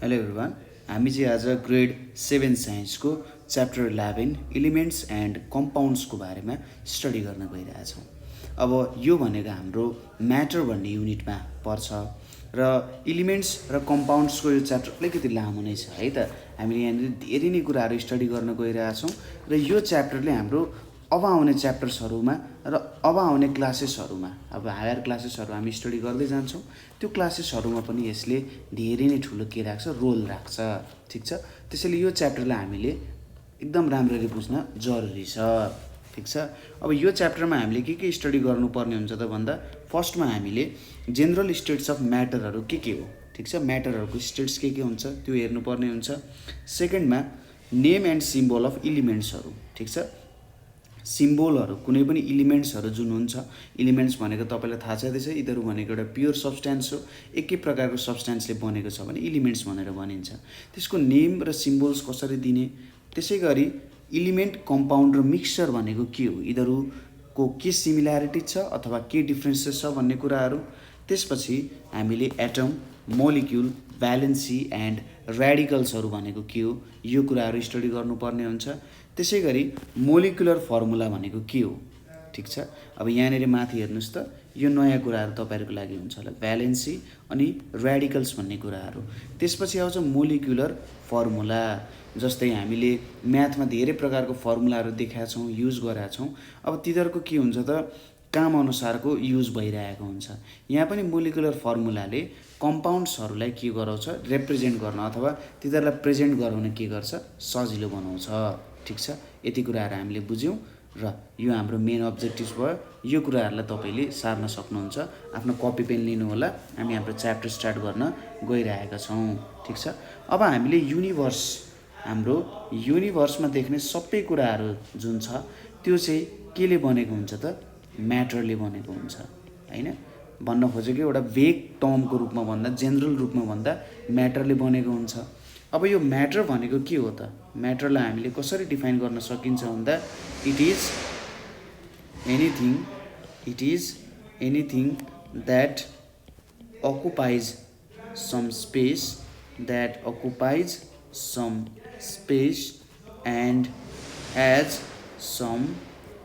Hello everyone, हामी चाहिँ आज ग्रेड 7 साइन्सको च्याप्टर 11 एलिमेन्ट्स एन्ड कम्पाउन्ड्सको बारेमा स्टडी गर्न गइरहेछौँ। अब यो भनेको हाम्रो म्याटर भन्ने युनिटमा पर्छ र एलिमेन्ट्स र कम्पाउन्ड्सको यो च्याप्टर अलिकति लामो नै छ है त। हामीले यहाँनिर धेरै नै कुराहरू स्टडी गर्न गइरहेछौँ र यो च्याप्टरले हाम्रो अब आउने च्याप्टर्सहरूमा र अब आउने क्लासेसहरूमा, अब हायर क्लासेसहरू हामी स्टडी गर्दै जान्छौँ, त्यो क्लासेसहरूमा पनि यसले धेरै नै ठुलो के राख्छ, रोल राख्छ। ठिक छ, त्यसैले यो च्याप्टरलाई हामीले एकदम राम्ररी बुझ्न जरुरी छ। ठिक छ, अब यो च्याप्टरमा हामीले के स्टडी गर्नुपर्ने हुन्छ त भन्दा फर्स्टमा हामीले जेनरल स्टेट्स अफ म्याटरहरू के हो, ठिक छ, म्याटरहरूको स्टेट्स के हुन्छ त्यो हेर्नुपर्ने हुन्छ। सेकेन्डमा नेम एन्ड सिम्बल अफ इलिमेन्ट्सहरू, ठिक छ, सिम्बोलहरू कुनै पनि इलिमेन्ट्सहरू जुन हुन्छ, इलिमेन्ट्स भनेको तपाईँलाई थाहा छँदैछ यिनीहरू भनेको एउटा प्योर सब्सटेन्स हो, एकै प्रकारको सब्सटेन्सले बनेको छ भने इलिमेन्ट्स भनेर भनिन्छ। त्यसको नेम र सिम्बोल्स कसरी दिने, त्यसै गरी इलिमेन्ट कम्पाउन्ड र मिक्सचर भनेको के हो, यिनीहरूको के सिमिल्यारिटी छ अथवा के डिफ्रेन्सेस छ भन्ने कुराहरू। त्यसपछि हामीले एटम, मोलिक्युल, भ्यालेन्सी एन्ड ऱ्याडिकल्सहरू भनेको के हो यो कुराहरू स्टडी गर्नुपर्ने हुन्छ। त्यसै गरी मोलिकुलर फर्मुला भनेको के हो, ठिक छ। अब यहाँनिर माथि हेर्नुहोस् त, यो नयाँ कुराहरू तपाईँहरूको लागि हुन्छ होला, भ्यालेन्सी अनि ऱ्याडिकल्स भन्ने कुराहरू। त्यसपछि आउँछ मोलिकुलर फर्मुला, जस्तै हामीले म्याथमा धेरै प्रकारको फर्मुलाहरू देखाएको छौँ, युज गरेका छौँ। अब तिनीहरूको के हुन्छ त, काम अनुसारको युज भइरहेको हुन्छ। यहाँ पनि मोलिकुलर फर्मुलाले कम्पाउन्ड्सहरूलाई के गराउँछ, रिप्रेजेन्ट गर्न अथवा तिनीहरूलाई प्रेजेन्ट गराउन के गर्छ, सजिलो बनाउँछ। ठिक छ, यति कुराहरू हामीले बुझ्यौँ र यो हाम्रो मेन अब्जेक्टिभ भयो। यो कुराहरूलाई तपाईँले सार्न सक्नुहुन्छ। आफ्नो कपी पेन लिनु होला, हामी हाम्रो च्याप्टर स्टार्ट गर्न गइरहेका छौँ। ठिक छ, अब हामीले युनिभर्स, हाम्रो युनिभर्समा देख्ने सबै कुराहरू जुन छ त्यो चाहिँ केले बनेको हुन्छ त, म्याटरले बनेको हुन्छ हैन। भन्न खोजेको एउटा भेग टर्मको रूपमा भन्दा, जेनरल रूपमा भन्दा म्याटरले बनेको हुन्छ। अब यो म्याटर भनेको के हो त, म्याटरलाई हामीले कसरी डिफाइन गर्न सकिन्छ भन्दा it is anything that occupies some space and has some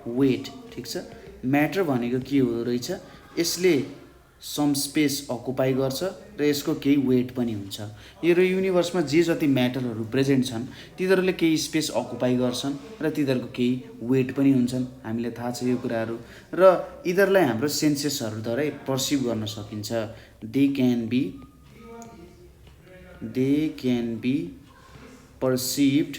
weight. ठिक छ, म्याटर भनेको के हो रहेछ, यसले सम स्पेस अकुपाई गर्छ र यसको केही वेट पनि हुन्छ। यो युनिभर्समा जे जति म्याटरहरू प्रेजेन्ट छन् तिनीहरूले केही स्पेस अकुपाई गर्छन् र तिनीहरूको केही वेट पनि हुन्छन्, हामीलाई थाहा छ यो कुराहरू। र यिनीहरूलाई हाम्रो सेन्सेसहरूद्वारा पर्सिभ गर्न सकिन्छ। They can be perceived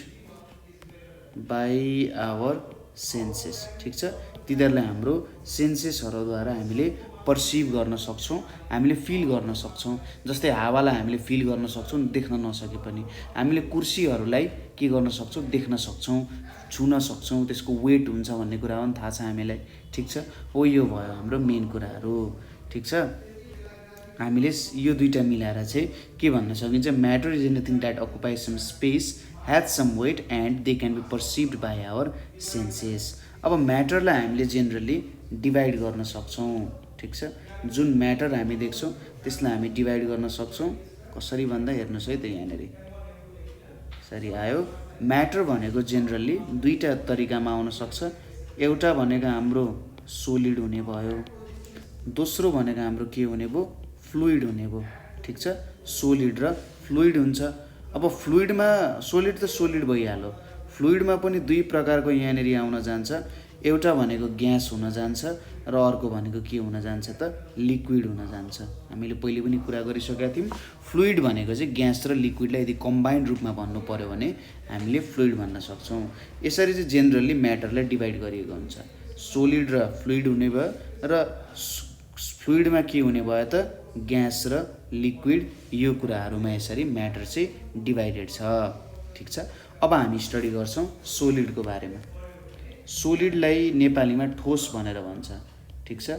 by our senses. ठिक छ, तिनीहरूलाई हाम्रो सेन्सेसहरूद्वारा हामीले पर्सिभ गर्न सक्छौँ, हामीले फिल गर्न सक्छौँ। जस्तै हावालाई हामीले फिल गर्न सक्छौँ देख्न नसके पनि, हामीले कुर्सीहरूलाई के गर्न सक्छौँ, देख्न सक्छौँ, छुन सक्छौँ, त्यसको वेट हुन्छ भन्ने कुरा पनि थाहा छ हामीलाई। ठिक छ, हो यो भयो हाम्रो मेन कुराहरू। ठिक छ, हामीले यो दुईवटा मिलाएर चाहिँ के भन्न सकिन्छ, matter is anything that occupies some space, has some weight and they can be perceived by our senses. अब म्याटरलाई हामीले जेनरली डिभाइड गर्न सक्छौँ। ठिक छ, जुन म्याटर हामी देख्छौँ त्यसलाई हामी डिभाइड गर्न सक्छौँ। कसरी भन्दा हेर्नुहोस् है त, यहाँनिर यसरी आयो। म्याटर भनेको जेनरली दुईवटा तरिकामा आउन सक्छ। एउटा भनेको हाम्रो सोलिड हुने भयो, दोस्रो भनेको हाम्रो के हुने भयो, फ्लुइड हुने भयो। ठिक छ, सोलिड र फ्लुइड हुन्छ। अब फ्लुइडमा सोलिड त सोलिड भइहाल्यो, फ्लुइडमा पनि दुई प्रकारको यहाँनिर आउन जान्छ। एउटा भनेको ग्यास हुन जान्छ र अर्को भनेको के हुन जान्छ त, लिक्विड हुन जान्छ। हामीले पहिले पनि कुरा गरिसकेका थियौँ, फ्लुइड भनेको चाहिँ ग्यास र लिक्विडलाई यदि कम्बाइन्ड रूपमा भन्नु पऱ्यो भने हामीले फ्लुइड भन्न सक्छौँ। यसरी चाहिँ जेनरली म्याटरलाई डिभाइड गरिएको हुन्छ। सोलिड र फ्लुइड हुने भयो र फ्लुइडमा के हुने भयो त, ग्यास र लिक्विड। यो कुराहरूमा यसरी म्याटर चाहिँ डिभाइडेड छ। ठिक छ, अब हामी स्टडी गर्छौँ सोलिडको बारेमा। सोलिडलाई नेपालीमा ठोस भनेर भन्छ। ठिक छ,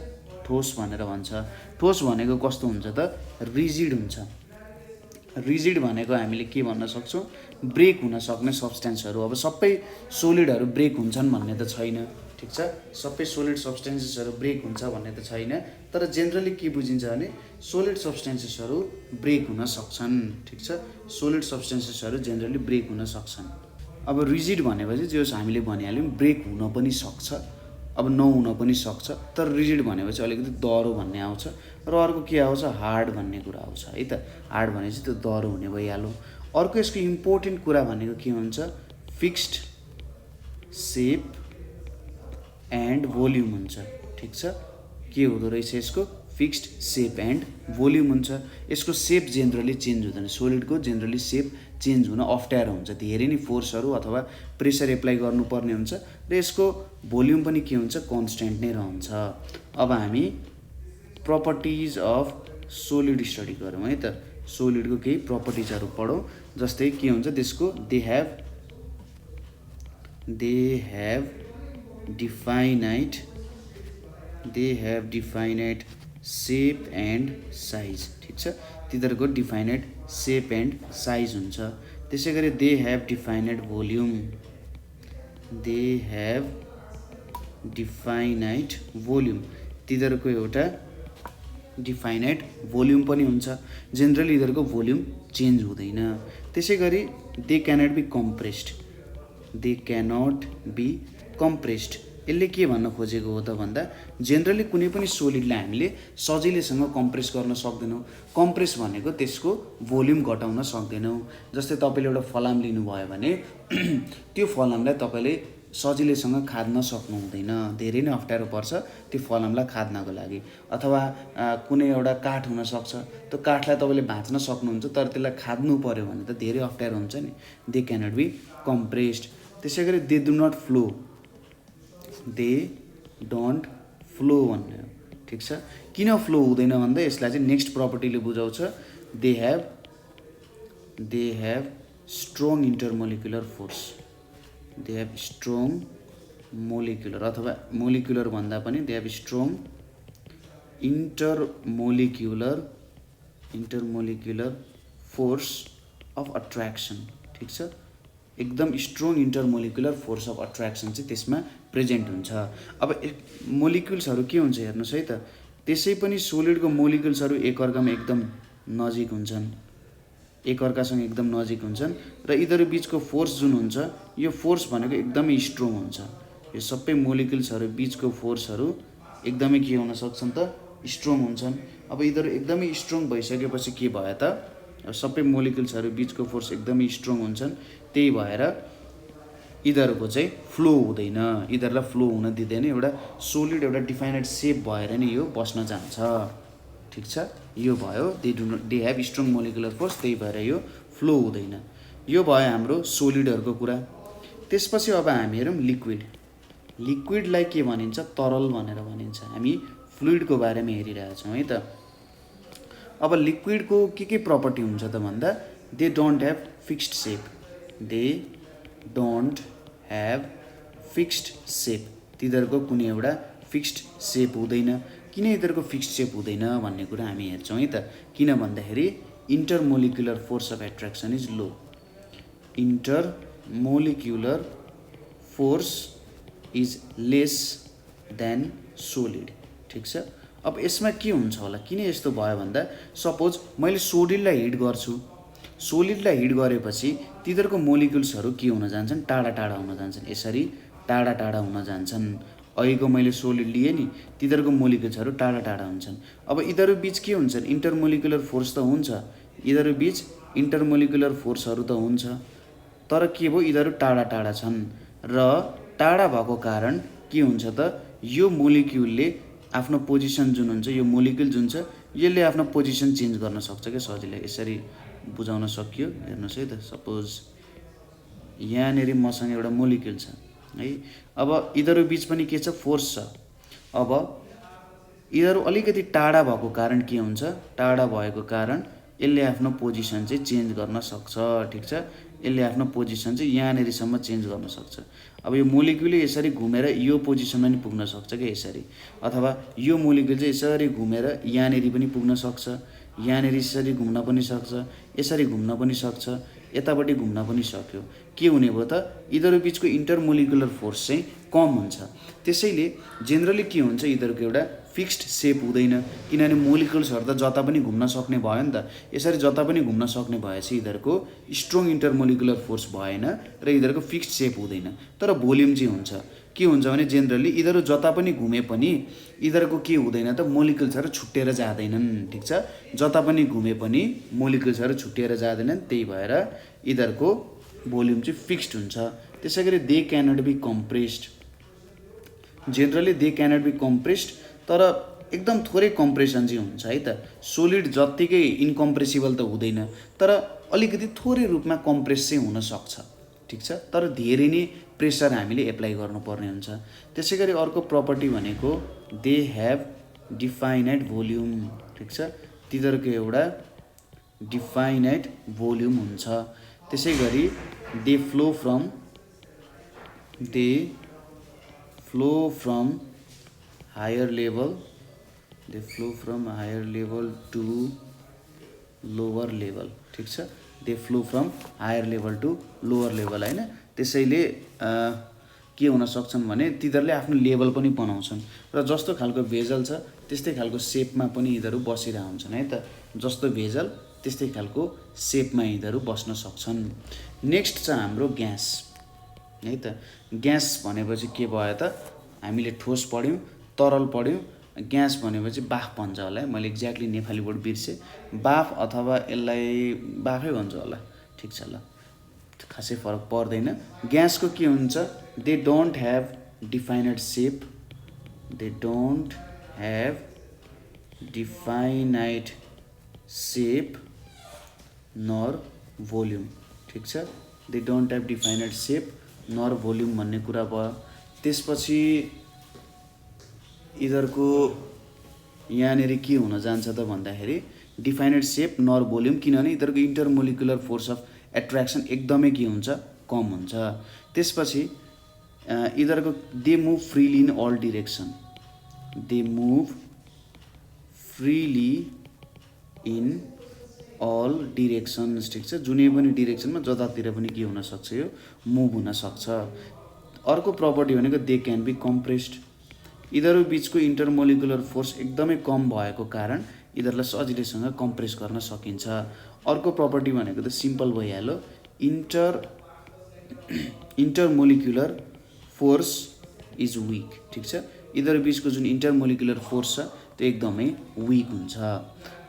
ठोस भनेर भन्छ। ठोस भनेको कस्तो हुन्छ त, रिजिड हुन्छ। रिजिड भनेको हामीले के भन्न सक्छौँ, ब्रेक हुन सक्ने सब्सटेन्सहरू। अब सबै सोलिडहरू ब्रेक हुन्छन् भन्ने त छैन। ठिक छ। सबै सोलिड सब्सटेन्सेसहरू ब्रेक हुन्छ भन्ने त छैन, तर जेनरली के बुझिन्छ भने सोलिड सब्सटेन्सेसहरू ब्रेक हुन सक्छन्। ठिक छ, सोलिड सब्सटेन्सेसहरू जेनरली ब्रेक हुन सक्छन्। अब रिजिड भनेपछि जो हामीले भनिहाल्यौँ ब्रेक हुन पनि सक्छ, अब नहुन पनि सक्छ, तर रिजिड भनेपछि अलिकति दह्रो भन्ने आउँछ र अर्को के आउँछ हार्ड भन्ने कुरा आउँछ है त। हार्ड भनेपछि त्यो दह्रो हुने भइहाल्यो। अर्को यसको इम्पोर्टेन्ट कुरा भनेको के हुन्छ, फिक्स्ड सेप एन्ड भोल्युम हुन्छ। ठिक छ, के हुँदो रहेछ यसको फिक्स्ड सेप एन्ड भोल्युम हुन्छ। यसको सेप जेनरली चेन्ज हुँदैन, सोलिडको जेनरली सेप चेन्ज हुन अप्ठ्यारो हुन्छ, धेरै नै फोर्सहरू अथवा प्रेसर एप्लाई गर्नुपर्ने हुन्छ र यसको भोल्युम पनि के हुन्छ कन्स्ट्यान्ट नै रहन्छ। अब हामी प्रपर्टिज अफ सोलिड स्टडी गरौँ है त। सोलिडको केही प्रपर्टिजहरू पढौँ, जस्तै के हुन्छ त्यसको they have definite shape and size. ठिक छ, तिनीहरूको डिफाइनाइट सेप एन्ड साइज हुन्छ। त्यसै गरी दे हेभ डिफाइनाइट भोल्युम, तिनीहरूको एउटा डिफाइनाइट भोल्युम पनि हुन्छ। जेनरली यिनीहरूको भोल्युम चेन्ज हुँदैन। त्यसै गरी दे क्यानट बी कम्प्रेस्ड। यसले के भन्न खोजेको हो त भन्दा जेनरली कुनै पनि सोलिडलाई हामीले सजिलैसँग कम्प्रेस गर्न सक्दैनौँ। कम्प्रेस भनेको त्यसको भोल्युम घटाउन सक्दैनौँ। जस्तै तपाईँले एउटा फलाम लिनुभयो भने त्यो फलामलाई तपाईँले सजिलैसँग खाद्न सक्नु हुँदैन, धेरै नै अप्ठ्यारो पर्छ त्यो फलामलाई खाद्नको लागि। अथवा कुनै एउटा काठ हुनसक्छ, त्यो काठलाई तपाईँले भाँच्न सक्नुहुन्छ तर त्यसलाई खाद्नु पऱ्यो भने त धेरै अप्ठ्यारो हुन्छ नि। They cannot be compressed. त्यसै गरी दे डोन्ट फ्लो भन्ने हो। ठिक छ, किन फ्लो हुँदैन भन्दा यसलाई चाहिँ नेक्स्ट प्रपर्टीले बुझाउँछ। They have strong intermolecular force. They have strong molecular अथवा मोलिकुलर भन्दा पनि they have strong intermolecular force of attraction. ठिक छ, एकदम strong intermolecular force of attraction चाहिँ त्यसमा प्रेजेन्ट हुन्छ। अब मोलिकुल्सहरू के हुन्छ हेर्नुहोस् है त, त्यसै पनि सोलिडको मोलिकुल्सहरू एकअर्कामा एकदम नजिक हुन्छन्, एकअर्कासँग एकदम नजिक हुन्छन् र यिनीहरू बिचको फोर्स जुन हुन्छ यो फोर्स भनेको एकदमै स्ट्रङ हुन्छ। यो सबै मोलिकुल्सहरू बिचको फोर्सहरू एकदमै के हुन सक्छन् त स्ट्रङ हुन्छन्। अब यिनीहरू एकदमै स्ट्रङ भइसकेपछि के भयो त, सबै मोलिकुल्सहरू बिचको फोर्स एकदमै स्ट्रङ हुन्छन्, त्यही भएर यिनीहरूको चाहिँ फ्लो हुँदैन, यिनीहरूलाई फ्लो हुन दिँदैन। एउटा सोलिड एउटा डिफाइनाइट सेप भएर नै यो बस्न जान्छ। ठिक छ, यो भयो they have strong molecular force, त्यही भएर यो फ्लो हुँदैन। यो भयो हाम्रो सोलिडहरूको कुरा। त्यसपछि अब हामी हेरौँ लिक्विडलाई के भनिन्छ, तरल भनेर भनिन्छ। हामी फ्लुइडको बारेमा हेरिरहेछौँ है त। अब लिक्विडको के प्रपर्टी हुन्छ त भन्दा दे डोन्ट हेभ फिक्स्ड सेप। तिनीहरूको कुनै एउटा फिक्स्ड सेप हुँदैन। किन यिनीहरूको फिक्स्ड सेप हुँदैन भन्ने कुरा हामी हेर्छौँ है त। किन भन्दाखेरि intermolecular force of attraction is low. Intermolecular force is less than solid. ठिक छ, अब यसमा के हुन्छ होला, किन यस्तो भयो भन्दा सपोज मैले सोलिडलाई हिट गर्छु, सोलिडलाई हिट गरेपछि तिनीहरूको मोलिकुल्सहरू के हुन जान्छन्, टाढा हुन जान्छन्, यसरी टाढा हुन जान्छन्। अहिलेको मैले सोलिड लिएँ नि, तिनीहरूको मोलिकुल्सहरू टाढा हुन्छन्। अब यिनीहरू बिच के हुन्छन्, इन्टरमोलिकुलर फोर्स त हुन्छ, यिनीहरू बिच इन्टरमोलिकुलर फोर्सहरू त हुन्छ, तर के भयो यिनीहरू टाढा छन् र टाढा भएको कारण के हुन्छ त, यो मोलिक्युलले आफ्नो पोजिसन जुन हुन्छ, यो मोलिक्युल जुन छ यसले आफ्नो पोजिसन चेन्ज गर्न सक्छ क्या सजिलै। यसरी बुझाउन सकियो, हेर्नुहोस् है त। सपोज यहाँनिर मसँग एउटा मोलिक्युल छ है, अब यिनीहरू बिच पनि के छ, फोर्स छ। अब यिनीहरू अलिकति टाढा भएको कारण के हुन्छ, टाढा भएको कारण यसले आफ्नो पोजिसन चाहिँ चेन्ज गर्न सक्छ। ठिक छ, यसले आफ्नो पोजिसन चाहिँ यहाँनिरसम्म चेन्ज गर्न सक्छ। अब यो मोलिक्युल यसरी घुमेर यो पोजिसनमा पनि पुग्न सक्छ क्या यसरी, अथवा यो मोलिक्युल चाहिँ यसरी घुमेर यहाँनिर पनि पुग्न सक्छ। यहाँनिर यसरी घुम्न पनि सक्छ, यसरी घुम्न पनि सक्छ, यतापट्टि घुम्न पनि सक्यो। के हुने भयो त यिनीहरू बिचको इन्टरमोलिकुलर फोर्स चाहिँ कम हुन्छ। त्यसैले जेनरली के हुन्छ यिनीहरूको एउटा फिक्स्ड सेप हुँदैन, किनभने मोलिकुल्सहरू त जता पनि घुम्न सक्ने भयो नि त। यसरी जता पनि घुम्न सक्ने भएपछि यिनीहरूको स्ट्रङ इन्टरमोलिकुलर फोर्स भएन र यिनीहरूको फिक्स्ड सेप हुँदैन। तर भोल्युम चाहिँ हुन्छ। के हुन्छ भने जेनरली यिनीहरू जता पनि घुमे पनि यिनीहरूको के हुँदैन त मोलिकुल्सहरू छुट्टिएर जाँदैनन्। ठिक छ, जता पनि घुमे पनि मोलिकुल्सहरू छुट्टिएर जाँदैनन्, त्यही भएर यिनीहरूको भोल्युम चाहिँ फिक्स्ड हुन्छ। त्यसै गरी they cannot be compressed, generally they cannot be compressed, तर एकदम थोरै कम्प्रेसन चाहिँ हुन्छ है त। सोलिड जत्तिकै इन्कम्प्रेसिबल त हुँदैन, तर अलिकति थोरै रूपमा कम्प्रेस चाहिँ हुनसक्छ। ठिक छ, तर धेरै नै प्रेसर हामीले एप्लाई गर्नुपर्ने हुन्छ। त्यसै गरी अर्को प्रपर्टी भनेको दे हेभ डिफाइनाइट भोल्युम। ठिक छ, तिनीहरूको एउटा डिफाइनाइट भोल्युम हुन्छ। त्यसै गरी they flow from higher level to lower level. ठिक छ, they flow from higher level to lower level होइन। त्यसैले के हुन सक्छन् भने तिनीहरूले आफ्नो लेभल पनि बनाउँछन् र जस्तो खालको भेजल छ त्यस्तै खालको सेपमा पनि यिनीहरू बसिरहेको हुन्छन् है त। जस्तो भेजल त्यस्तै खालको सेपमा यिनीहरू बस्न सक्छन्। नेक्स्ट छ हाम्रो ग्यास है त। ग्यास भनेपछि के भयो त, हामीले ठोस पढ्यौँ, तरल पढ्यौँ। ग्यास भनेपछि बाफ भन्छ होला है, मैले एक्ज्याक्टली नेपाली वर्ड बिर्सेँ। बाफ अथवा यसलाई बाफै भन्छ होला। ठिक छ, ल खासै फरक पर्दैन। ग्यासको के हुन्छ, they don't have definite shape nor volume. ठिक छ, they don't have definite shape nor volume भन्ने कुरा भयो। त्यसपछि यिनीहरूको यहाँनिर के हुन जान्छ त भन्दाखेरि डिफाइनाइट सेप नर भोल्युम, किनभने यिनीहरूको इन्टरमोलिकुलर फोर्स अफ एट्र्याक्सन एकदमै के हुन्छ, कम हुन्छ। त्यसपछि यिनीहरूको they move freely in all direction. ठिक छ, जुनै पनि डिरेक्सनमा जतातिर पनि के हुनसक्छ, यो मुभ हुनसक्छ। अर्को प्रपर्टी भनेको दे क्यान बी कम्प्रेस्ड। यिनीहरू बिचको इन्टरमोलिकुलर फोर्स एकदमै कम भएको कारण यिनीहरूलाई सजिलैसँग कम्प्रेस गर्न सकिन्छ। अर्को प्रपर्टी भनेको त सिम्पल भइहाल्यो, इन्टरमोलिकुलर फोर्स इज विक। ठिक छ, यिनीहरू बिचको जुन इन्टरमोलिकुलर फोर्स छ त्यो एकदमै विक हुन्छ।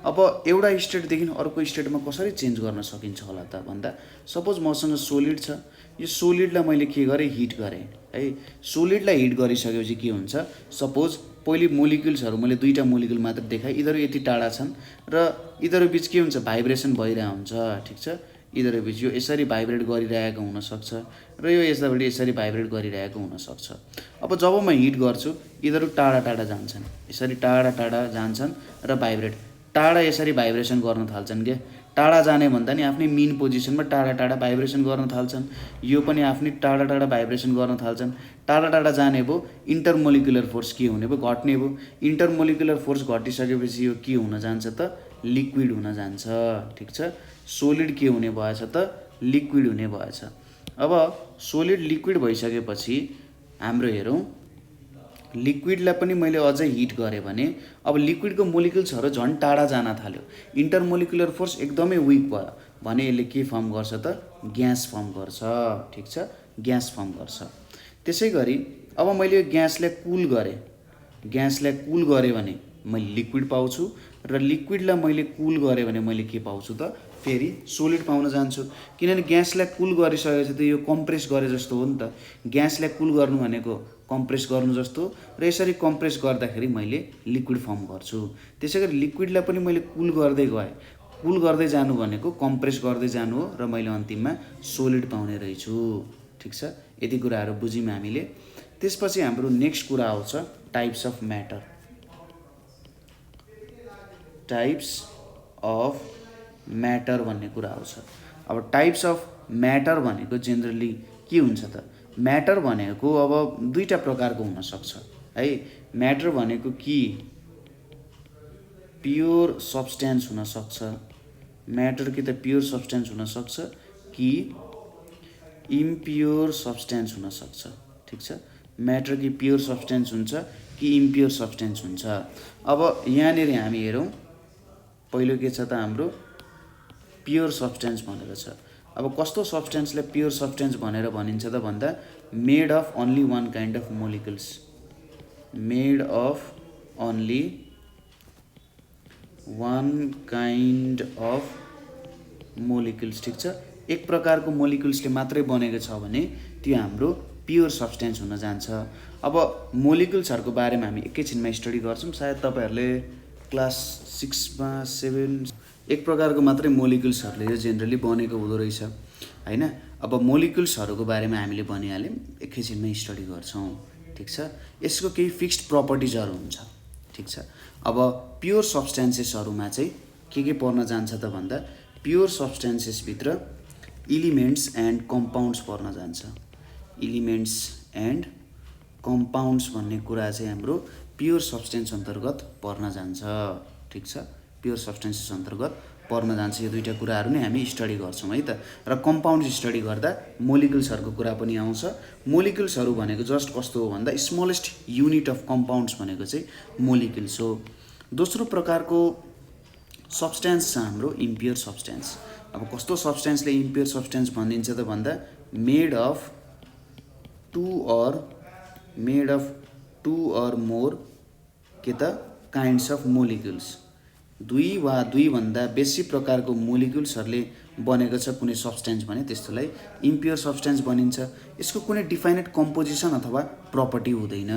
अब एउटा स्टेटदेखि अर्को स्टेटमा कसरी चेन्ज गर्न सकिन्छ होला त भन्दा, सपोज मसँग सोलिड छ, यो सोलिडलाई मैले के गरेँ, हिट गरेँ है। सोलिडलाई हिट गरिसकेपछि के हुन्छ, सपोज पहिले मोलिकुल्सहरू मैले दुईवटा मोलिकुल मात्र देखाएँ, यिनीहरू यति टाढा छन् र यिनीहरू बिच के हुन्छ, भाइब्रेसन भइरहेको हुन्छ। ठिक छ, यिनीहरू बिच यो यसरी भाइब्रेट गरिरहेको हुनसक्छ र यो यसरी भाइब्रेट गरिरहेको हुनसक्छ। अब जब म हिट गर्छु यिनीहरू टाढा टाढा जान्छन्, यसरी टाढा टाढा जान्छन् र भाइब्रेट टाढा यसरी भाइब्रेसन गर्न थाल्छन्। के टाढा जाने भन्दा नि आफ्नै मेन पोजिसनमा टाढा टाढा भाइब्रेसन गर्न थाल्छन्। यो पनि आफ्नै टाढा टाढा भाइब्रेसन गर्न थाल्छन्। टाढा टाढा जाने भयो, इन्टरमोलिकुलर फोर्स के हुने भयो, घट्ने भयो। इन्टरमोलिकुलर फोर्स घटिसकेपछि यो के हुन जान्छ त, लिक्विड हुन जान्छ। ठिक छ, सोलिड के हुने भएछ त, लिक्विड हुने भएछ। अब सोलिड लिक्विड भइसकेपछि हाम्रो हेरौँ, लिक्विडलाई पनि मैले अझै हिट गरेँ भने अब लिक्विडको मोलिकुल्सहरू झन् टाढा जान थाल्यो, इन्टरमोलिकुलर फोर्स एकदमै विक भयो भने यसले के फर्म गर्छ त, ग्यास फर्म गर्छ। ठिक छ, ग्यास फर्म गर्छ। त्यसै गरी अब मैले यो ग्यासलाई कुल गरेँ भने मैले लिक्विड पाउँछु र लिक्विडलाई मैले कुल गरेँ भने मैले के पाउँछु त, फेरि सोलिड पाउन जान्छु। किनभने ग्यासलाई कुल गरिसकेपछि त यो कम्प्रेस गरे जस्तो हो नि त। ग्यासलाई कुल गर्नु भनेको कम्प्रेस गर्नु जस्तो, र यसरी कम्प्रेस गर्दाखेरि मैले लिक्विड फर्म गर्छु। त्यसै गरी लिक्विडलाई पनि मैले कुल गर्दै गएँ, कुल गर्दै जानु भनेको कम्प्रेस गर्दै जानु हो र मैले अन्तिममा सोलिड पाउने रहेछु। ठिक छ, यति कुराहरू बुझ्यौँ हामीले। त्यसपछि हाम्रो नेक्स्ट कुरा आउँछ टाइप्स अफ म्याटर भन्ने कुरा आउँछ। अब टाइप्स अफ म्याटर भनेको जेनरली के हुन्छ त, म्याटर भनेको अब दुईवटा प्रकारको हुनसक्छ है। म्याटर भनेको कि प्योर सब्सटेन्स हुन सक्छ, म्याटर कि त प्योर सब्सटेन्स हुन सक्छ कि इम्प्योर सब्सटेन्स हुन सक्छ। ठिक छ, म्याटर कि प्योर सब्सटेन्स हुन्छ कि इम्प्योर सब्सटेन्स हुन्छ। अब यहाँनिर हामी हेरौँ, पहिलो के छ त हाम्रो प्योर सब्सटेन्स भनेको छ। अब कस्तो सब्सटेन्सलाई प्योर सब्सटेन्स भनेर भनिन्छ त भन्दा made of only one kind of molecules, made of only one kind of molecules. ठिक छ, एक प्रकारको मोलिकुल्सले मात्रै बनेको छ भने त्यो हाम्रो प्योर सब्सटेन्स हुन जान्छ। अब मोलिकुल्सहरूको बारेमा हामी एकैछिनमा स्टडी गर्छौँ। सायद तपाईँहरूले क्लास 6मा 7 एक प्रकारको मात्रै मोलिकुल्सहरूले जेनरली बनेको हुँदो रहेछ हैन। अब मोलिकुल्सहरूको बारेमा हामीले भनिहाल्यौँ, एकैछिनमा स्टडी गर्छौँ। ठिक छ, यसको केही फिक्स्ड प्रपर्टिजहरू हुन्छ। ठिक छ, अब प्योर सब्सटेन्सेसहरूमा चाहिँ के पर्न जान्छ त भन्दा प्योर सब्सटेन्सेसभित्र इलिमेन्ट्स एन्ड कम्पाउन्ड्स पर्न जान्छ। इलिमेन्ट्स एन्ड कम्पाउन्ड्स भन्ने कुरा चाहिँ हाम्रो प्योर सब्सटेन्स अन्तर्गत पर्न जान्छ। ठिक छ, प्योर सब्सटेन्सेस अन्तर्गत पर्न जान्छ। यो दुईवटा कुराहरू नै हामी स्टडी गर्छौँ है त। र कम्पाउन्ड स्टडी गर्दा मोलिकुल्सहरूको कुरा पनि आउँछ। मोलिकुल्सहरू भनेको जस्ट कस्तो हो भन्दा स्मलेस्ट युनिट अफ कम्पाउन्ड्स भनेको चाहिँ मोलिकुल्स हो। दोस्रो प्रकारको सब्सटेन्स छ हाम्रो इम्प्योर सब्सटेन्स। अब कस्तो सब्सटेन्सले इम्प्योर सब्सटेन्स भनिन्छ त भन्दा made of two or more के त काइन्ड्स अफ मोलिकुल्स, दुई वा दुईभन्दा बेसी प्रकारको मोलिकुल्सहरूले बनेको छ कुनै सब्सटेन्स भने त्यस्तोलाई इम्प्योर सब्सटेन्स भनिन्छ। यसको कुनै डिफाइनेड कम्पोजिसन अथवा प्रपर्टी हुँदैन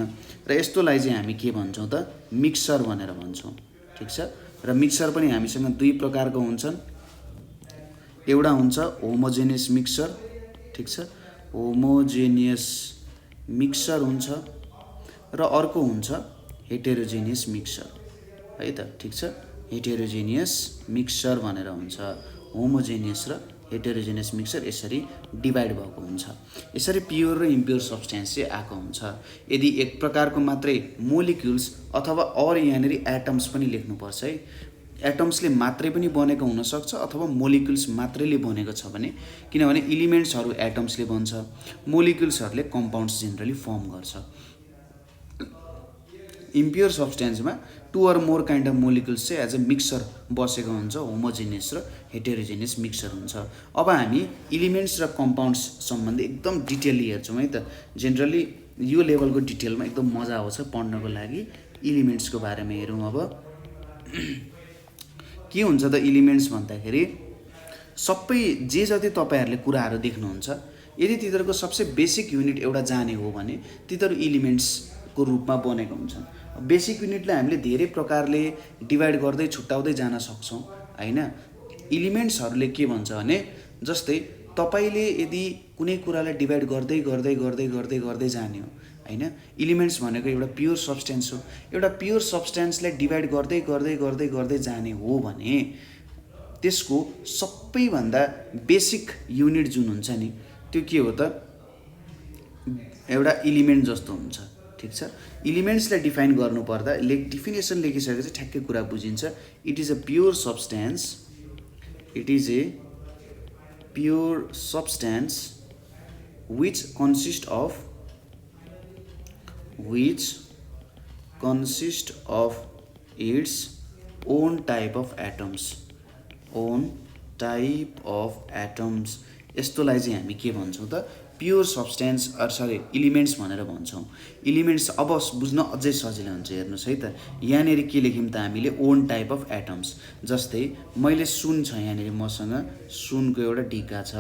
र यस्तोलाई चाहिँ हामी के भन्छौँ त मिक्सर भनेर भन्छौँ। ठिक छ, र मिक्सर पनि हामीसँग दुई प्रकारको हुन्छन्। एउटा हुन्छ होमोजेनियस मिक्सर। ठिक छ, होमोजेनियस मिक्सर हुन्छ र अर्को हुन्छ हेटेरोजेनियस मिक्सर है त। ठिक छ, हेटेरोजेनियस मिक्सर भनेर हुन्छ। होमोजेनियस र हेटेरोजेनियस मिक्सर यसरी डिभाइड भएको हुन्छ। यसरी प्योर र इम्प्योर सब्सटेन्स चाहिँ आएको हुन्छ। यदि एक प्रकारको मात्रै मोलिकुल्स अथवा अर यहाँनिर एटम्स पनि लेख्नुपर्छ है। एटम्सले मात्रै पनि बनेको हुनसक्छ अथवा मोलिकुल्स मात्रैले बनेको छ भने, किनभने इलिमेन्ट्सहरू एटम्सले बन्छ, मोलिकुल्सहरूले कम्पाउन्ड्स जेनरली फर्म गर्छ। इम्प्योर सब्सटेन्समा two or more kind of molecules चाहिँ एज अ मिक्सर बसेको हुन्छ, होमोजेनियस र हेटेरोजेनियस मिक्सर हुन्छ। अब हामी इलिमेन्ट्स र कम्पाउन्ड्स सम्बन्धी एकदम डिटेलली हेर्छौँ है त। जेनरली यो लेभलको डिटेलमा एकदम मजा आउँछ पढ्नको लागि। इलिमेन्ट्सको बारेमा हेरौँ। अब के हुन्छ त इलिमेन्ट्स भन्दाखेरि सबै जे जति तपाईँहरूले कुराहरू देख्नुहुन्छ, यदि तिनीहरूको सबसे बेसिक युनिट एउटा जाने हो भने तिनीहरू इलिमेन्ट्सको रूपमा बनेको हुन्छन्। बेसिक युनिटलाई हामीले धेरै प्रकारले डिभाइड गर्दै छुट्याउँदै जान सक्छौँ हैन। इलिमेन्ट्सहरूले के भन्छ भने जस्तै तपाईँले यदि कुनै कुरालाई डिभाइड गर्दै गर्दै गर्दै गर्दै गर्दै जाने हो हैन, इलिमेन्ट्स भनेको एउटा प्योर सब्सटेन्स हो। एउटा प्योर सब्सटेन्सलाई डिभाइड गर्दै गर्दै गर्दै गर्दै जाने हो भने त्यसको सबैभन्दा बेसिक युनिट जुन हुन्छ नि त्यो के हो त एउटा इलिमेन्ट जस्तो हुन्छ। ठिक छ, इलिमेन्ट्सलाई डिफाइन गर्नुपर्दा डिफिनेसन लेखिसकेपछि ठ्याक्कै कुरा बुझिन्छ। It is a pure substance, it is a pure substance which consists of its own type of atoms। यस्तोलाई चाहिँ हामी के भन्छौँ त प्योर सब्सटेन्स इलिमेन्ट्स भनेर भन्छौँ। इलिमेन्ट्स अब बुझ्न अझै सजिलो हुन्छ। हेर्नुहोस् है त, यहाँनिर के लेख्यौँ त हामीले ओन टाइप अफ एटम्स। जस्तै मैले सुन छ यहाँनिर मसँग, सुनको एउटा ढिका छ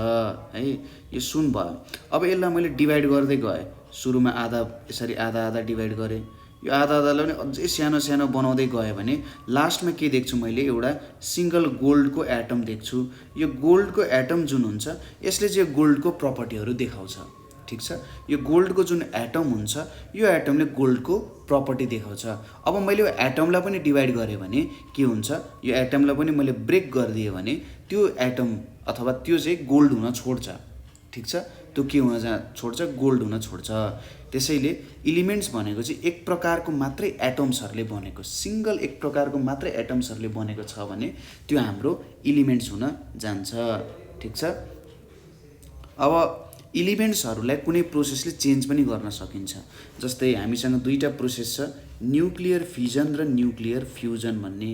है, यो सुन भयो। अब यसलाई मैले डिभाइड गर्दै गएँ, सुरुमा आधा यसरी आधा आधा डिभाइड गरेँ, यो आधा आधालाई पनि अझै सानो सानो बनाउँदै गएँ भने लास्टमा के देख्छु मैले एउटा सिङ्गल गोल्डको एटम देख्छु। यो गोल्डको एटम जुन हुन्छ यसले चाहिँ गोल्डको प्रपर्टीहरू देखाउँछ। ठिक छ, यो गोल्डको जुन एटम हुन्छ यो एटमले गोल्डको प्रपर्टी देखाउँछ। अब मैले यो एटमलाई पनि डिभाइड गरेँ भने के हुन्छ, यो एटमलाई पनि मैले ब्रेक गरिदिएँ भने त्यो एटम अथवा त्यो चाहिँ गोल्ड हुन छोड्छ। ठिक छ, त्यो के हुन छोड्छ, गोल्ड हुन छोड्छ। त्यसैले इलिमेन्ट्स भनेको चाहिँ एक प्रकारको मात्रै एटम्सहरूले बनेको, सिङ्गल एक प्रकारको मात्रै एटम्सहरूले बनेको छ भने त्यो हाम्रो इलिमेन्ट्स हुन जान्छ। ठिक छ। अब इलिमेन्ट्सहरूलाई कुनै प्रोसेसले चेन्ज पनि गर्न सकिन्छ। जस्तै हामीसँग दुईवटा प्रोसेस छ, न्युक्लियर फिजन र न्युक्लियर फ्युजन भन्ने।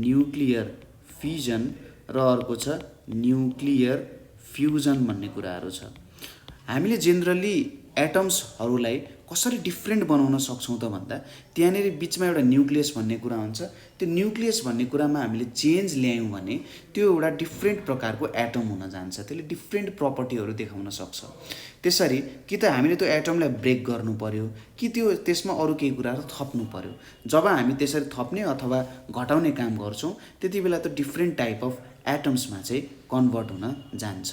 न्युक्लियर फिजन र अर्को छ न्युक्लियर फ्युजन भन्ने कुराहरू छ। हामीले जेनरली एटम्सहरूलाई कसरी डिफ्रेन्ट बनाउन सक्छौँ त भन्दा त्यहाँनिर बिचमा एउटा न्युक्लियस भन्ने कुरा हुन्छ। त्यो न्युक्लियस भन्ने कुरामा हामीले चेन्ज ल्यायौँ भने त्यो एउटा डिफ्रेन्ट प्रकारको एटम हुन जान्छ, त्यसले डिफ्रेन्ट प्रपर्टीहरू देखाउन सक्छ। त्यसरी कि त हामीले त्यो एटमलाई ब्रेक गर्नु पर्यो कि त्यसमा अरू केही कुराहरू थप्नु पर्यो। जब हामी त्यसरी थप्ने अथवा घटाउने काम गर्छौँ त्यति बेला त डिफ्रेन्ट टाइप अफ एटम्समा चाहिँ कन्भर्ट हुन जान्छ।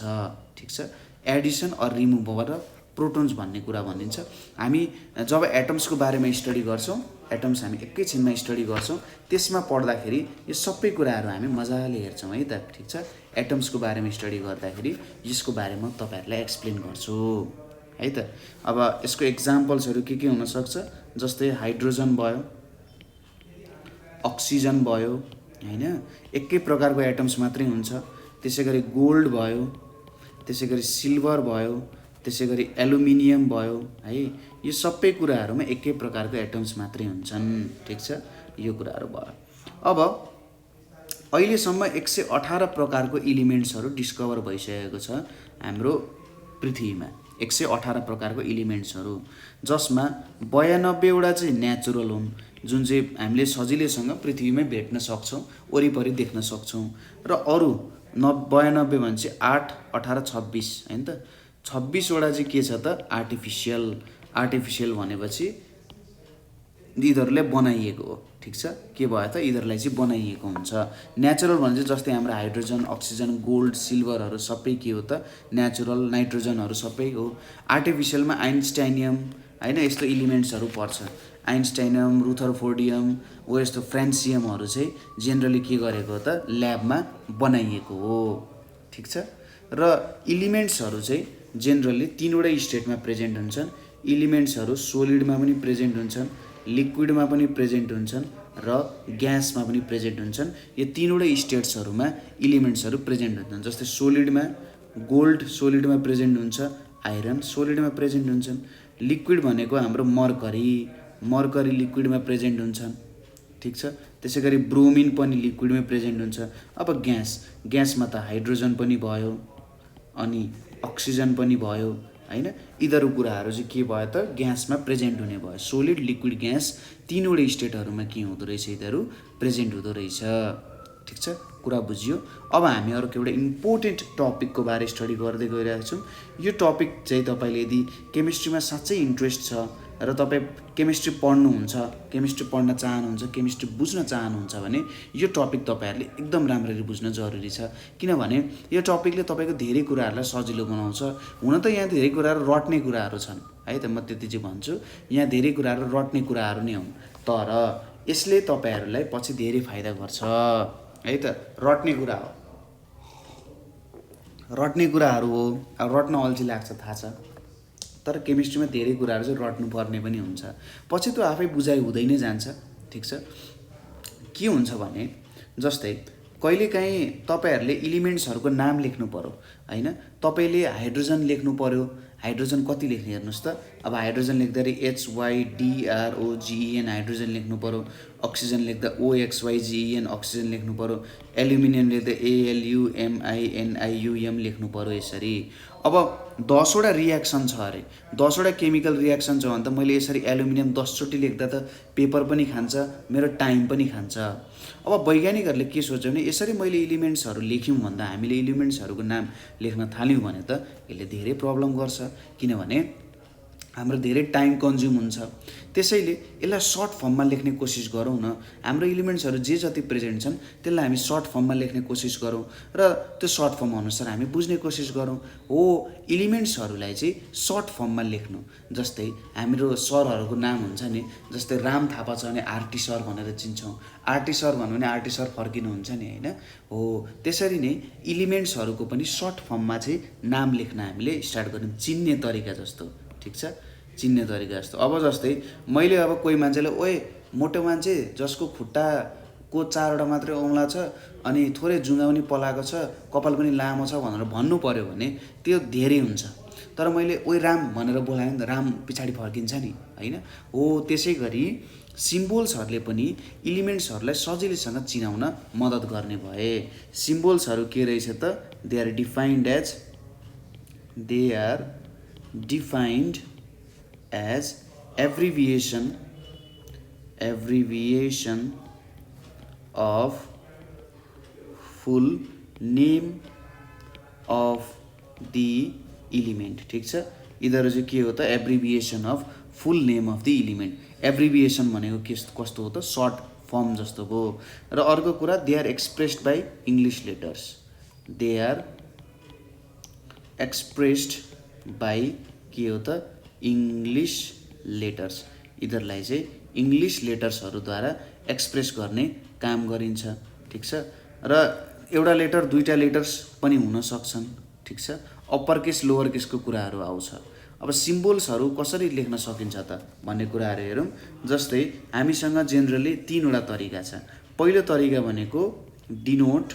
ठिक छ। एडिसन अर रिमुभर प्रोटोन्स भन्ने कुरा भनिन्छ। हामी जब एटम्सको बारेमा स्टडी गर्छौँ, एटम्स हामी एकैछिनमा स्टडी गर्छौँ, त्यसमा पढ्दाखेरि यो सबै कुराहरू हामी मजाले हेर्छौँ है त। ठिक छ। एटम्सको बारेमा स्टडी गर्दाखेरि यसको बारेमा तपाईँहरूलाई एक्सप्लेन गर्छु है त। अब यसको इक्जाम्पल्सहरू के हुनसक्छ, जस्तै हाइड्रोजन भयो, अक्सिजन भयो होइन, एकै प्रकारको एटम्स मात्रै हुन्छ। त्यसै गरी गोल्ड भयो, त्यसै गरी सिल्भर भयो, त्यसै गरी एलुमिनियम भयो है। यो सबै कुराहरूमा एकै प्रकारको एटम्स मात्रै हुन्छन्। ठिक छ। यो कुराहरू भयो। अब अहिलेसम्म 118 प्रकारको इलिमेन्ट्सहरू डिस्कभर भइसकेको छ हाम्रो पृथ्वीमा। 118 प्रकारको इलिमेन्ट्सहरू, जसमा 92वटा चाहिँ नेचुरल हुन्, जुन चाहिँ हामीले सजिलैसँग पृथ्वीमै भेट्न सक्छौँ, वरिपरि देख्न सक्छौँ। र अरू 92 भने चाहिँ 8, 18, 26 होइन त। 26वटा चाहिँ के छ त आर्टिफिसियल। आर्टिफिसियल भनेपछि यिनीहरूलाई बनाइएको हो। ठिक छ। के भयो त यिनीहरूलाई चाहिँ बनाइएको हुन्छ। नेचुरल भने चाहिँ जस्तै हाम्रो हाइड्रोजन, अक्सिजन, गोल्ड, सिल्भरहरू सबै के हो त नेचुरल, नाइट्रोजनहरू सबै हो। आर्टिफिसियलमा आइन्स्टाइनियम होइन यस्तो इलिमेन्ट्सहरू पर्छ। आइन्स्टाइनियम, रुथरफोर्डियम हो यस्तो फ्रान्सियमहरू चाहिँ जेनरली के गरेको त ल्याबमा बनाइएको हो। ठिक छ। र इलिमेन्ट्सहरू चाहिँ जेनरली 3वटै स्टेटमा प्रेजेन्ट हुन्छन्। इलिमेन्ट्सहरू सोलिडमा पनि प्रेजेन्ट हुन्छन्, लिक्विडमा पनि प्रेजेन्ट हुन्छन् र ग्यासमा पनि प्रेजेन्ट हुन्छन्। यो 3वटै स्टेट्सहरूमा इलिमेन्ट्सहरू प्रेजेन्ट हुन्छन्। जस्तै सोलिडमा गोल्ड सोलिडमा प्रेजेन्ट हुन्छ, आइरन सोलिडमा प्रेजेन्ट हुन्छन्। लिक्विड भनेको हाम्रो मर्करी लिक्विडमा प्रेजेन्ट हुन्छन्। ठिक छ। त्यसै गरी ब्रोमिन पनि लिक्विडमै प्रेजेन्ट हुन्छ। अब ग्यासमा त हाइड्रोजन पनि भयो अनि अक्सिजन पनि भयो होइन। यिनीहरू कुराहरू चाहिँ के भयो त ग्यासमा प्रेजेन्ट हुने भयो। सोलिड, लिक्विड, ग्यास 3वटै स्टेटहरूमा के हुँदो रहेछ यिनीहरू प्रेजेन्ट हुँदो रहेछ। ठिक छ। कुरा बुझियो। अब हामी अर्को एउटा इम्पोर्टेन्ट टपिकको बारे स्टडी गर्दै गइरहेको छौँ। यो टपिक चाहिँ तपाईँले यदि केमिस्ट्रीमा साँच्चै इन्ट्रेस्ट छ र तपाईँ केमिस्ट्री पढ्नुहुन्छ, केमिस्ट्री पढ्न चाहनुहुन्छ, केमिस्ट्री बुझ्न चाहनुहुन्छ भने यो टपिक तपाईँहरूले एकदम राम्ररी बुझ्न जरुरी छ। किनभने यो टपिकले तपाईँको धेरै कुराहरूलाई सजिलो बनाउँछ। हुन त यहाँ धेरै कुराहरू रट्ने कुराहरू छन् है त, म त्यति चाहिँ भन्छु। यहाँ धेरै कुराहरू रट्ने कुराहरू नै हुन्, तर यसले तपाईँहरूलाई पछि धेरै फाइदा गर्छ है त। रट्ने कुराहरू हो। अब रट्न अल्छी लाग्छ थाहा छ, तर केमिस्ट्रीमा धेरै कुराहरू चाहिँ रट्नुपर्ने पनि हुन्छ। पछि त्यो आफै बुझाइ हुँदै नै जान्छ। ठिक छ। के हुन्छ भने जस्तै कहिलेकाहीँ तपाईँहरूले इलिमेन्ट्सहरूको नाम लेख्नु पर्यो होइन। तपाईँले हाइड्रोजन लेख्नु पर्यो, हाइड्रोजन कति लेख्ने हेर्नुहोस् त। अब हाइड्रोजन लेख्दाखेरि HYDROGEN हाइड्रोजन लेख्नु पर्यो। अक्सिजन लेख्दा OXYGEN अक्सिजन लेख्नु पर्यो। एल्युमिनियम लेख्दा ALUMINIUM लेख्नु पर्यो। यसरी अब 10वटा रियाक्सन छ अरे, 10वटा केमिकल रियाक्सन छ भने त मैले यसरी एल्युमिनियम 10चोटि लेख्दा त पेपर पनि खान्छ, मेरो टाइम पनि खान्छ। अब वैज्ञानिकहरूले के सोच्यो भने यसरी मैले इलिमेन्ट्सहरू लेख्यौँ भन्दा हामीले इलिमेन्ट्सहरूको नाम लेख्न थाल्यौँ भने त यसले धेरै प्रब्लम गर्छ, किनभने हाम्रो धेरै टाइम कन्ज्युम हुन्छ। त्यसैले यसलाई सर्ट फर्ममा लेख्ने कोसिस गरौँ न। हाम्रो इलिमेन्ट्सहरू जे जति प्रेजेन्ट छन् त्यसलाई हामी सर्ट फर्ममा लेख्ने कोसिस गरौँ र त्यो सर्ट फर्म अनुसार हामी बुझ्ने कोसिस गरौँ। हो, इलिमेन्ट्सहरूलाई चाहिँ सर्ट फर्ममा लेख्नु। जस्तै हाम्रो सरहरूको नाम हुन्छ नि, जस्तै राम थापा छ भने आरटी सर भनेर चिन्छौँ। आरटी सर भन्यो भने आरटी सर फर्किनुहुन्छ नि होइन। हो, त्यसरी नै इलिमेन्ट्सहरूको पनि सर्ट फर्ममा चाहिँ नाम लेख्न हामीले स्टार्ट गऱ्यौँ, चिन्ने तरिका जस्तो। ठिक छ। चिन्ने तरिका जस्तो। अब जस्तै मैले अब कोही मान्छेलाई ओए मोटो मान्छे जसको खुट्टाको 4वटा मात्रै औँला छ अनि थोरै जुङ्गा पनि पलाएको छ, कपाल पनि लामो छ भनेर भन्नु पर्यो भने त्यो धेरै हुन्छ। तर मैले ओए राम भनेर बोलाएँ नि त राम पछाडि फर्किन्छ नि, होइन? हो त्यसै गरी सिम्बोल्सहरूले पनि इलिमेन्ट्सहरूलाई सजिलैसँग चिनाउन मद्दत गर्ने भए। सिम्बोल्सहरू के रहेछ त? They are defined as abbreviation of full name of the element. ठिक छ, यिनीहरू चाहिँ के हो त? Abbreviation of full name of the element. Abbreviation भनेको कस्तो हो त? सर्ट फर्म जस्तो भयो। र अर्को कुरा, they are expressed by English letters. They are expressed by के हो त? English letters. यिनीहरूलाई चाहिँ इङ्ग्लिस लेटर्सहरूद्वारा एक्सप्रेस गर्ने काम गरिन्छ। ठिक छ, र एउटा लेटर दुईवटा लेटर्स पनि हुन सक्छन्। ठिक छ, अप्पर केस लोवर केसको कुराहरू आउँछ। अब सिम्बोल्सहरू कसरी लेख्न सकिन्छ त भन्ने कुराहरू हेरौँ। जस्तै हामीसँग जेनरली 3वटा तरिका छ। पहिलो तरिका भनेको denote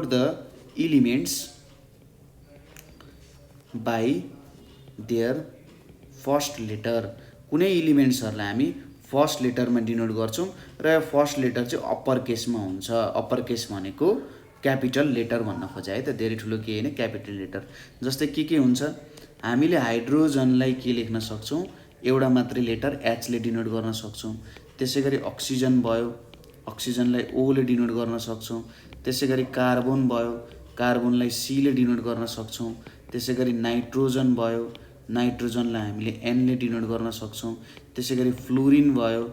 the elements by their first letter. कुनै इलिमेन्ट्सहरूलाई हामी फर्स्ट लेटरमा डिनोट गर्छौँ र फर्स्ट लेटर चाहिँ अप्पर केसमा हुन्छ। अप्पर केस भनेको क्यापिटल लेटर भन्न खोजे है त, धेरै ठुलो के होइन, क्यापिटल लेटर। जस्तै के हुन्छ? हामीले हाइड्रोजनलाई के लेख्न सक्छौँ? एउटा मात्रै लेटर एचले डिनोट गर्न सक्छौँ। त्यसै गरी अक्सिजन भयो, अक्सिजनलाई ओले डिनोट गर्न सक्छौँ। त्यसै गरी कार्बन भयो, कार्बनलाई सीले डिनोट गर्न सक्छौँ। त्यसै गरी नाइट्रोजन भयो, नाइट्रोजनलाई हामीले एनले डिनोट गर्न सक्छौँ। त्यसै गरी फ्लोरिन भयो,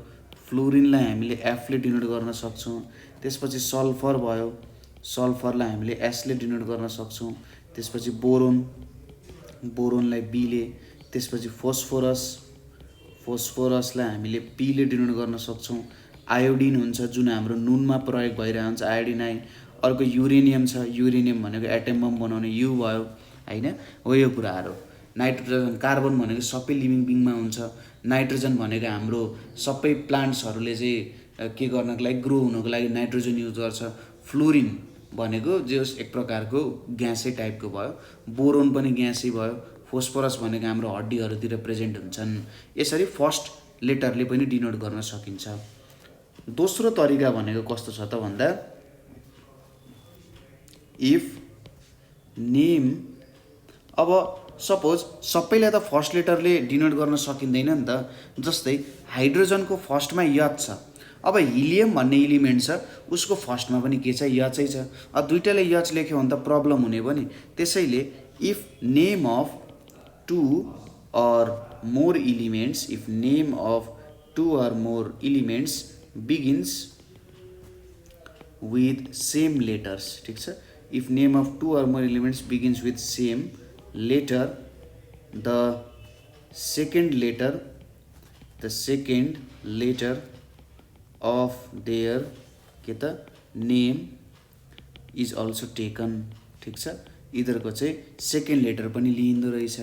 फ्लोरिनलाई हामीले एफले डिनोट गर्न सक्छौँ। त्यसपछि सल्फर भयो, सल्फरलाई हामीले एसले डिनोट गर्न सक्छौँ। त्यसपछि बोरोनलाई बीले। त्यसपछि फोस्फोरसलाई हामीले पीले डिनोट गर्न सक्छौँ। आयोडिन हुन्छ जुन हाम्रो नुनमा प्रयोग भइरहेको हुन्छ, आयोडिन। अर्को युरेनियम छ, युरेनियम भनेको एटम बम बनाउने यु भयो, होइन? हो यो कुराहरू। नाइट्रोजन, कार्बन भनेको सबै लिभिङ बिङमा हुन्छ। नाइट्रोजन भनेको हाम्रो सबै प्लान्ट्सहरूले चाहिँ के गर्नको लागि, ग्रो हुनको लागि नाइट्रोजन युज गर्छ। फ्लोरिन भनेको जो एक प्रकारको ग्यासै टाइपको भयो। बोरोन पनि ग्यासै भयो। फोस्फोरस भनेको हाम्रो हड्डीहरूतिर प्रेजेन्ट हुन्छन्। यसरी फर्स्ट लेटरले पनि डिनोट गर्न सकिन्छ। दोस्रो तरिका भनेको कस्तो छ त भन्दा, इफ नेम, अब सपोज सबैलाई त फर्स्ट लेटरले डिनोट गर्न सकिँदैन नि त। जस्तै हाइड्रोजनको फर्स्टमा यच छ। अब हिलियम भन्ने इलिमेन्ट छ, उसको फर्स्टमा पनि के छ? यचै छ। अब दुइटाले यच लेख्यो भने त प्रब्लम हुने पनि। त्यसैले if name of 2 or more elements, if name of 2 or more elements begins with same letters, ठीक छ? If name of 2 or more elements begins with same letter, the second letter of their के त name is also taken। ठीक छ, यिनीहरूको चाहिँ second letter पनि लिइँदो रहेछ।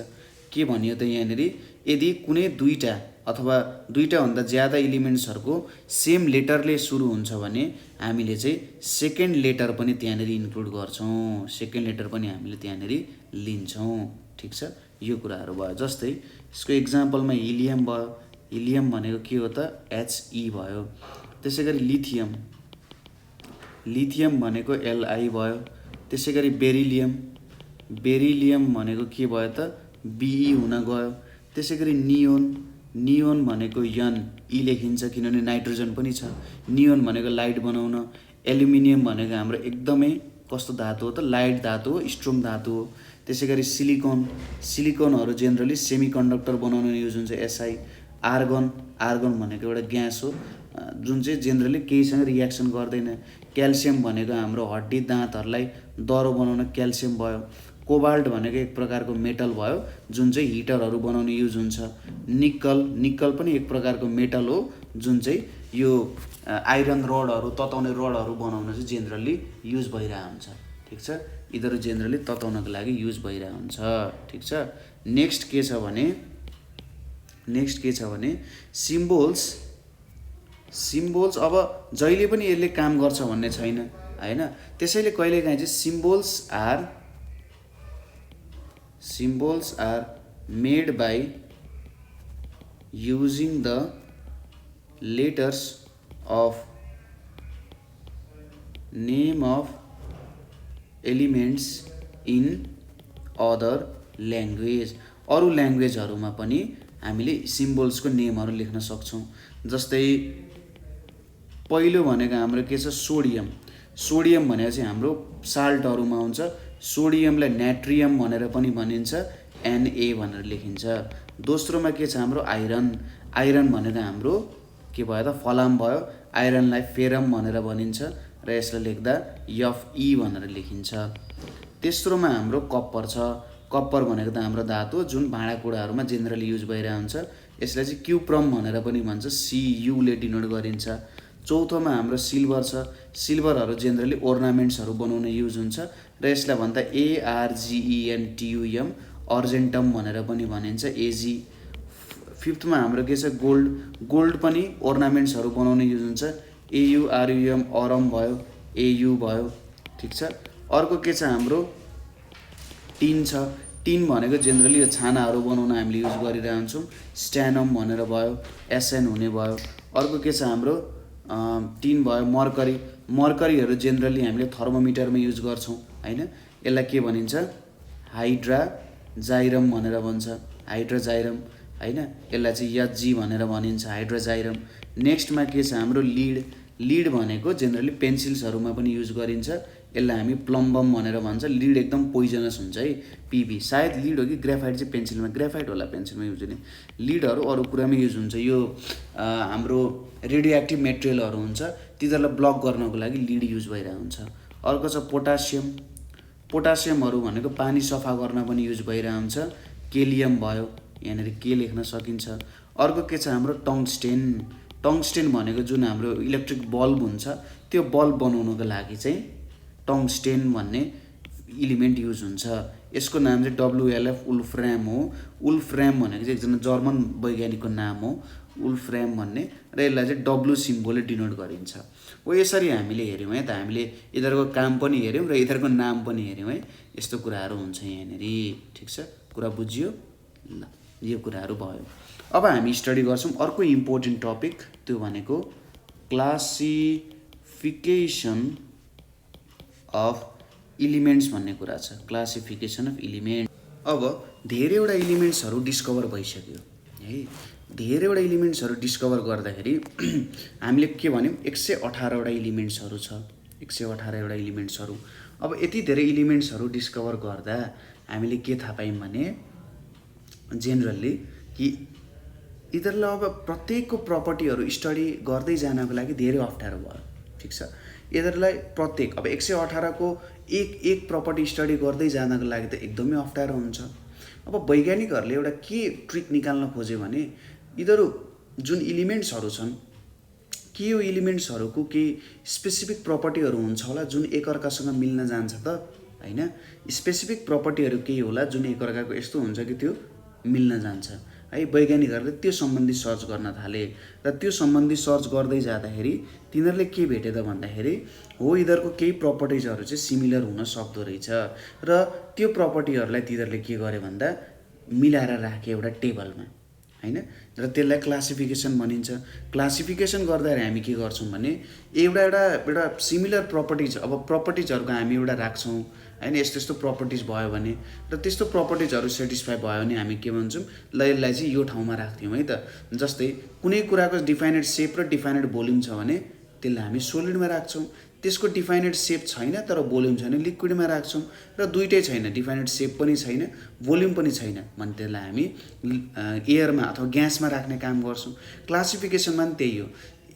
के भनियो त यहाँनिर? यदि कुनै दुईवटा अथवा दुईवटाभन्दा ज्यादा इलिमेन्ट्सहरूको सेम लेटरले सुरु हुन्छ भने हामीले चाहिँ सेकेन्ड लेटर पनि त्यहाँनिर इन्क्लुड गर्छौँ, सेकेन्ड लेटर पनि हामीले त्यहाँनिर लिन्छौँ। ठिक छ, यो कुराहरू भयो। जस्तै यसको इक्जाम्पलमा हिलियम भयो, हिलियम भनेको के हो त? HE भयो। त्यसै गरी लिथियम भनेको LI भयो। त्यसै गरी बेरिलियम भनेको के भयो त? BE हुन गयो। त्यसै गरी नियोन भनेको E लेखिन्छ किनभने नाइट्रोजन पनि छ। नियोन भनेको लाइट बनाउन। एल्युमिनियम भनेको हाम्रो एकदमै कस्तो धातु हो त? लाइट धातु हो, स्ट्रङ धातु हो। त्यसै गरी सिलिकनहरू जेनरली सेमिकन्डक्टर बनाउन युज हुन्छ, SI। आर्गन भनेको एउटा ग्यास हो जुन चाहिँ जेनरली केहीसँग रियाक्सन गर्दैन। क्याल्सियम भनेको हाम्रो हड्डी दाँतहरूलाई दह्रो बनाउन क्याल्सियम भयो। कोबाल्ट भनेको एक प्रकारको मेटल भयो जुन चाहिँ हिटरहरू बनाउन युज हुन्छ। निक्कल पनि एक प्रकारको मेटल हो जुन चाहिँ यो आइरन रडहरू, तताउने रडहरू बनाउन चाहिँ जेनरली युज भइरहेको हुन्छ। ठिक छ, यिनीहरू जेनरली तताउनको लागि युज भइरहेको हुन्छ। ठिक छ। नेक्स्ट के छ भने सिम्बोल्स अब जहिले पनि यसले काम गर्छ भन्ने छैन हैन। त्यसैले कहिलेकाहीँ चाहिँ symbols are made by using the letters of name of elements in other language. अरू ल्याङ्ग्वेजहरूमा पनि हामीले सिम्बोल्सको नेमहरू लेख्न सक्छौँ। जस्तै पहिलो भनेको हाम्रो के छ सोडियम भनेको चाहिँ हाम्रो साल्टहरूमा आउँछ। सोडियमलाई नाट्रियम भनेर पनि भनिन्छ, Na भनेर लेखिन्छ। दोस्रोमा के छ हाम्रो आइरन भनेको हाम्रो के भयो त फलाम भयो। आइरनलाई फेरम भनेर भनिन्छ र यसलाई लेख्दा Fe भनेर लेखिन्छ। तेस्रोमा हाम्रो कप्पर भनेको त हाम्रो धातु जुन भाँडाकुँडाहरूमा जेनरली युज भइरहेको हुन्छ। यसलाई चाहिँ क्युप्रम भनेर पनि भन्छ, Cu ले डिनोट गरिन्छ। चौथोमा हाम्रो सिल्भर छ। सिल्भरहरू जेनरली ओर्नामेन्ट्सहरू बनाउन युज हुन्छ र यसलाई भन्दा ARGENTUM अर्जेन्टम भनेर पनि भनिन्छ, AG। फिफ्थमा हाम्रो के छ गोल्ड पनि ओर्नामेन्ट्सहरू बनाउन युज हुन्छ, AURUM अरम भयो, AU भयो। ठिक छ। अर्को के छ हाम्रो टिन छ। टिन भनेको जेनरली यो छानाहरू बनाउन हामीले युज गरिरहेको हुन्छौँ, स्ट्यानम भनेर भयो, SN हुने भयो। अर्को के छ हाम्रो टिन भयो मर्करीहरू जेनरली हामीले थर्मोमिटरमा युज गर्छौँ हैन। यसलाई के भनिन्छ हाइड्राजाइरम भनेर भन्छ, हाइड्राजाइरम हैन। यसलाई चाहिँ HG भनेर भनिन्छ, हाइड्राजाइरम। नेक्स्टमा के छ हाम्रो लिड भनेको जेनरली पेन्सिल्सहरूमा पनि युज गरिन्छ। यसलाई हामी प्लम्बम भनेर भन्छ। लिड एकदम पोइजनस हुन्छ है, PB। सायद लिड हो कि ग्राफाइट चाहिँ ग्राफाइट होला पेन्सिलमा युज हुने। लिडहरू अरू कुरामा युज हुन्छ। यो हाम्रो रेडियो एक्टिभ मेटेरियलहरू हुन्छ, तिनीहरूलाई ब्लक गर्नको लागि लिड युज भइरहेको हुन्छ। अर्को छ पोटासियमहरू भनेको पानी सफा गर्न पनि युज भइरहेको हुन्छ, केलियम भयो, यहाँनिर के लेख्न सकिन्छ। अर्को के छ हाम्रो टङ्स्टेन भनेको जुन हाम्रो इलेक्ट्रिक बल्ब हुन्छ, त्यो बल्ब बनाउनको लागि चाहिँ टङ्स्टेन भन्ने इलिमेन्ट युज हुन्छ। यसको नाम चाहिँ WLF वुल्फ्राम हो। वुल्फ्राम भनेको चाहिँ एकजना जर्मन वैज्ञानिकको नाम हो, वुल्फ्राम भन्ने। र यसलाई चाहिँ W सिम्बोलले डिनोट गरिन्छ। हो यसरी हामीले हेऱ्यौँ है त, हामीले यिनीहरूको काम पनि हेऱ्यौँ र यिनीहरूको नाम पनि हेऱ्यौँ है। यस्तो कुराहरू हुन्छ यहाँनिर। ठिक छ, कुरा बुझियो ल, यो कुराहरू भयो। अब हामी स्टडी गर्छौँ अर्को इम्पोर्टेन्ट टपिक, त्यो भनेको क्लासिफिकेसन अफ इलिमेन्ट्स भन्ने कुरा छ। Classification of element. अब धेरैवटा इलिमेन्ट्सहरू डिस्कभर भइसक्यो है। धेरैवटा इलिमेन्ट्सहरू डिस्कभर गर्दाखेरि हामीले के भन्यौँ 118वटा इलिमेन्ट्सहरू छ, 118वटा इलिमेन्ट्सहरू। अब यति धेरै इलिमेन्ट्सहरू डिस्कभर गर्दा हामीले के थाहा पायौँ भने जेनरली कि यिनीहरूलाई अब प्रत्येकको प्रपर्टीहरू स्टडी गर्दै जानको लागि धेरै अप्ठ्यारो भयो। ठिक छ। यिनीहरूलाई प्रत्येक अब 118को एक प्रपर्टी स्टडी गर्दै जानको लागि त एकदमै अप्ठ्यारो हुन्छ। अब वैज्ञानिकहरूले एउटा के ट्रिक निकाल्न खोज्यो भने यिनीहरू जुन इलिमेन्ट्सहरू छन्, के यो इलिमेन्ट्सहरूको केही स्पेसिफिक प्रपर्टीहरू हुन्छ होला जुन एकअर्कासँग मिल्न जान्छ त हैन। स्पेसिफिक प्रपर्टीहरू केही होला जुन एकअर्काको यस्तो हुन्छ कि त्यो मिल्न जान्छ है। वैज्ञानिकहरूले त्यो सम्बन्धी सर्च गर्न थाले र त्यो सम्बन्धी सर्च गर्दै जाँदाखेरि तिनीहरूले के भेटे त भन्दाखेरि हो यिनीहरूको केही प्रपर्टिजहरू चाहिँ सिमिलर हुन सक्दो रहेछ र त्यो प्रपर्टीहरूलाई तिनीहरूले के गरे भन्दा मिलाएर राखे एउटा टेबलमा हैन। र त्यसलाई क्लासिफिकेसन भनिन्छ। क्लासिफिकेसन गर्दाखेरि हामी के गर्छौँ भने एउटा सिमिलर प्रपर्टिज, अब प्रपर्टिजहरूको हामी एउटा राख्छौँ हैन। यस्तो यस्तो प्रपर्टिज भयो भने र त्यस्तो प्रपर्टिजहरू सेटिस्फाई भयो भने हामी के भन्छौँ ल यसलाई चाहिँ यो ठाउँमा राख्थ्यौँ है त। जस्तै कुनै कुराको डिफाइनेड सेप र डिफाइनेड भोल्युम छ भने त्यसलाई हामी सोलिडमा राख्छौँ। त्यसको डिफाइनेड सेप छैन तर भोल्युम छैन, लिक्विडमा राख्छौँ। र दुइटै छैन, डिफाइनेड सेप पनि छैन भोल्युम पनि छैन भने त्यसलाई हामी एयरमा अथवा ग्यासमा राख्ने काम गर्छौँ। क्लासिफिकेसनमा पनि त्यही हो।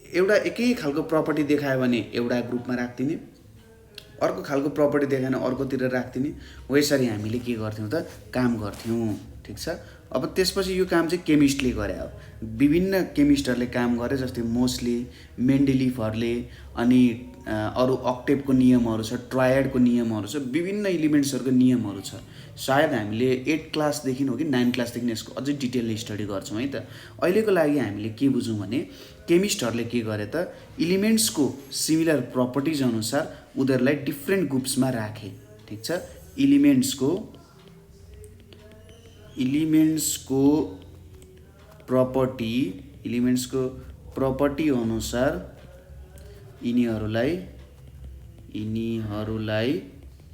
एउटा एकै खालको प्रपर्टी देखायो भने एउटा ग्रुपमा राखिदिने, अर्को खालको प्रपर्टी देखाएन अर्कोतिर राखिदिने। हो यसरी हामीले के गर्थ्यौँ त काम गर्थ्यौँ। ठिक छ। अब त्यसपछि यो काम चाहिँ केमिस्टले गरे हो। विभिन्न केमिस्टहरूले काम गरे, जस्तै मोस्ले, मेन्डेलिफहरूले, अनि अरू अक्टेभको नियमहरू छ, ट्रायडको नियमहरू छ, विभिन्न इलिमेन्ट्सहरूको नियमहरू छ। सायद हामीले 8 क्लासदेखि हो कि 9 क्लासदेखि यसको अझै डिटेल स्टडी गर्छौँ है त। अहिलेको लागि हामीले के बुझौँ भने केमिस्टहरूले के गरे त, इलिमेन्ट्सको सिमिलर प्रपर्टिज अनुसार उनीहरूलाई डिफ्रेन्ट ग्रुप्समा राखे। ठिक छ। इलिमेन्ट्सको प्रपर्टी अनुसार यिनीहरूलाई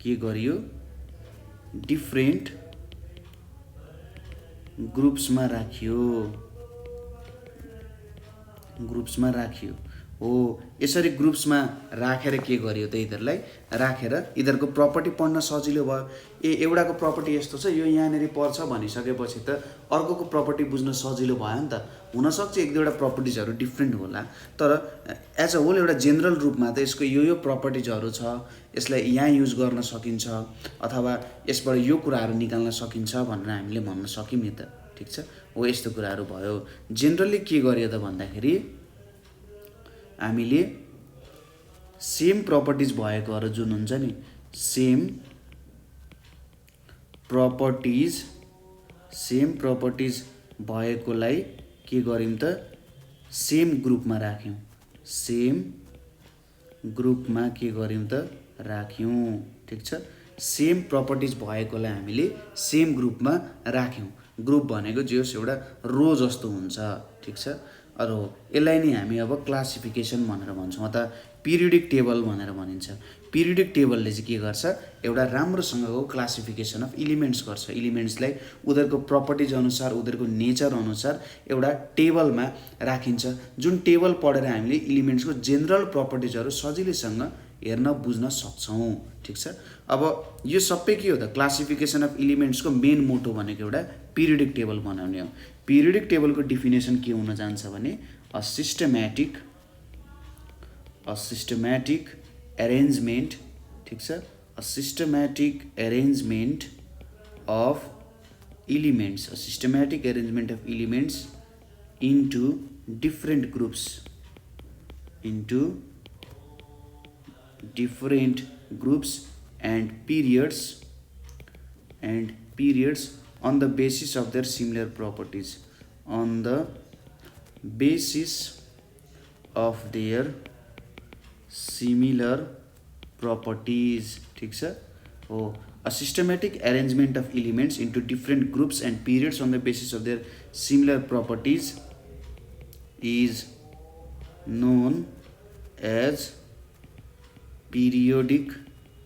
के गरियो, डिफ्रेन्ट ग्रुप्समा राखियो हो। यसरी ग्रुप्समा राखेर के गरियो त, यिनीहरूलाई राखेर यिनीहरूको प्रपर्टी पढ्न सजिलो भयो। एउटाको प्रपर्टी यस्तो छ, यो यहाँनिर पर्छ भनिसकेपछि त अर्कोको प्रपर्टी बुझ्न सजिलो भयो नि त। हुनसक्छ एक दुईवटा प्रपर्टिजहरू डिफ्रेन्ट होला, तर एज अ होल एउटा जेनरल रूपमा त यसको यो प्रपर्टिजहरू छ, यसलाई यहाँ युज गर्न सकिन्छ, अथवा यसबाट यो कुराहरू निकाल्न सकिन्छ भनेर हामीले भन्न सक्यौँ नि त। ठिक छ। हो, यस्तो कुराहरू भयो। जेनरली के गरियो त भन्दाखेरि हामीले सेम प्रपर्टिज भएकोहरू जुन हुन्छ नि, सेम प्रपर्टिज भएकोलाई के गर्यौँ त, सेम ग्रुपमा राख्यौँ। ठिक छ। सेम प्रपर्टिज भएकोलाई हामीले सेम ग्रुपमा राख्यौँ। ग्रुप भनेको जे होस् एउटा रो जस्तो हुन्छ। ठिक छ। अरू यसलाई नै हामी अब क्लासिफिकेसन भनेर भन्छौँ, अथवा पिरियडिक टेबल भनेर भनिन्छ। पिरियडिक टेबलले चाहिँ के गर्छ, एउटा राम्रोसँगको क्लासिफिकेसन अफ इलिमेन्ट्स गर्छ। इलिमेन्ट्सलाई उनीहरूको प्रपर्टिज अनुसार, उनीहरूको नेचर अनुसार एउटा टेबलमा राखिन्छ, जुन टेबल पढेर हामीले इलिमेन्ट्सको जेनरल प्रपर्टिजहरू सजिलैसँग हेर्न बुझ्न सक्छौँ। ठिक छ। अब यो सबै के हो त, क्लासिफिकेसन अफ इलिमेन्ट्सको मेन मोटो भनेको एउटा पिरियडिक टेबल बनाउने हो। पिरियडिक टेबलको डिफिनेसन के हुन जान्छ भने अ सिस्टमेटिक अरेन्जमेन्ट। ठिक छ। A systematic arrangement of elements into different groups and periods on the basis of their similar properties. ठीक छ। हो, a systematic arrangement of elements into different groups and periods on the basis of their similar properties is known as periodic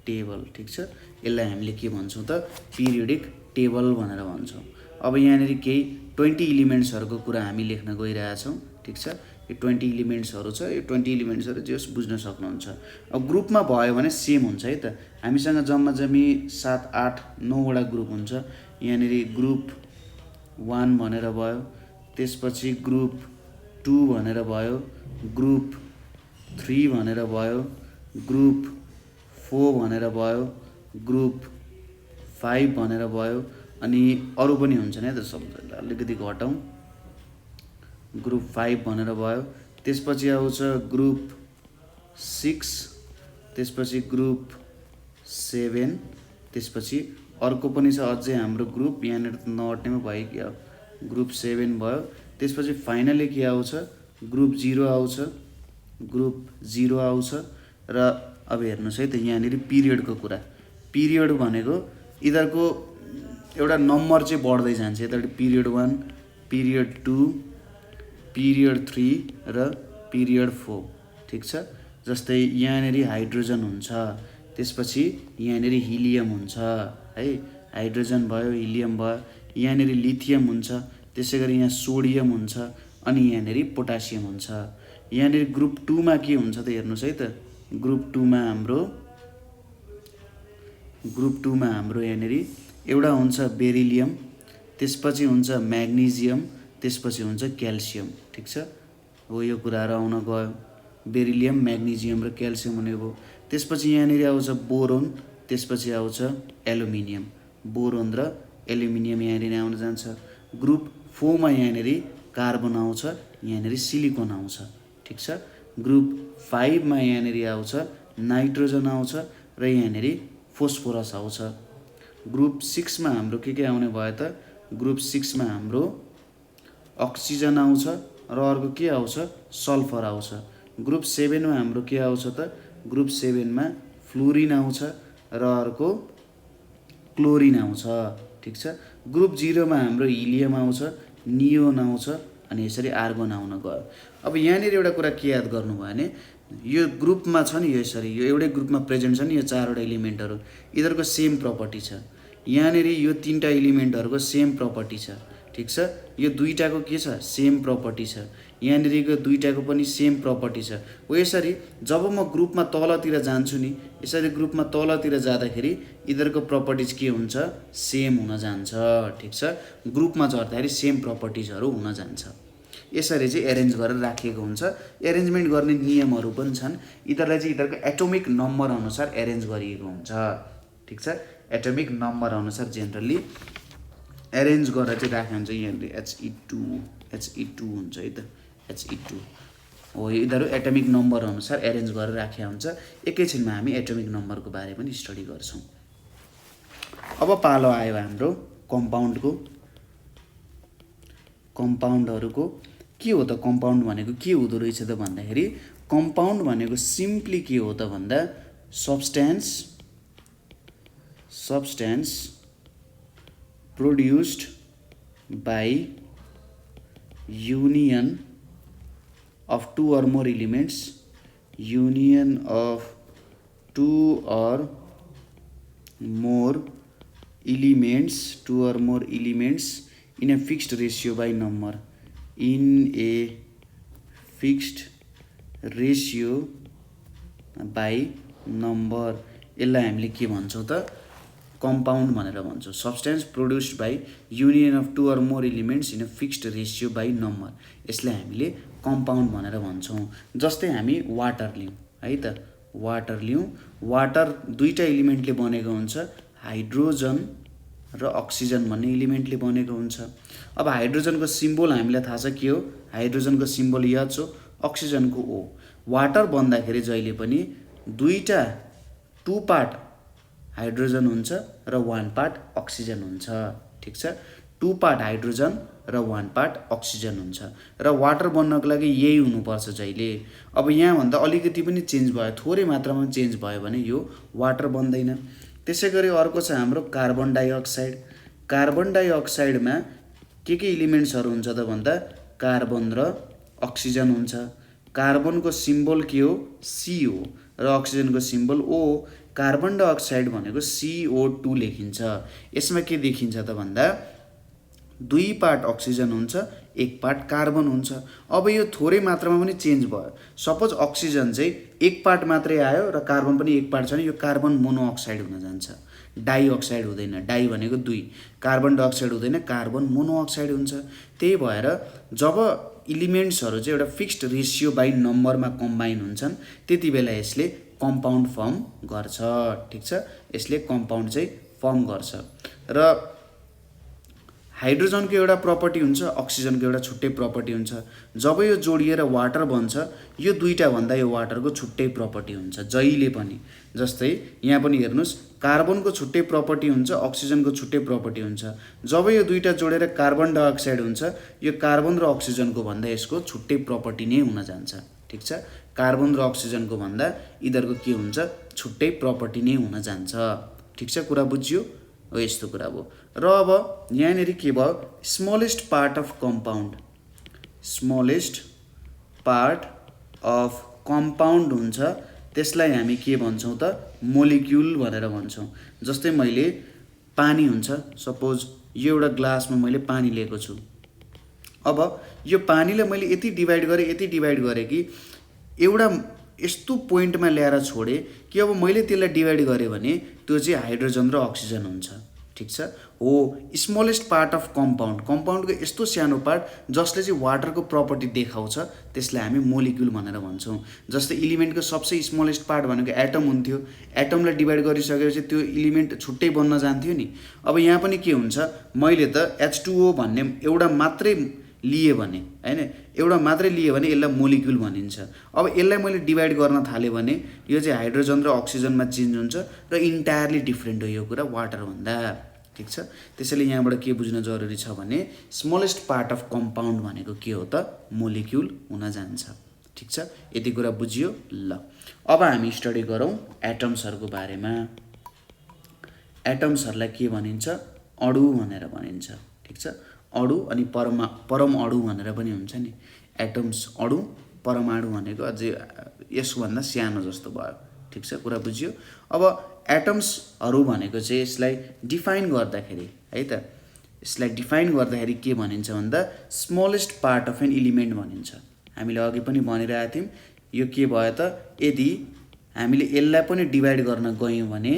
table. ठिक छ। यसलाई हामीले के भन्छौँ त, पिरियडिक टेबल भनेर भन्छौँ। अब यहाँनिर केही 20 इलिमेन्ट्सहरूको कुरा हामी लेख्न गइरहेछौँ। ठिक छ। यो 20 इलिमेन्ट्सहरू छ, यो 20 इलिमेन्ट्सहरू जे होस् बुझ्न सक्नुहुन्छ। अब ग्रुपमा भयो भने सेम हुन्छ है त। हामीसँग जम्मा 7, 8, 9वटा ग्रुप हुन्छ। यहाँनिर ग्रुप 1 भनेर भयो, त्यसपछि ग्रुप 2 भनेर भयो, ग्रुप 3 भनेर भयो, ग्रुप 4 भनेर भयो, ग्रुप 5 भनेर भयो, अनि अरू पनि हुन्छ नि त, सबैलाई अलिकति घटाउँ। ग्रुप 5 भनेर भयो, त्यसपछि आउँछ ग्रुप 6, त्यसपछि ग्रुप 7, त्यसपछि अर्को पनि छ अझै हाम्रो ग्रुप, यहाँनिर त नअट्नेमा भयो कि अब ग्रुप 7 भयो। त्यसपछि फाइनली के आउँछ, ग्रुप 0 आउँछ, र अब हेर्नुहोस् है त, यहाँनिर पिरियडको कुरा। पिरियड भनेको यिनीहरूको एउटा नम्बर चाहिँ बढ्दै जान्छ। यता पिरियड 1, पिरियड 2, पिरियड 3 र पिरियड 4। ठिक छ। जस्तै यहाँनिर हाइड्रोजन हुन्छ, त्यसपछि यहाँनिर हिलियम हुन्छ है, हाइड्रोजन भयो, हिलियम भयो, यहाँनिर लिथियम हुन्छ, त्यसै गरी यहाँ सोडियम हुन्छ, अनि यहाँनिर पोटासियम हुन्छ। यहाँनिर ग्रुप 2 मा के हुन्छ त हेर्नुहोस् है त, ग्रुप 2 मा हाम्रो यहाँनिर एउटा हुन्छ बेरिलियम, त्यसपछि हुन्छ म्याग्नेजियम, त्यसपछि हुन्छ क्याल्सियम। ठिक छ। हो, यो कुराहरू आउन गयो। बेरिलियम, म्याग्नेजियम र क्याल्सियम भनेको भयो। त्यसपछि यहाँनिर आउँछ बोरोन, त्यसपछि आउँछ एल्युमिनियम। बोरोन र एल्युमिनियम यहाँनिर आउन जान्छ। ग्रुप 4 मा यहाँनिर कार्बन आउँछ, यहाँनिर सिलिकन आउँछ, ठिक छ। ग्रुप 5 मा यहाँनिर आउँछ नाइट्रोजन आउँछ र यहाँनिर फोस्फोरस आउँछ। ग्रुप 6 मा हाम्रो के आउने भयो त? ग्रुप 6 मा हाम्रो अक्सिजन आउँछ र अर्को के आउँछ? सल्फर आउँछ। ग्रुप 7 मा हाम्रो के आउँछ त? ग्रुप 7 मा फ्लोरिन आउँछ र अर्को क्लोरिन आउँछ, ठिक छ। ग्रुप 0 मा हाम्रो हिलियम आउँछ, नियोन आउँछ अनि यसरी आर्गन आउन गयो। अब यहाँनिर एउटा कुरा के याद गर्नुभयो भने यो ग्रुपमा छ नि, यो यसरी यो एउटै ग्रुपमा प्रेजेन्ट छ नि यो 4वटा एलिमेन्टहरू, यिनीहरूको सेम प्रपर्टी छ। यहाँनिर यो 3टा एलिमेन्टहरूको सेम प्रपर्टी छ, ठिक छ। यो 2टाको के छ? सेम प्रपर्टी छ। यहाँनिरको 2टाको पनि सेम प्रपर्टी छ। हो यसरी जब म ग्रुपमा तलतिर जान्छु नि, यसरी ग्रुपमा तलतिर जाँदाखेरि यिनीहरूको प्रपर्टिज के हुन्छ? सेम हुन जान्छ, ठिक छ। ग्रुपमा झर्दाखेरि सेम प्रपर्टिजहरू हुन जान्छ। यसरी चाहिँ एरेन्ज गरेर राखिएको हुन्छ। एरेन्जमेन्ट गर्ने नियमहरू पनि छन्। यिनीहरूलाई चाहिँ यिनीहरूको एटोमिक नम्बर अनुसार एरेन्ज गरिएको हुन्छ, ठिक छ। एटोमिक नम्बर अनुसार जेनरली एरेन्ज गरेर चाहिँ राखेको हुन्छ। यहाँनिर He2 हुन्छ है त, He2 हो। यिनीहरू एटोमिक नम्बर अनुसार एरेन्ज गरेर राखेको हुन्छ। एकैछिनमा हामी एटोमिक नम्बरको बारे पनि स्टडी गर्छौँ। अब पालो आयो हाम्रो कम्पाउन्डको। कम्पाउन्डहरूको के हो त? कम्पाउन्ड भनेको के हुँदो रहेछ त भन्दाखेरि कम्पाउन्ड भनेको सिम्पली के हो त भन्दा substance produced by union of two or more elements, union of two or more elements in a fixed ratio by number, in a fixed ratio by number। यसलाई हामीले के भन्छौँ त? कम्पाउन्ड भनेर भन्छौँ। Substance produced by union of two or more elements in a fixed ratio by number, यसलाई हामीले compound भनेर भन्छौँ। जस्तै हामी वाटर लिउँ है त, वाटर लिउँ। वाटर 2टा एलिमेन्टले बनेको हुन्छ, हाइड्रोजन र अक्सिजन भन्ने एलिमेन्टले बनेको हुन्छ। अब हाइड्रोजनको सिम्बल हामीलाई थाहा छ के हो? हाइड्रोजनको सिम्बल H हो, अक्सिजनको O। वाटर बन्दाखेरि जहिले पनि 2 पार्ट हाइड्रोजन हुन्छ र 1 पार्ट अक्सिजन हुन्छ, ठिक छ। 2 पार्ट हाइड्रोजन र 1 पार्ट अक्सिजन हुन्छ र वाटर बन्नको लागि यही हुनुपर्छ जहिले। अब यहाँभन्दा अलिकति पनि चेन्ज भयो, थोरै मात्रामा चेन्ज भयो भने यो वाटर बन्दैन। त्यसै गरी अर्को छ हाम्रो कार्बन डाइअक्साइड। कार्बन डाइअक्साइडमा के एलिमेन्ट्सहरू हुन्छ त भन्दा कार्बन र अक्सिजन हुन्छ। कार्बनको सिम्बल के हो? C हो र अक्सिजनको सिम्बल O हो। कार्बन डाइअक्साइड भनेको CO2 लेखिन्छ। यसमा के देखिन्छ त भन्दा 2 पार्ट अक्सिजन हुन्छ, 1 पार्ट कार्बन हुन्छ। अब यो थोरै मात्रामा पनि चेन्ज भयो। सपोज अक्सिजन चाहिँ 1 पार्ट मात्रै आयो र कार्बन पनि 1 पार्ट छ भने यो कार्बन मोनोअक्साइड हुन जान्छ, डाइअक्साइड हुँदैन। डाइ भनेको 2, कार्बन डाइअक्साइड हुँदैन, कार्बन मोनोअक्साइड हुन्छ। त्यही भएर जब एलिमेन्ट्सहरू चाहिँ एउटा फिक्स्ड रेसियो बाई नम्बरमा कम्बाइन हुन्छन् त्यति बेला यसले कम्पाउन्ड फर्म गर्छ, ठिक छ। यसले कम्पाउन्ड चाहिँ फर्म गर्छ। र हाइड्रोजनको एउटा प्रपर्टी हुन्छ, अक्सिजनको एउटा छुट्टै प्रपर्टी हुन्छ। जब यो जोडिएर वाटर बन्छ यो 2टा भन्दा यो वाटरको छुट्टै प्रपर्टी हुन्छ जहिले पनि। जस्तै यहाँ पनि हेर्नुहोस्, कार्बनको छुट्टै प्रपर्टी हुन्छ, अक्सिजनको छुट्टै प्रपर्टी हुन्छ। जब यो 2टा जोडेर कार्बन डाइअक्साइड हुन्छ यो कार्बन र अक्सिजनको भन्दा यसको छुट्टै प्रपर्टी नै हुन जान्छ, ठिक छ। कार्बन र अक्सिजनको भन्दा यिनीहरूको के हुन्छ? छुट्टै प्रपर्टी नै हुन जान्छ, ठिक छ। कुरा बुझ्यो? हो, यस्तो कुरा भयो। र अब यहाँनिर के भयो? Smallest part of compound, smallest part of compound हुन्छ, त्यसलाई हामी के भन्छौँ त? मोलिक्युल भनेर भन्छौँ। जस्तै मैले पानी हुन्छ, सपोज यो एउटा ग्लासमा मैले पानी लिएको छु। अब यो पानीलाई मैले यति डिभाइड गरेँ कि एउटा यस्तो पोइन्टमा ल्याएर छोडेँ कि अब मैले त्यसलाई डिभाइड गरेँ भने त्यो चाहिँ हाइड्रोजन र अक्सिजन हुन्छ, ठिक छ हो स्मलेस्ट पार्ट अफ कम्पाउन्ड कम्पाउन्डको यस्तो सानो पार्ट जसले चाहिँ वाटरको प्रपर्टी देखाउँछ त्यसलाई हामी मोलिक्युल भनेर भन्छौँ। जस्तै इलिमेन्टको सबसे स्मलेस्ट पार्ट भनेको एटम हुन्थ्यो, एटमलाई डिभाइड गरिसकेपछि त्यो इलिमेन्ट छुट्टै बन्न जान्थ्यो नि। अब यहाँ पनि के हुन्छ, मैले त H2O भन्ने एउटा मात्रै लिए भने हैन, एउटा मात्रै लिए भने यसलाई मोलिक्युल भनिन्छ। अब यसलाई मैले डिभाइड गर्न थालेँ भने यो चाहिँ हाइड्रोजन र अक्सिजनमा चेन्ज हुन्छ र इन्टायरली डिफ्रेन्ट हो यो कुरा वाटरभन्दा। ठिक छ, त्यसैले यहाँबाट के बुझ्न जरुरी छ भने स्मलेस्ट पार्ट अफ कम्पाउन्ड भनेको के हो त मोलिक्युल हुन जान्छ। ठिक छ, यति कुरा बुझियो। ल अब हामी स्टडी गरौँ एटम्सहरूको बारेमा। एटम्सहरूलाई के भनिन्छ, अणु भनेर भनिन्छ। ठिक छ, अणु अनि परम अणु भनेर पनि हुन्छ नि। एटम्स अणु, परमाणु भनेको अझै यसभन्दा सानो जस्तो भयो। ठिक छ, कुरा बुझियो। अब एटम्सहरू भनेको चाहिँ यसलाई डिफाइन गर्दाखेरि है त, यसलाई डिफाइन गर्दाखेरि के भनिन्छ भन्दा smallest part of an element भनिन्छ। हामीले अघि पनि भनिरहेका थियौँ, यो के भयो त, यदि हामीले यसलाई पनि डिभाइड गर्न गयौँ भने,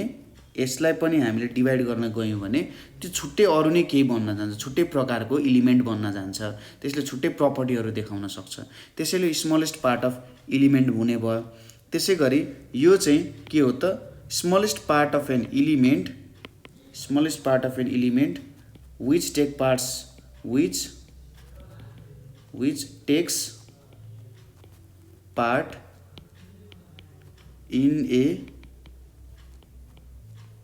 यसलाई पनि हामीले डिभाइड गर्न गयौँ भने त्यो छुट्टै अरू नै केही बन्न जान्छ, छुट्टै प्रकारको इलिमेन्ट बन्न जान्छ, त्यसले छुट्टै प्रपर्टीहरू देखाउन सक्छ। त्यसैले स्मलेस्ट पार्ट अफ इलिमेन्ट हुने भयो। त्यसै गरी यो चाहिँ के हो त, smallest part of an element, smallest part of an element which takes part in a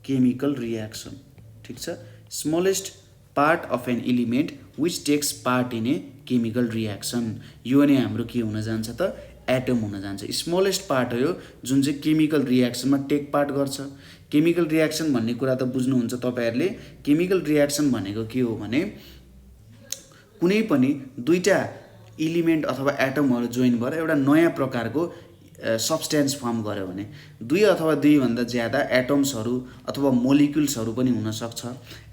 chemical reaction. ठिक छ, smallest part of an element which takes part in a chemical reaction, यो नै हाम्रो के हुन जान्छ त एटम हुन जान्छ। स्मलेस्ट पार्ट हो यो जुन चाहिँ केमिकल रियाक्सनमा टेक पार्ट गर्छ। केमिकल रियाक्सन भन्ने कुरा त बुझ्नुहुन्छ तपाईँहरूले। केमिकल रियाक्सन भनेको के हो भने कुनै पनि दुईटा इलिमेन्ट अथवा एटमहरू जोइन भएर एउटा नयाँ प्रकारको सब्सटेन्स फर्म गर्यो भने, दुई अथवा दुईभन्दा ज्यादा एटम्सहरू अथवा मोलिक्युल्सहरू पनि हुनसक्छ।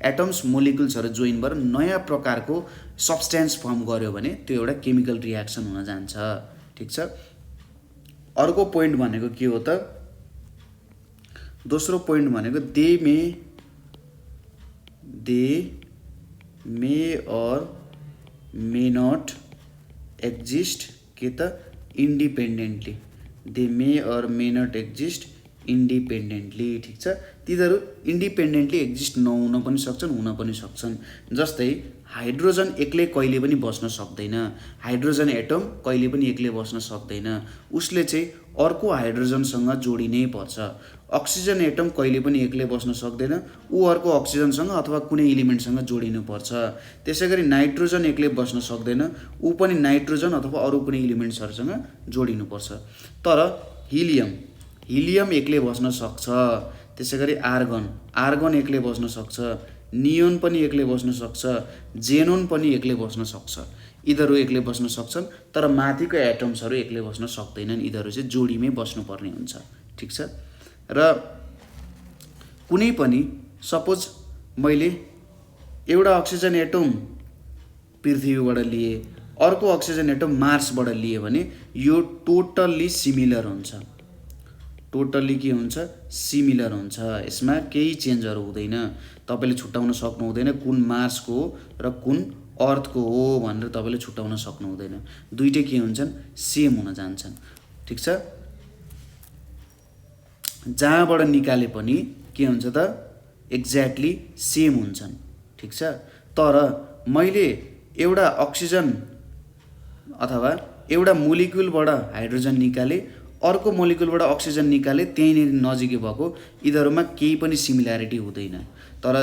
एटम्स मोलिक्युल्सहरू जोइन भएर नयाँ प्रकारको सब्सटेन्स फर्म गर्यो भने त्यो एउटा केमिकल रियाक्सन हुन जान्छ। ठिक छ, अर्को पोइन्ट भनेको के हो त, दोस्रो पोइन्ट भनेको दे मे और मे नट एक्जिस्ट के त इन्डिपेन्डेन्टली, दे मे और मे नट एक्जिस्ट इन्डिपेन्डेन्टली। ठिक छ, तिनीहरू इन्डिपेन्डेन्टली एक्जिस्ट नहुन पनि सक्छन्, हुन पनि सक्छन्। जस्तै हाइड्रोजन एक्लै कहिले पनि बस्न सक्दैन, हाइड्रोजन एटम कहिले पनि एक्लै बस्न सक्दैन, उसले चाहिँ अर्को हाइड्रोजनसँग जोडिनै पर्छ। अक्सिजन एटम कहिले पनि एक्लै बस्न सक्दैन, ऊ अर्को अक्सिजनसँग अथवा कुनै इलिमेन्टसँग जोडिनुपर्छ। त्यसै गरी नाइट्रोजन एक्लै बस्न सक्दैन, ऊ पनि नाइट्रोजन अथवा अरू कुनै इलिमेन्ट्सहरूसँग जोडिनुपर्छ। तर हिलियम एक्लै बस्न सक्छ। त्यसै गरी आर्गन एक्लै बस्न सक्छ, नियोन पनि एक्लै बस्न सक्छ, जेनोन पनि एक्लै बस्न सक्छ। यिनीहरू एक्लै बस्न सक्छन्, तर माथिको एटम्सहरू एक्लै बस्न सक्दैनन्, यिनीहरू चाहिँ जोडीमै बस्नुपर्ने हुन्छ। ठिक छ, र कुनै पनि सपोज मैले एउटा अक्सिजन एटम पृथ्वीबाट लिए, अर्को अक्सिजन एटम मार्सबाट लिए भने यो टोटल्ली सिमिलर हुन्छ। टोटल्ली के हुन्छ, सिमिलर हुन्छ। यसमा केही चेन्जहरू हुँदैन, तपाईँले छुट्याउन सक्नु हुँदैन कुन मार्सको हो र कुन अर्थको हो भनेर तपाईँले छुट्याउन सक्नु हुँदैन। दुइटै के हुन्छन्, सेम हुन जान्छन्। ठिक छ, जहाँबाट निकाले पनि के हुन्छ त एक्ज्याक्टली सेम हुन्छन्। ठिक छ, तर मैले एउटा अक्सिजन अथवा एउटा मोलिक्युलबाट हाइड्रोजन निकाले, अर्को मोलिक्युलबाट अक्सिजन निकाले, त्यहीँनिर नजिकै भएको, यिनीहरूमा केही पनि सिमिल्यारिटी हुँदैन। तर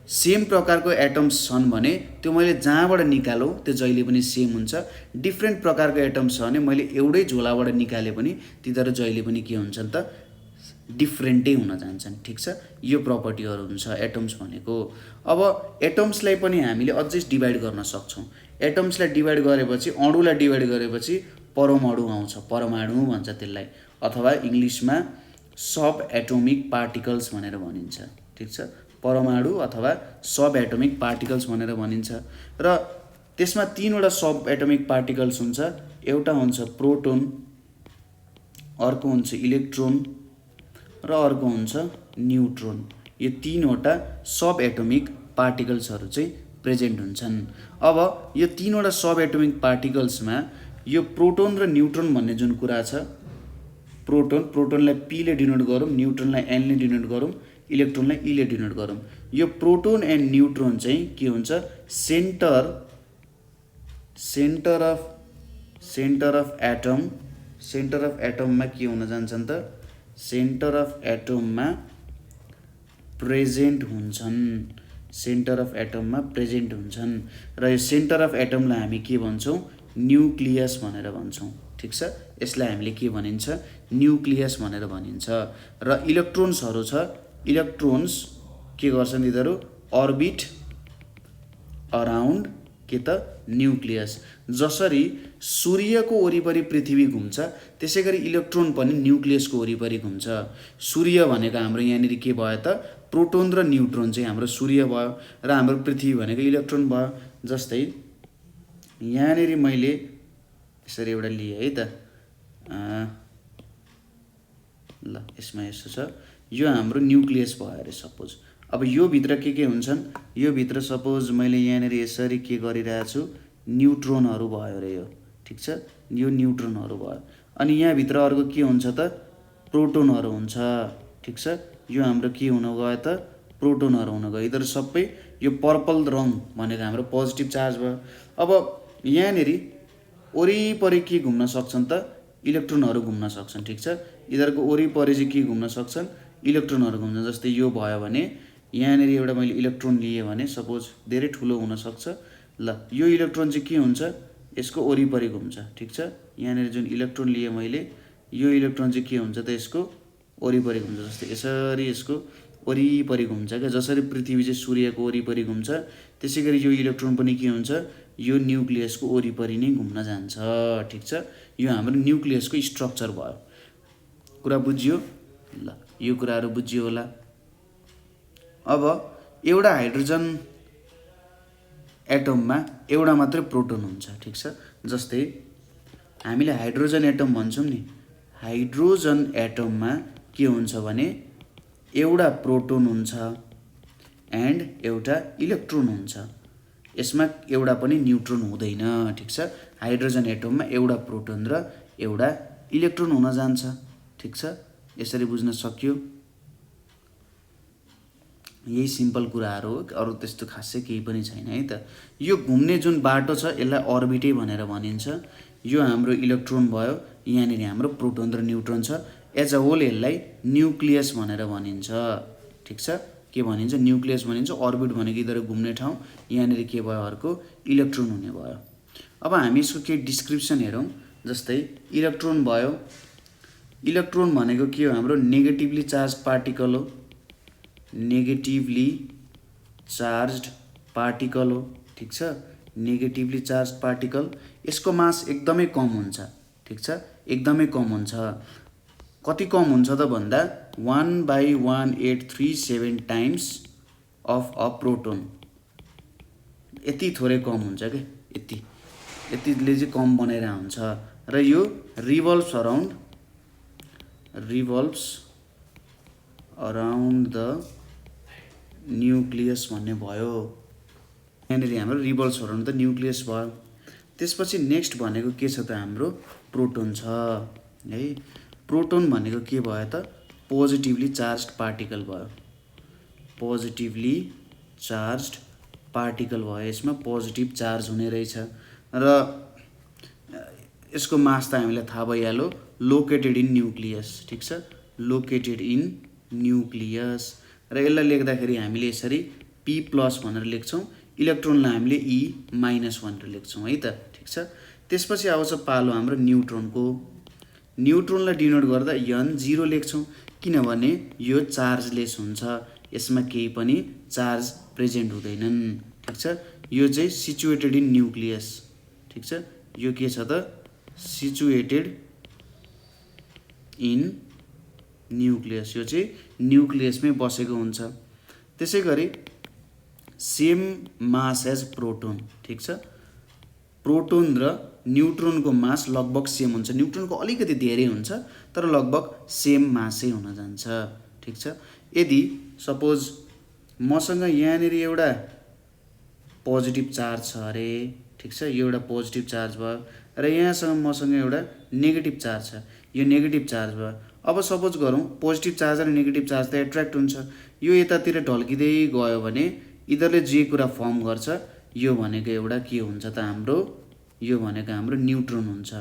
सेम प्रकारको एटम्स छन् भने त्यो मैले जहाँबाट निकालो त्यो जहिले पनि सेम हुन्छ। डिफ्रेन्ट प्रकारको एटम्स छ भने मैले एउटै झोलाबाट निकाले पनि तिनीहरू जहिले पनि के हुन्छन् त डिफ्रेन्टै हुन जान्छन्। ठिक छ, यो प्रपर्टीहरू हुन्छ एटम्स भनेको। अब एटम्सलाई पनि हामीले अझै डिभाइड गर्न सक्छौँ। एटम्सलाई डिभाइड गरेपछि, अणुलाई डिभाइड गरेपछि परमाणु आउँछ, परमाणु भन्छ त्यसलाई, अथवा इङ्ग्लिसमा सब एटोमिक पार्टिकल्स भनेर भनिन्छ। ठिक छ, परमाणु अथवा सब एटोमिक पार्टिकल्स भनेर भनिन्छ। र त्यसमा तीनवटा सब एटोमिक पार्टिकल्स हुन्छ। एउटा हुन्छ प्रोटोन, अर्को हुन्छ इलेक्ट्रोन र अर्को हुन्छ न्युट्रोन। यो 3वटा सब एटोमिक पार्टिकल्सहरू चाहिँ प्रेजेन्ट हुन्छन्। अब यो 3वटा सब एटोमिक पार्टिकल्समा यो प्रोटोन र न्युट्रोन भन्ने जुन कुरा छ, प्रोटोनलाई पी ले डिनोट गरौँ, न्युट्रोनलाई एन ले डिनोट गरौँ, इलेक्ट्रोनलाई ई ले डिनोट गरौँ। यो प्रोटोन एन्ड न्युट्रोन चाहिँ के हुन्छ, सेन्टर अफ एटममा के हुन जान्छन् त, सेन्टर अफ एटममा प्रेजेन्ट हुन्छन्। र यो सेन्टर अफ एटमलाई हामी के भन्छौँ, न्युक्लियस भनेर भन्छौँ। ठिक छ, यसलाई हामीले के भनिन्छ, न्युक्लियस भनेर भनिन्छ। र इलेक्ट्रोन्सहरू छ, इलेक्ट्रोन्स के गर्छन्, यिनीहरू अर्बिट अराउन्ड के त, न्युक्लियस। जसरी सूर्यको वरिपरि पृथ्वी घुम्छ त्यसै गरी इलेक्ट्रोन पनि न्युक्लियसको वरिपरि घुम्छ। सूर्य भनेको हाम्रो यहाँनिर के भयो त, प्रोटोन र न्युट्रोन चाहिँ हाम्रो सूर्य भयो र हाम्रो पृथ्वी भनेको इलेक्ट्रोन भयो। जस्तै यहाँनिर मैले यसरी एउटा लिएँ है त, ल यसमा यसो छ, यो हाम्रो न्युक्लियस भयो अरे सपोज। अब यो भित्र के हुन्छन्, यो भित्र सपोज मैले यहाँनिर यसरी के गरिरहेको छु, न्युट्रोनहरू भयो अरे यो। ठिक छ, यो न्युट्रोनहरू भयो। अनि यहाँभित्र अर्को के हुन्छ त, प्रोटोनहरू हुन्छ। ठिक छ, यो हाम्रो के हुन गयो त, प्रोटोनहरू हुन गयो। यिनीहरू सबै यो पर्पल रङ भनेको हाम्रो पोजिटिभ चार्ज भयो। अब यहाँनिर वरिपरि के घुम्न सक्छन् त, इलेक्ट्रोनहरू घुम्न सक्छन्। ठिक छ, यिनीहरूको वरिपरि चाहिँ के घुम्न सक्छन्, इलेक्ट्रोनहरू घुम्छन्। जस्तै यो भयो भने यहाँनिर एउटा मैले इलेक्ट्रोन लिएँ भने सपोज धेरै ठुलो हुनसक्छ। ल यो इलेक्ट्रोन चाहिँ के हुन्छ, यसको वरिपरि घुम्छ। ठिक छ, यहाँनिर जुन इलेक्ट्रोन लिएँ मैले, यो इलेक्ट्रोन चाहिँ के हुन्छ त, यसको वरिपरि घुम्छ। जस्तै यसरी यसको वरिपरि घुम्छ क्या, जसरी पृथ्वी चाहिँ सूर्यको वरिपरि घुम्छ त्यसै गरी यो इलेक्ट्रोन पनि के हुन्छ, यो न्युक्लियसको वरिपरि नै घुम्न जान्छ। ठिक छ, यो हाम्रो न्युक्लियसको स्ट्रक्चर भयो। कुरा बुझियो? ल यो कुराहरू बुझियो होला। अब एउटा हाइड्रोजन एटममा एउटा मात्रै प्रोटोन हुन्छ। ठिक छ, जस्तै हामीले हाइड्रोजन एटम भन्छौँ नि, हाइड्रोजन एटममा के हुन्छ भने एउटा प्रोटोन हुन्छ एन्ड एउटा इलेक्ट्रोन हुन्छ। यसमा एउटा पनि न्युट्रोन हुँदैन। ठिक छ, हाइड्रोजन एटममा एउटा प्रोटोन र एउटा इलेक्ट्रोन हुन जान्छ। ठिक छ, यसरी बुझ्न सक्यो। यही सिम्पल कुराहरू हो, अरू त्यस्तो खासै केही पनि छैन है त। यो घुम्ने जुन बाटो छ यसलाई अर्बिटै भनेर भनिन्छ। यो हाम्रो इलेक्ट्रोन भयो, यहाँनिर हाम्रो प्रोटोन र न्युट्रोन छ। एज अ होल यसलाई न्युक्लियस भनेर भनिन्छ। ठिक छ, के भनिन्छ, न्युक्लियस भनिन्छ। अर्बिट भनेको यिनीहरू घुम्ने ठाउँ, यहाँनिर के भयो, अर्को इलेक्ट्रोन हुने भयो। अब हामी यसको केही डिस्क्रिप्सन हेरौँ। जस्तै इलेक्ट्रोन भयो, इलेक्ट्रोन भनेको के हो, हाम्रो नेगेटिभली चार्ज पार्टिकल हो, नेगेटिभली चार्ज्ड पार्टिकल हो। ठिक छ, नेगेटिभली चार्ज पार्टिकल। यसको मास एकदमै कम हुन्छ। ठिक छ, एकदमै कम हुन्छ। कति कम हुन्छ त भन्दा 1/1837 टाइम्स अफ अ प्रोटोन। यति थोरै कम हुन्छ क्या, यतिले चाहिँ कम बनाएर हुन्छ। र यो रिभल्भ्स अराउन्ड द न्युक्लियस भन्ने भयो। यहाँनिर हाम्रो रिभल्भ्स अराउन्ड द न्युक्लियस भयो। त्यसपछि नेक्स्ट भनेको के छ त, हाम्रो प्रोटोन छ है। प्रोटोन भनेको के भयो त, पोजिटिभली चार्ज्ड पार्टिकल भयो। पोजिटिभली चार्ज्ड पार्टिकल भयो, यसमा पोजिटिभ चार्ज हुने रहेछ। र यसको मास त हामीलाई थाहा भइहाल्यो, लोकेटेड इन न्युक्लियस। ठिक छ, लोकेटेड इन न्युक्लियस। र यसलाई लेख्दाखेरि हामीले यसरी P+ भनेर लेख्छौँ, इलेक्ट्रोनलाई हामीले E- भनेर लेख्छौँ है त। ठिक छ, त्यसपछि आउँछ पालो हाम्रो न्युट्रोनको। न्युट्रोनलाई डिनोट गर्दा N0 लेख्छौँ, किनभने यो चार्जलेस हुन्छ, यसमा केही पनि चार्ज प्रेजेन्ट हुँदैनन्। ठिक छ, यो चाहिँ सिचुएटेड इन न्युक्लियस। ठिक छ, यो के छ त, सिचुएटेड इन न्युक्लियस। यो चाहिँ न्युक्लियसमै बसेको हुन्छ। त्यसै गरी सेम मास एज प्रोटोन। ठिक छ, प्रोटोन र न्युट्रोनको मास लगभग सेम हुन्छ। न्युट्रोनको अलिकति धेरै हुन्छ तर लगभग सेम मासै हुन जान्छ। ठिक छ, यदि सपोज मसँग यहाँनिर एउटा पोजिटिभ चार्ज छ अरे, ठिक छ, यो एउटा पोजिटिभ चार्ज भयो र यहाँसँग मसँग एउटा नेगेटिभ चार्ज छ, यो नेगेटिभ चार्ज भयो। अब सपोज गरौँ पोजिटिभ चार्ज र नेगेटिभ चार्ज त एट्र्याक्ट हुन्छ, यो यतातिर ढल्किँदै गयो भने यिनीहरूले जे कुरा फर्म गर्छ यो भनेको एउटा के हुन्छ त हाम्रो, यो भनेको हाम्रो न्युट्रोन हुन्छ।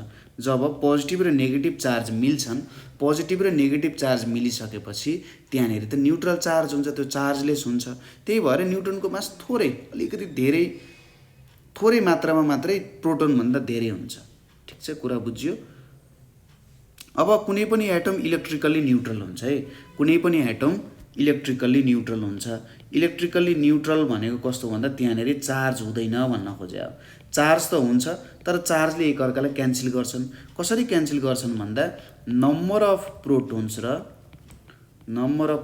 जब पोजिटिभ र नेगेटिभ चार्ज मिल्छन्, पोजिटिभ र नेगेटिभ चार्ज मिलिसकेपछि त्यहाँनिर त न्युट्रल चार्ज हुन्छ, त्यो चार्जलेस हुन्छ। त्यही भएर न्युट्रोनको मास थोरै, अलिकति धेरै, थोरै मात्रामा मात्रै प्रोटोनभन्दा धेरै हुन्छ। ठिक छ, कुरा बुझ्यो। अब कुनै पनि एटम इलेक्ट्रिकल्ली न्युट्रल हुन्छ है, कुनै पनि एटम इलेक्ट्रिकल्ली न्युट्रल हुन्छ। इलेक्ट्रिकल्ली न्युट्रल भनेको कस्तो भन्दा त्यहाँनिर चार्ज हुँदैन भन्न खोजे हो। चार्ज त हुन्छ तर चार्जले एकअर्कालाई क्यान्सल गर्छन्। कसरी क्यान्सल गर्छन् भन्दा number of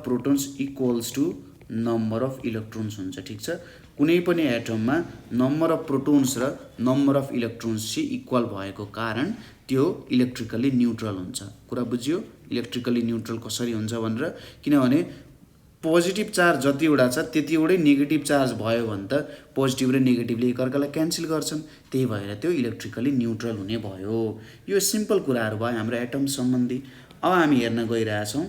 protons equals to number of electrons हुन्छ। ठिक छ, कुनै पनि एटममा नम्बर अफ प्रोटोन्स र नम्बर अफ इलेक्ट्रोन्स चाहिँ इक्वल भएको कारण त्यो इलेक्ट्रिकल्ली न्युट्रल हुन्छ। कुरा बुझ्यो इलेक्ट्रिकल्ली न्युट्रल कसरी हुन्छ भनेर। किनभने पोजिटिभ चार्ज जतिवटा छ त्यतिवटै नेगेटिभ चार्ज भयो भने त पोजिटिभ र नेगेटिभले एकअर्कालाई क्यान्सल गर्छन्, त्यही भएर त्यो इलेक्ट्रिकल्ली न्युट्रल हुने भयो। यो सिम्पल कुराहरू भयो हाम्रो एटम सम्बन्धी। अब हामी हेर्न गइरहेछौँ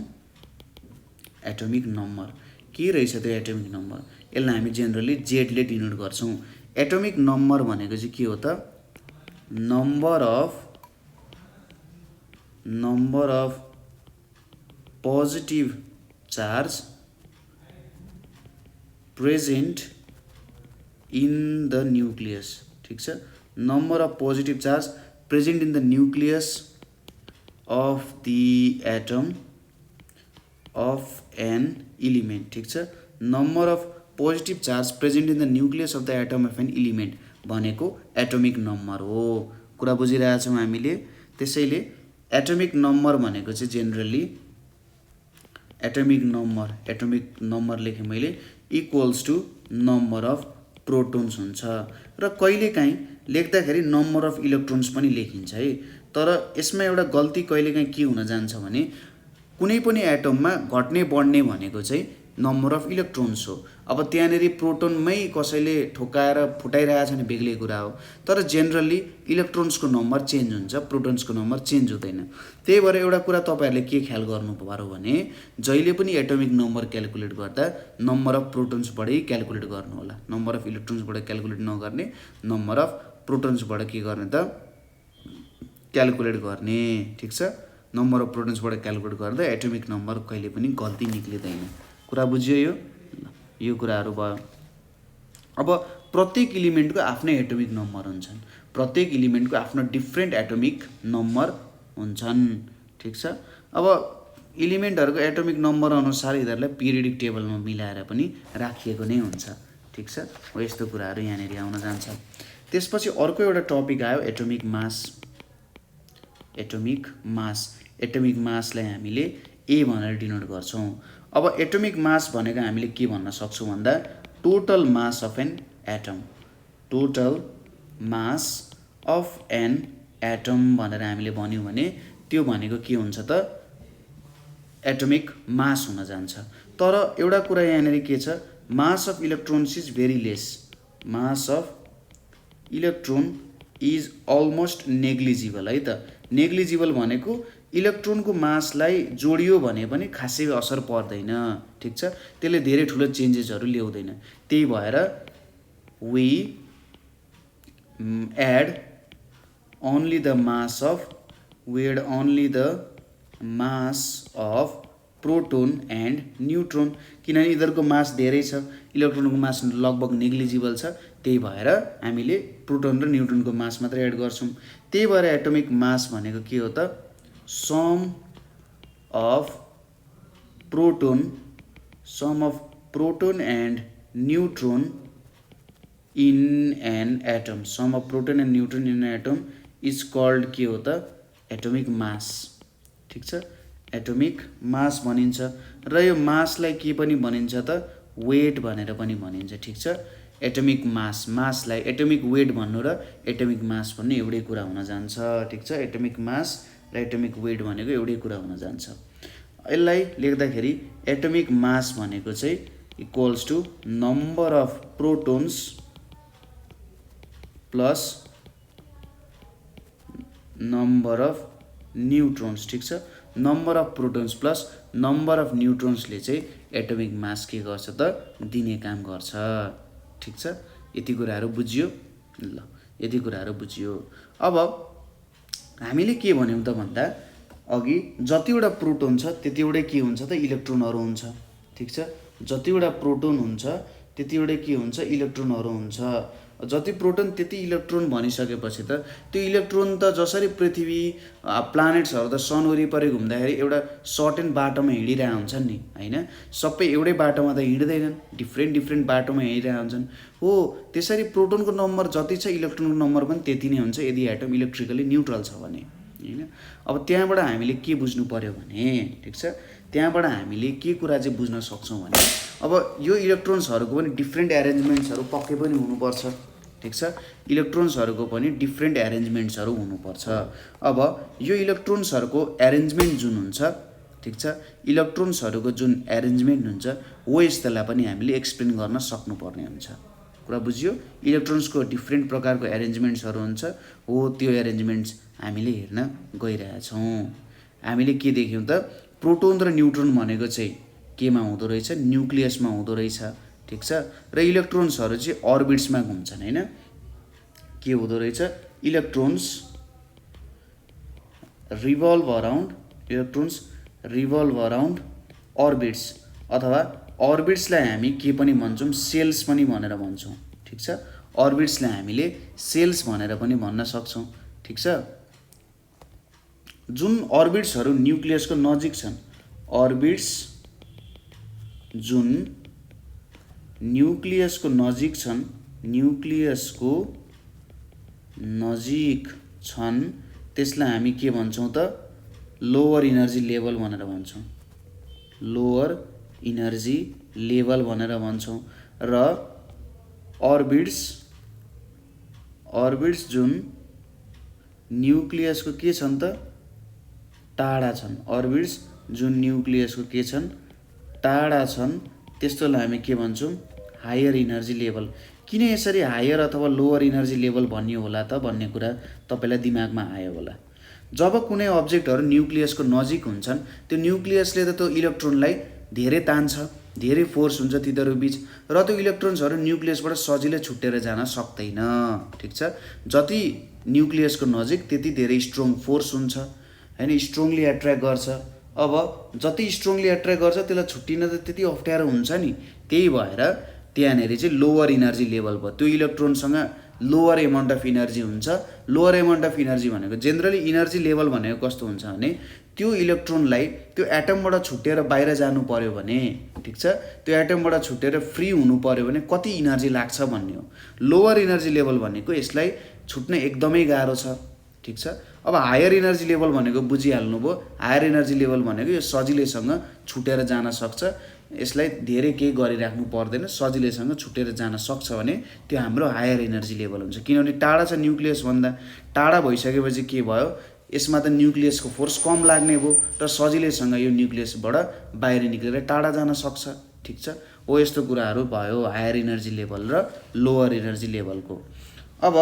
एटोमिक नम्बर। के रहेछ त्यो एटोमिक नम्बर? यसलाई हामी जेनरली जेडले डिनोट गर्छौँ। एटोमिक नम्बर भनेको चाहिँ के हो त? Number of positive charge present in the nucleus. ठिक छ, number of positive charge present in the nucleus of the atom of an element. ठिक छ, number of positive charge present in the nucleus of the atom of an element भनेको atomic number हो। कुरा बुझिरहेछौँ हामीले। त्यसैले atomic number भनेको चाहिँ generally atomic number लेखेँ मैले equals to number of protons हुन्छ। र कहिलेकाहीँ लेख्दाखेरि नम्बर अफ इलेक्ट्रोन्स पनि लेखिन्छ है। तर यसमा एउटा गल्ती कहिलेकाहीँ के हुन जान्छ भने कुनै पनि एटममा घट्ने बढ्ने भनेको चाहिँ नम्बर अफ इलेक्ट्रोन्स हो। अब त्यहाँनिर प्रोटोनमै कसैले ठोकाएर फुटाइरहेछ भने बेग्लै कुरा हो। तर जेनरली इलेक्ट्रोन्सको नम्बर चेन्ज हुन्छ, प्रोटोन्सको नम्बर चेन्ज हुँदैन। त्यही भएर एउटा कुरा तपाईँहरूले के ख्याल गर्नु पर्यो भने जहिले पनि एटोमिक नम्बर क्यालकुलेट गर्दा नम्बर अफ प्रोटोन्सबाटै क्यालकुलेट गर्नु होला। नम्बर अफ इलेक्ट्रोन्सबाट क्यालकुलेट नगर्ने, नम्बर अफ प्रोटोन्सबाट के गर्ने त क्यालकुलेट गर्ने। ठिक छ, नम्बर अफ प्रोटोन्सबाट क्यालकुलेट गर्दा एटोमिक नम्बर कहिले पनि गल्ती निक्लिँदैन। कुरा बुझ्यो यो कुराहरू भयो। अब प्रत्येक इलिमेन्टको आफ्नै एटोमिक नम्बर हुन्छन्, प्रत्येक इलिमेन्टको आफ्नो डिफ्रेन्ट एटोमिक नम्बर हुन्छन्। ठिक छ, अब इलिमेन्टहरूको एटोमिक नम्बर अनुसार यिनीहरूलाई पिरियडिक टेबलमा मिलाएर पनि राखिएको नै हुन्छ। ठिक छ, हो यस्तो कुराहरू यहाँनिर आउन जान्छ। त्यसपछि अर्को एउटा टपिक आयो एटोमिक मास। एटोमिक मासलाई हामीले ए भनेर डिनोट गर्छौँ। अब एटोमिक मास भनेको हामीले के भन्न सक्छौँ भन्दा total mass of an atom. Total mass of an atom भनेर हामीले भन्यौँ भने त्यो भनेको के हुन्छ त एटोमिक मास हुन जान्छ। तर एउटा कुरा यहाँनिर के छ, mass of electrons is very less. Mass of electron is almost negligible है त। नेग्लिजिबल भनेको इलेक्ट्रोनको मासलाई जोडियो भने पनि खासै असर पर्दैन। ठिक छ, त्यसले धेरै ठुलो चेन्जेसहरू ल्याउँदैन। त्यही भएर we add only the mass of proton and neutron. किनभने यिनीहरूको मास धेरै छ, इलेक्ट्रोनको मास लगभग नेग्लिजिबल छ। त्यही भएर हामीले प्रोटोन र न्युट्रोनको मास मात्र एड गर्छौँ। त्यही भएर एटोमिक मास भनेको के हो त sum of proton and neutron in an atom. Sum of proton and neutron in an atom is called के हो त एटोमिक मास। ठिक छ, एटोमिक मास भनिन्छ। र यो मासलाई के पनि भनिन्छ त वेट भनेर पनि भनिन्छ। ठिक छ, एटोमिक मासलाई एटोमिक वेट भन्नु र एटोमिक मास भन्नु एउटै कुरा हुन जान्छ। ठिक छ, एटोमिक मास र एटोमिक वेट भनेको एउटै कुरा हुन जान्छ। यसलाई लेख्दाखेरि एटमिक मास भनेको चाहिँ equals to number of protons plus number of neutrons. ठीक छ, number of protons plus number of न्यूट्रोन्सले चाहिँ एटमिक मास के गर्छ त दिने काम गर्छ। ठीक छ, यति कुराहरू बुझियो। ल, यति कुराहरू बुझियो। अब हामीले के भन्यौँ त भन्दा अघि जतिवटा प्रोटोन छ त्यतिवटै के हुन्छ त इलेक्ट्रोनहरू हुन्छ। ठीक छ, जतिवटा प्रोटोन हुन्छ त्यतिवटै के हुन्छ इलेक्ट्रोनहरू हुन्छ। जति प्रोटोन त्यति इलेक्ट्रोन भनिसकेपछि त त्यो इलेक्ट्रोन त जसरी पृथ्वी प्लानेट्सहरू त सन वरिपरि घुम्दाखेरि एउटा सर्टेन बाटोमा हिँडिरहेको हुन्छन् नि, होइन? सबै एउटै बाटोमा त हिँड्दैनन्, डिफ्रेन्ट डिफ्रेन्ट बाटोमा हिँडिरहेको हुन्छन्। हो, त्यसरी प्रोटोनको नम्बर जति छ इलेक्ट्रोनको नम्बर पनि त्यति नै हुन्छ यदि एटम इलेक्ट्रिकली न्युट्रल छ भने, होइन? अब त्यहाँबाट हामीले के बुझ्नु पर्यो भने, ठिक छ, त्यहाँबाट हामीले के कुरा चाहिँ बुझ्न सक्छौँ भने अब यो इलेक्ट्रोन्सहरूको पनि डिफ्रेन्ट एरेन्जमेन्ट्सहरू पक्कै पनि हुनुपर्छ। ठिक छ, इलेक्ट्रोन्सहरूको पनि डिफ्रेन्ट एरेन्जमेन्ट्सहरू हुनुपर्छ। अब यो इलेक्ट्रोन्सहरूको एरेन्जमेन्ट जुन हुन्छ, ठिक छ, इलेक्ट्रोन्सहरूको जुन एरेन्जमेन्ट हुन्छ हो यस्तोलाई पनि हामीले एक्सप्लेन गर्न सक्नुपर्ने हुन्छ। कुरा बुझियो? इलेक्ट्रोन्सको डिफ्रेन्ट प्रकारको एरेन्जमेन्ट्सहरू हुन्छ, हो त्यो एरेन्जमेन्ट्स हामीले हेर्न गइरहेछौँ। हामीले के देख्यौँ त प्रोटोन र न्युट्रोन भनेको चाहिँ केमा हुँदो रहेछ, न्युक्लियसमा हुँदो रहेछ। ठिक छ, र इलेक्ट्रोन्सहरू चाहिँ अर्बिट्समा घुम्छन्, होइन? के हुँदो रहेछ, इलेक्ट्रोन्स रिभल्भ अराउन्ड अर्बिट्स, अथवा अर्बिट्सलाई हामी के पनि भन्छौँ, सेल्स पनि भनेर भन्छौँ। ठिक छ, अर्बिट्सलाई हामीले सेल्स भनेर पनि भन्न सक्छौँ। ठिक छ, जुन अर्बिट्सहरू न्युक्लियसको नजिक छन्, अर्बिट्स जुन न्युक्लियसको नजिक छन्, न्युक्लियसको नजिक छन्, त्यसलाई हामी के भन्छौँ त लोअर इनर्जी लेभल भनेर भन्छौँ। लोअर इनर्जी लेभल भनेर भन्छौँ। र अर्बिट्स जुन न्युक्लियसको के छन् त टाढा छन्, अर्बिट्स जुन न्युक्लियसको के छन् टाढा छन्, त्यस्तोलाई हामी के भन्छौँ, हायर इनर्जी लेभल। किन यसरी हायर अथवा लोअर इनर्जी लेभल भनियो होला त भन्ने कुरा तपाईँलाई दिमागमा आयो होला। जब कुनै अब्जेक्टहरू न्युक्लियसको नजिक हुन्छन् त्यो न्युक्लियसले त त्यो इलेक्ट्रोनलाई धेरै तान्छ, धेरै फोर्स हुन्छ तिनीहरू बिच, र त्यो इलेक्ट्रोन्सहरू न्युक्लियसबाट सजिलै छुट्टेर जान सक्दैन। ठिक छ, जति न्युक्लियसको नजिक त्यति धेरै स्ट्रङ फोर्स हुन्छ, होइन? स्ट्रङली एट्र्याक्ट गर्छ। अब जति स्ट्रङली एट्र्याक्ट गर्छ त्यसलाई छुट्टिन त त्यति अप्ठ्यारो हुन्छ नि। त्यही भएर त्यहाँनिर चाहिँ लोअर इनर्जी लेभल भयो, त्यो इलेक्ट्रोनसँग लोअर एमाउन्ट अफ इनर्जी हुन्छ। लोअर एमाउन्ट अफ इनर्जी भनेको जेनरली इनर्जी लेभल भनेको कस्तो हुन्छ भने त्यो इलेक्ट्रोनलाई त्यो एटमबाट छुट्टेर बाहिर जानु पर्यो भने, ठिक छ, त्यो एटमबाट छुट्टेर फ्री हुनु पर्यो भने कति इनर्जी लाग्छ भन्ने हो। लोअर इनर्जी लेभल भनेको यसलाई छुट्न एकदमै गाह्रो छ। ठिक छ, अब हायर इनर्जी लेभल भनेको बुझिहाल्नुभयो। हायर इनर्जी लेभल भनेको यो सजिलैसँग छुटेर जान सक्छ, यसलाई धेरै केही गरिराख्नु पर्दैन, सजिलैसँग छुटेर जान सक्छ भने त्यो हाम्रो हायर इनर्जी लेभल हुन्छ। किनभने टाढा छ न्युक्लियसभन्दा, टाढा भइसकेपछि के भयो, यसमा त न्युक्लियसको फोर्स कम लाग्ने भयो र सजिलैसँग यो न्युक्लियसबाट बाहिर निक्लेर टाढा जान सक्छ। ठिक छ, हो यस्तो कुराहरू भयो हायर इनर्जी लेभल र लोअर इनर्जी लेभलको। अब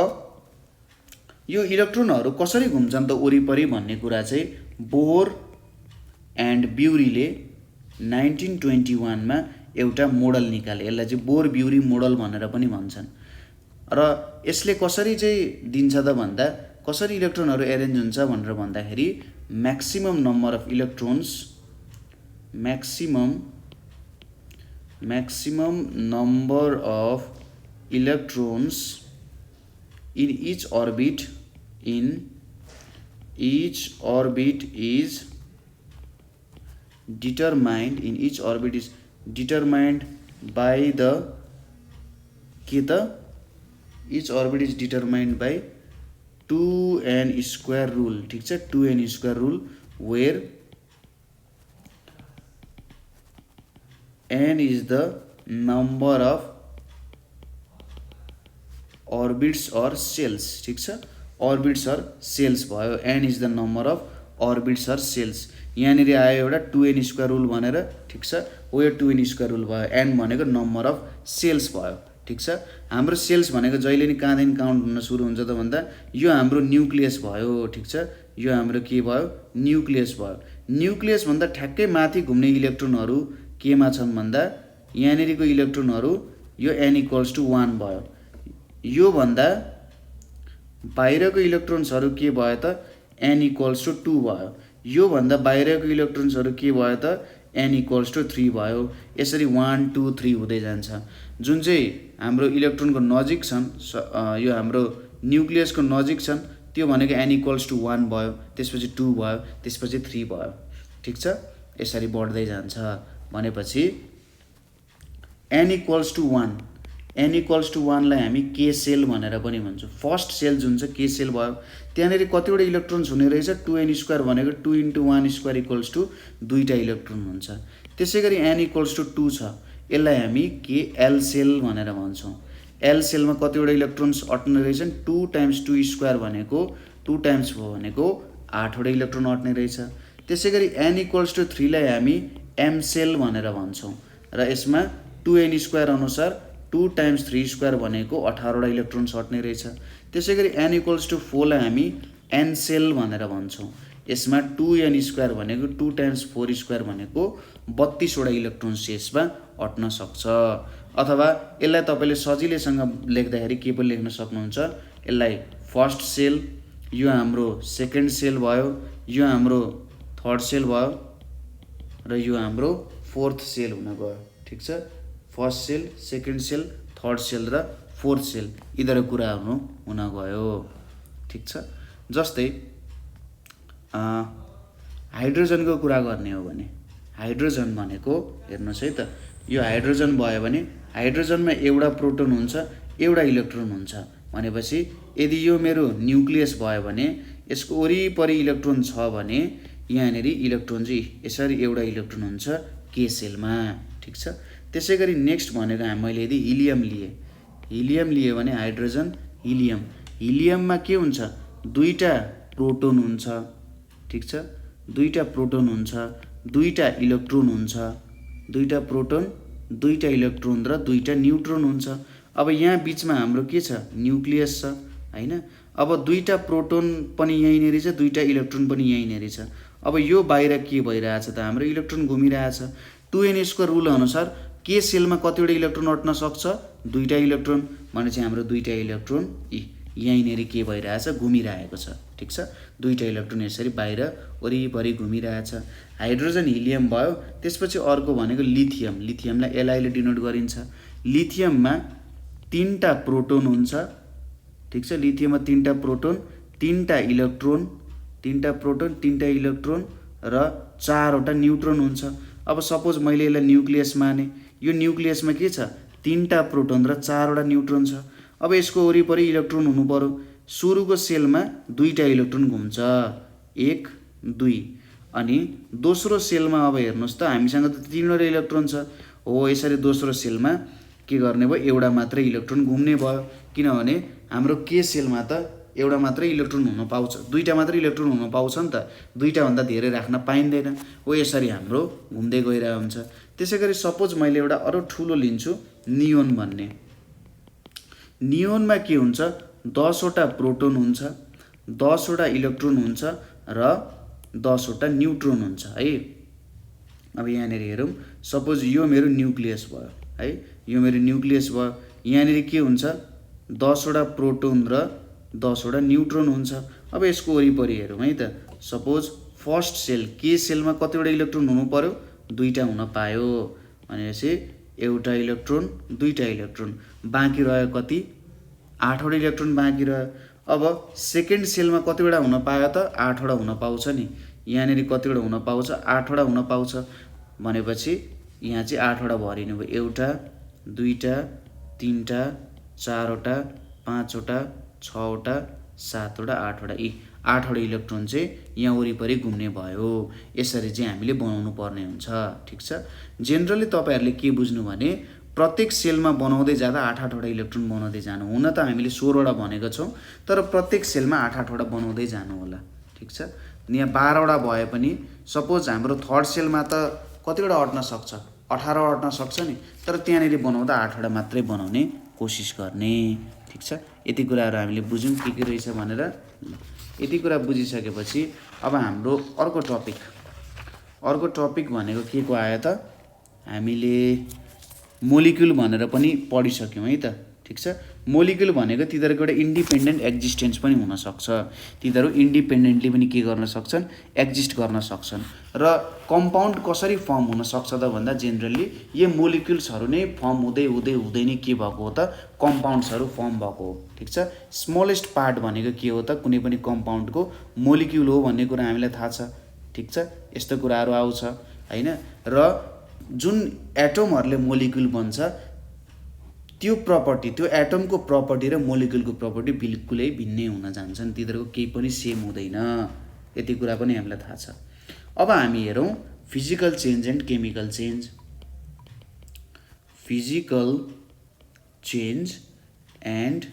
यो इलेक्ट्रोनहरू कसरी घुम्छन् त वरिपरि भन्ने कुरा चाहिँ बोर एन्ड ब्युरीले 1921 मा एउटा मोडल निकाले। यसलाई चाहिँ बोर ब्युरी मोडल भनेर पनि भन्छन्। र यसले कसरी चाहिँ दिन्छ त भन्दा कसरी इलेक्ट्रोनहरू एरेन्ज हुन्छ भनेर भन्दाखेरि maximum number of electrons, maximum number of electrons in each orbit is determined by the each orbit is determined by 2n square rule। ठीक छ, 2n square rule where n is the number of orbits or cells। ठीक छ, orbits or cells भयो, n is the number of orbits or shells. यहाँनिर आयो एउटा 2n² rule भनेर, ठिक छ। हो यो 2n² रुल भयो। n भनेको नम्बर अफ सेल्स भयो, ठिक छ। हाम्रो सेल्स भनेको जहिले नि कहाँदेखि काउन्ट हुन सुरु हुन्छ त भन्दा यो हाम्रो न्युक्लियस भयो, ठिक छ। यो हाम्रो के भयो? न्युक्लियस भयो। न्युक्लियस भन्दा ठ्याक्कै माथि घुम्ने इलेक्ट्रोनहरू केमा छन् भन्दा यहाँनिरको इलेक्ट्रोनहरू यो n=1 भयो। यो भन्दा बाहिरको इलेक्ट्रोन्सहरू के भयो त n=2 भयो। यो भन्दा बाहिरको इलेक्ट्रोन्सहरू के भयो त n=3 भयो। यसरी 1 2 3 हुँदै जान्छ। जुन चाहिँ हाम्रो इलेक्ट्रोनको नजिक छन्, यो हाम्रो न्युक्लियसको नजिक छन्, त्यो भनेको n=1 भयो, त्यसपछि 2 भयो, त्यसपछि 3 भयो, ठिक छ। यसरी बढ्दै जान्छ। भनेपछि n=1, n=1 लाई हामी के सेल भनेर पनि भन्छौँ। फर्स्ट सेल जुन छ के सेल भयो। त्यहाँनिर कतिवटा इलेक्ट्रोन्स हुने रहेछ? 2n² भनेको 2 × 1² = 2टा इलेक्ट्रोन हुन्छ। त्यसै गरी n=2 छ, यसलाई हामी के एल सेल भनेर भन्छौँ। एल सेलमा कतिवटा इलेक्ट्रोन्स अट्ने रहेछन्? 2 × 2² भनेको 2 × 4 भनेको 8वटा इलेक्ट्रोन अट्ने रहेछ। त्यसै गरी n=3 लाई हामी एम सेल भनेर भन्छौँ र यसमा 2n² अनुसार 2 × 3² भनेको 18वटा इलेक्ट्रोन्स अट्ने रहेछ। त्यसै गरी n=4 लाई हामी एन सेल भनेर भन्छौँ। यसमा 2n² भनेको 2 × 4² भनेको 32वटा इलेक्ट्रोन्स यसमा अट्न सक्छ। अथवा यसलाई तपाईँले सजिलैसँग लेख्दाखेरि के पनि लेख्न सक्नुहुन्छ? यसलाई फर्स्ट सेल, यो हाम्रो सेकेन्ड सेल भयो, यो हाम्रो थर्ड सेल भयो र यो हाम्रो फोर्थ सेल हुन गयो, ठिक छ। First cell, second cell, third cell र फोर्थ सेल यिनीहरू कुराहरू हुन गयो, ठिक छ। जस्तै हाइड्रोजनको कुरा गर्ने हो भने हाइड्रोजन भनेको हेर्नुहोस् है त, यो हाइड्रोजन भयो भने हाइड्रोजनमा एउटा प्रोटोन हुन्छ, एउटा इलेक्ट्रोन हुन्छ। भनेपछि यदि यो मेरो न्युक्लियस भयो भने यसको वरिपरि इलेक्ट्रोन छ भने यहाँनिर इलेक्ट्रोन चाहिँ यसरी एउटा इलेक्ट्रोन हुन्छ के सेलमा, ठिक छ। त्यसै गरी नेक्स्ट भनेको मैले यदि हिलियम लिए भने हाइड्रोजन हिलियम, हिलियममा के हुन्छ? दुईटा प्रोटोन हुन्छ, ठिक छ। दुईटा प्रोटोन हुन्छ, दुईटा इलेक्ट्रोन हुन्छ, दुईटा प्रोटोन, दुईटा इलेक्ट्रोन र दुईटा न्युट्रोन हुन्छ। अब यहाँ बिचमा हाम्रो के छ? न्युक्लियस छ, हैन। अब दुईटा प्रोटोन पनि यहीँनेर छ, दुईटा इलेक्ट्रोन पनि यहीँनेर छ। अब यो बाहिर के भइरहेछ त? हाम्रो इलेक्ट्रोन घुमिरहेछ। 2n² रुल अनुसार के सेलमा कतिवटा इलेक्ट्रोन अट्न सक्छ? दुईटा इलेक्ट्रोन। भनेपछि हाम्रो दुईटा इलेक्ट्रोन यहीँनेर के भइरहेछ? घुमिरहेको छ, ठिक छ। दुईटा इलेक्ट्रोन यसरी बाहिर वरिपरि घुमिरहेछ। हाइड्रोजन हिलियम भयो। त्यसपछि अर्को भनेको लिथियम, लिथियमलाई Li ले डिनोट गरिन्छ। लिथियममा 3टा प्रोटोन हुन्छ, ठिक छ। लिथियममा 3टा प्रोटोन, 3टा इलेक्ट्रोन, 3टा प्रोटोन, 3टा इलेक्ट्रोन र 4वटा न्युट्रोन हुन्छ। अब सपोज मैले यसलाई न्युक्लियस माने, यो न्युक्लियसमा के छ? 3टा प्रोटोन र 4वटा न्युट्रोन छ। अब यसको वरिपरि इलेक्ट्रोन हुनु पर्यो। सुरुको सेलमा 2टा इलेक्ट्रोन घुम्छ, 1 2। अनि दोस्रो सेलमा अब हेर्नुहोस् त, हामीसँग त 3वटा इलेक्ट्रोन छ। हो, यसरी दोस्रो सेलमा के गर्ने भयो? एउटा मात्रै इलेक्ट्रोन घुम्ने भयो। किनभने हाम्रो के सेलमा त एउटा मात्रै इलेक्ट्रोन हुन पाउँछ, दुईटा मात्रै इलेक्ट्रोन हुन पाउँछ नि त, दुईटा भन्दा धेरै राख्न पाइँदैन। हो, यसरी हाम्रो घुम्दै गइरहेको हुन्छ। त्यसै गरी सपोज मैले एउटा अरू ठुलो लिन्छु, नियोन भन्ने। नियोनमा के हुन्छ? 10वटा प्रोटोन हुन्छ, 10वटा इलेक्ट्रोन हुन्छ र 10वटा न्युट्रोन हुन्छ, है। अब यहाँनिर हेरौँ, सपोज यो मेरो न्युक्लियस भयो, है। यो मेरो न्युक्लियस भयो। यहाँनिर के हुन्छ? 10वटा प्रोटोन र 10वटा न्युट्रोन हुन्छ। अब यसको वरिपरि हेरौँ है त। सपोज फर्स्ट सेल के सेलमा कतिवटा इलेक्ट्रोन हुनु पर्यो? 2टा हुन पायो। भनेपछि एउटा इलेक्ट्रोन, दुईटा इलेक्ट्रोन, बाँकी रह्यो कति? 8वटा इलेक्ट्रोन बाँकी रह्यो। अब सेकेन्ड सेलमा कतिवटा हुन पायो त? 8वटा हुन पाउँछ नि। यहाँनिर कतिवटा हुन पाउँछ? 8वटा हुन पाउँछ। भनेपछि यहाँ चाहिँ 8वटा भरिनु भयो। एउटा, दुईटा, 3टा, 4वटा, 5वटा, 6वटा, 7वटा, 8वटा, यी 8वटा इलेक्ट्रोन चाहिँ यहाँ वरिपरि घुम्ने भयो। यसरी चाहिँ हामीले बनाउनु पर्ने हुन्छ, ठिक छ। जेनरली तपाईँहरूले के बुझ्नु भने प्रत्येक सेलमा बनाउँदै जाँदा 8-8वटा इलेक्ट्रोन बनाउँदै जानु। हुन त हामीले 16वटा भनेको छौँ, तर प्रत्येक सेलमा 8-8वटा बनाउँदै जानु होला, ठिक छ। यहाँ 12वटा भए पनि सपोज हाम्रो थर्ड सेलमा त कतिवटा अट्न सक्छ, 18 अट्न सक्छ नि, तर त्यहाँनिर बनाउँदा 8वटा मात्रै बनाउने कोसिस गर्ने। ठिक छ, यति कुराहरू हामीले बुझ्यौँ के रहेछ भनेर। यति कुरा बुझिसकेपछि अब हाम्रो अर्को टपिक भनेको के को आयो त, हामीले मोलिक्युल भनेर पनि पढिसक्यौँ है त। ठिक छ, मोलिक्युल भनेको तिनीहरूको एउटा इन्डिपेन्डेन्ट एक्जिस्टेन्स पनि हुनसक्छ, तिनीहरू इन्डिपेन्डेन्टली पनि के गर्न सक्छन्, एक्जिस्ट गर्न सक्छन्। र कम्पाउन्ड कसरी फर्म हुनसक्छ त भन्दा जेनरली यो मोलिक्युल्सहरू नै फर्म हुँदै नै के भएको हो त, कम्पाउन्ड्सहरू फर्म भएको हो। ठिक छ, स्मलेस्ट पार्ट भनेको के हो त, कुनै पनि कम्पाउन्डको मोलिक्युल हो भन्ने कुरा हामीलाई थाहा छ। ठिक छ, यस्तो कुराहरू आउँछ होइन। र जुन एटमहरूले मोलिक्युल बन्छ त्यो प्रपर्टी, त्यो एटमको प्रपर्टी र मोलिक्युलको प्रपर्टी बिल्कुलै भिन्नै हुन जान्छन्, तिनीहरूको केही पनि सेम हुँदैन। यति कुरा पनि हामीलाई थाहा छ। अब हामी हेरौँ physical change and chemical change. Physical change and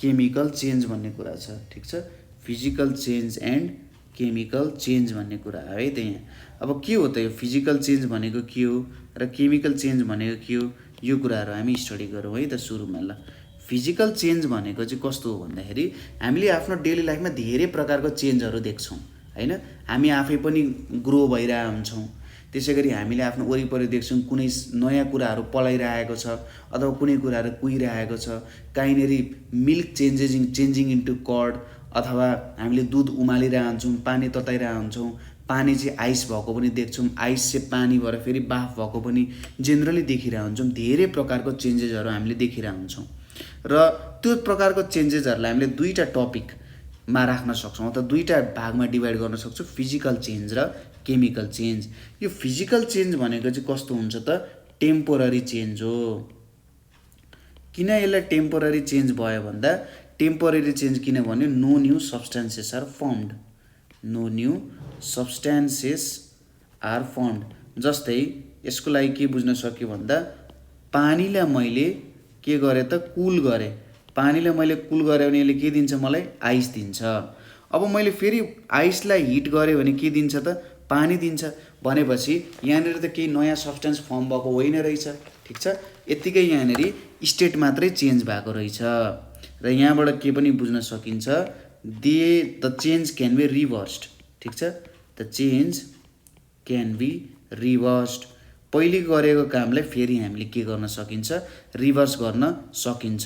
chemical change भन्ने कुरा छ। ठिक छ, physical change and chemical change भन्ने कुरा हो है त यहाँ। अब के हो त यो फिजिकल चेन्ज भनेको के हो र केमिकल चेन्ज भनेको के हो, यो कुराहरू हामी स्टडी गरौँ है त सुरुमा। ल, फिजिकल चेन्ज भनेको चाहिँ कस्तो हो भन्दाखेरि हामीले आफ्नो डेली लाइफमा धेरै प्रकारको चेन्जहरू देख्छौँ होइन। हामी आफै पनि ग्रो भइरहेको हुन्छौँ, त्यसै गरी हामीले आफ्नो वरिपरि देख्छौँ कुनै नयाँ कुराहरू पलाइरहेको छ अथवा कुनै कुराहरू कुहिरहेको छ, कहीँनिर मिल्क चेन्जिङ इन्टु कर्ड, अथवा हामीले दुध उमालिरहेको हुन्छौँ, पानी तताइरहेको हुन्छौँ, पानी चाहिँ आइस भएको पनि देख्छौँ, आइस चाहिँ पानी भएर फेरि बाफ भएको पनि जेनरली देखिरहेको हुन्छौँ। धेरै प्रकारको चेन्जेसहरू हामीले देखिरहेको हुन्छौँ र त्यो प्रकारको चेन्जेसहरूलाई हामीले दुईवटा टपिकमा राख्न सक्छौँ अथवा दुईवटा भागमा डिभाइड गर्न सक्छौँ, फिजिकल चेन्ज र केमिकल चेन्ज। यो फिजिकल चेन्ज भनेको चाहिँ कस्तो हुन्छ त, टेम्पोररी चेन्ज हो। किन यसलाई टेम्पोररी चेन्ज भयो भन्दा, टेम्पोररी चेन्ज किनभने no new substances are formed, no new substances are formed. जस्तै यसको लागि के बुझ्न सक्यो भन्दा, पानीलाई मैले के गरेँ त, कुल गरेँ। पानीलाई मैले कुल गरेँ भने यसले के दिन्छ मलाई, आइस दिन्छ। अब मैले फेरि आइसलाई हिट गरेँ भने के दिन्छ त, पानी दिन्छ। भनेपछि यहाँनिर त केही नयाँ सब्सटेन्स फर्म भएको होइन रहेछ। ठिक छ, यत्तिकै यहाँनिर स्टेट मात्रै चेन्ज भएको रहेछ। र यहाँबाट के पनि बुझ्न सकिन्छ, द चेन्ज क्यान बी रिभर्स्ड। ठिक छ, द चेन्ज क्यान बी रिभर्स्ड। पहिले गरेको कामलाई फेरि हामीले के गर्न सकिन्छ, रिभर्स गर्न सकिन्छ।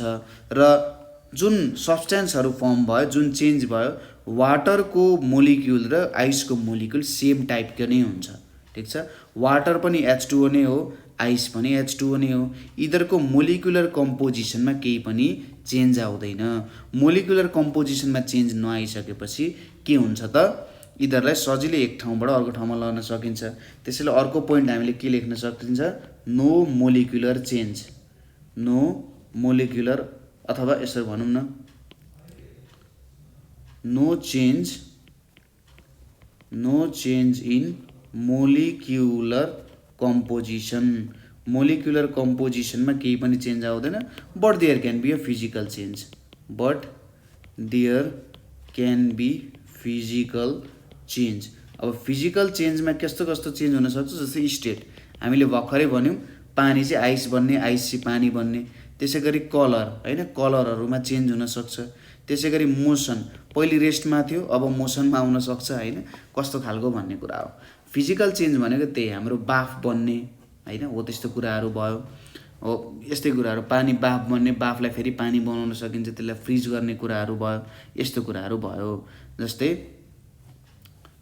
र जुन सब्सटेन्सहरू फर्म भयो, जुन चेन्ज भयो, वाटरको मोलिक्युल र आइसको मोलिक्युल सेम टाइपको नै हुन्छ। ठिक छ, वाटर पनि H2O नै हो, आइस पनि H2O नै हो। यिनीहरूको मोलिकुलर कम्पोजिसनमा केही पनि चेन्ज आउँदैन। मोलिकुलर कम्पोजिसनमा चेन्ज नआइसकेपछि के हुन्छ त, यिनीहरूलाई सजिलै एक ठाउँबाट अर्को ठाउँमा लग्न सकिन्छ। त्यसैले अर्को पोइन्ट हामीले के लेख्न सकिन्छ, no molecular change, no molecular, अथवा यसरी भनौँ न, no change in molecular composition. Molecular कम्पोजिसनमा केही पनि चेन्ज आउँदैन। But there can be a physical change, but there can be physical change. अब फिजिकल चेन्जमा कस्तो कस्तो चेन्ज हुनसक्छ, जस्तै स्टेट हामीले भर्खरै भन्यौँ, पानी चाहिँ आइस बन्ने, आइस चाहिँ पानी बन्ने। त्यसै गरी कलर होइन, कलरहरूमा चेन्ज हुनसक्छ। त्यसै गरी मोसन, पहिले रेस्टमा थियो अब मोसनमा आउन सक्छ होइन, कस्तो खालको भन्ने कुरा हो। फिजिकल चेन्ज भनेको त्यही हाम्रो बाफ बन्ने होइन, हो त्यस्तो कुराहरू भयो। हो यस्तै कुराहरू, पानी बाफ बन्ने, बाफलाई फेरि पानी बनाउन सकिन्छ, त्यसलाई फ्रिज गर्ने कुराहरू भयो, यस्तो कुराहरू भयो। जस्तै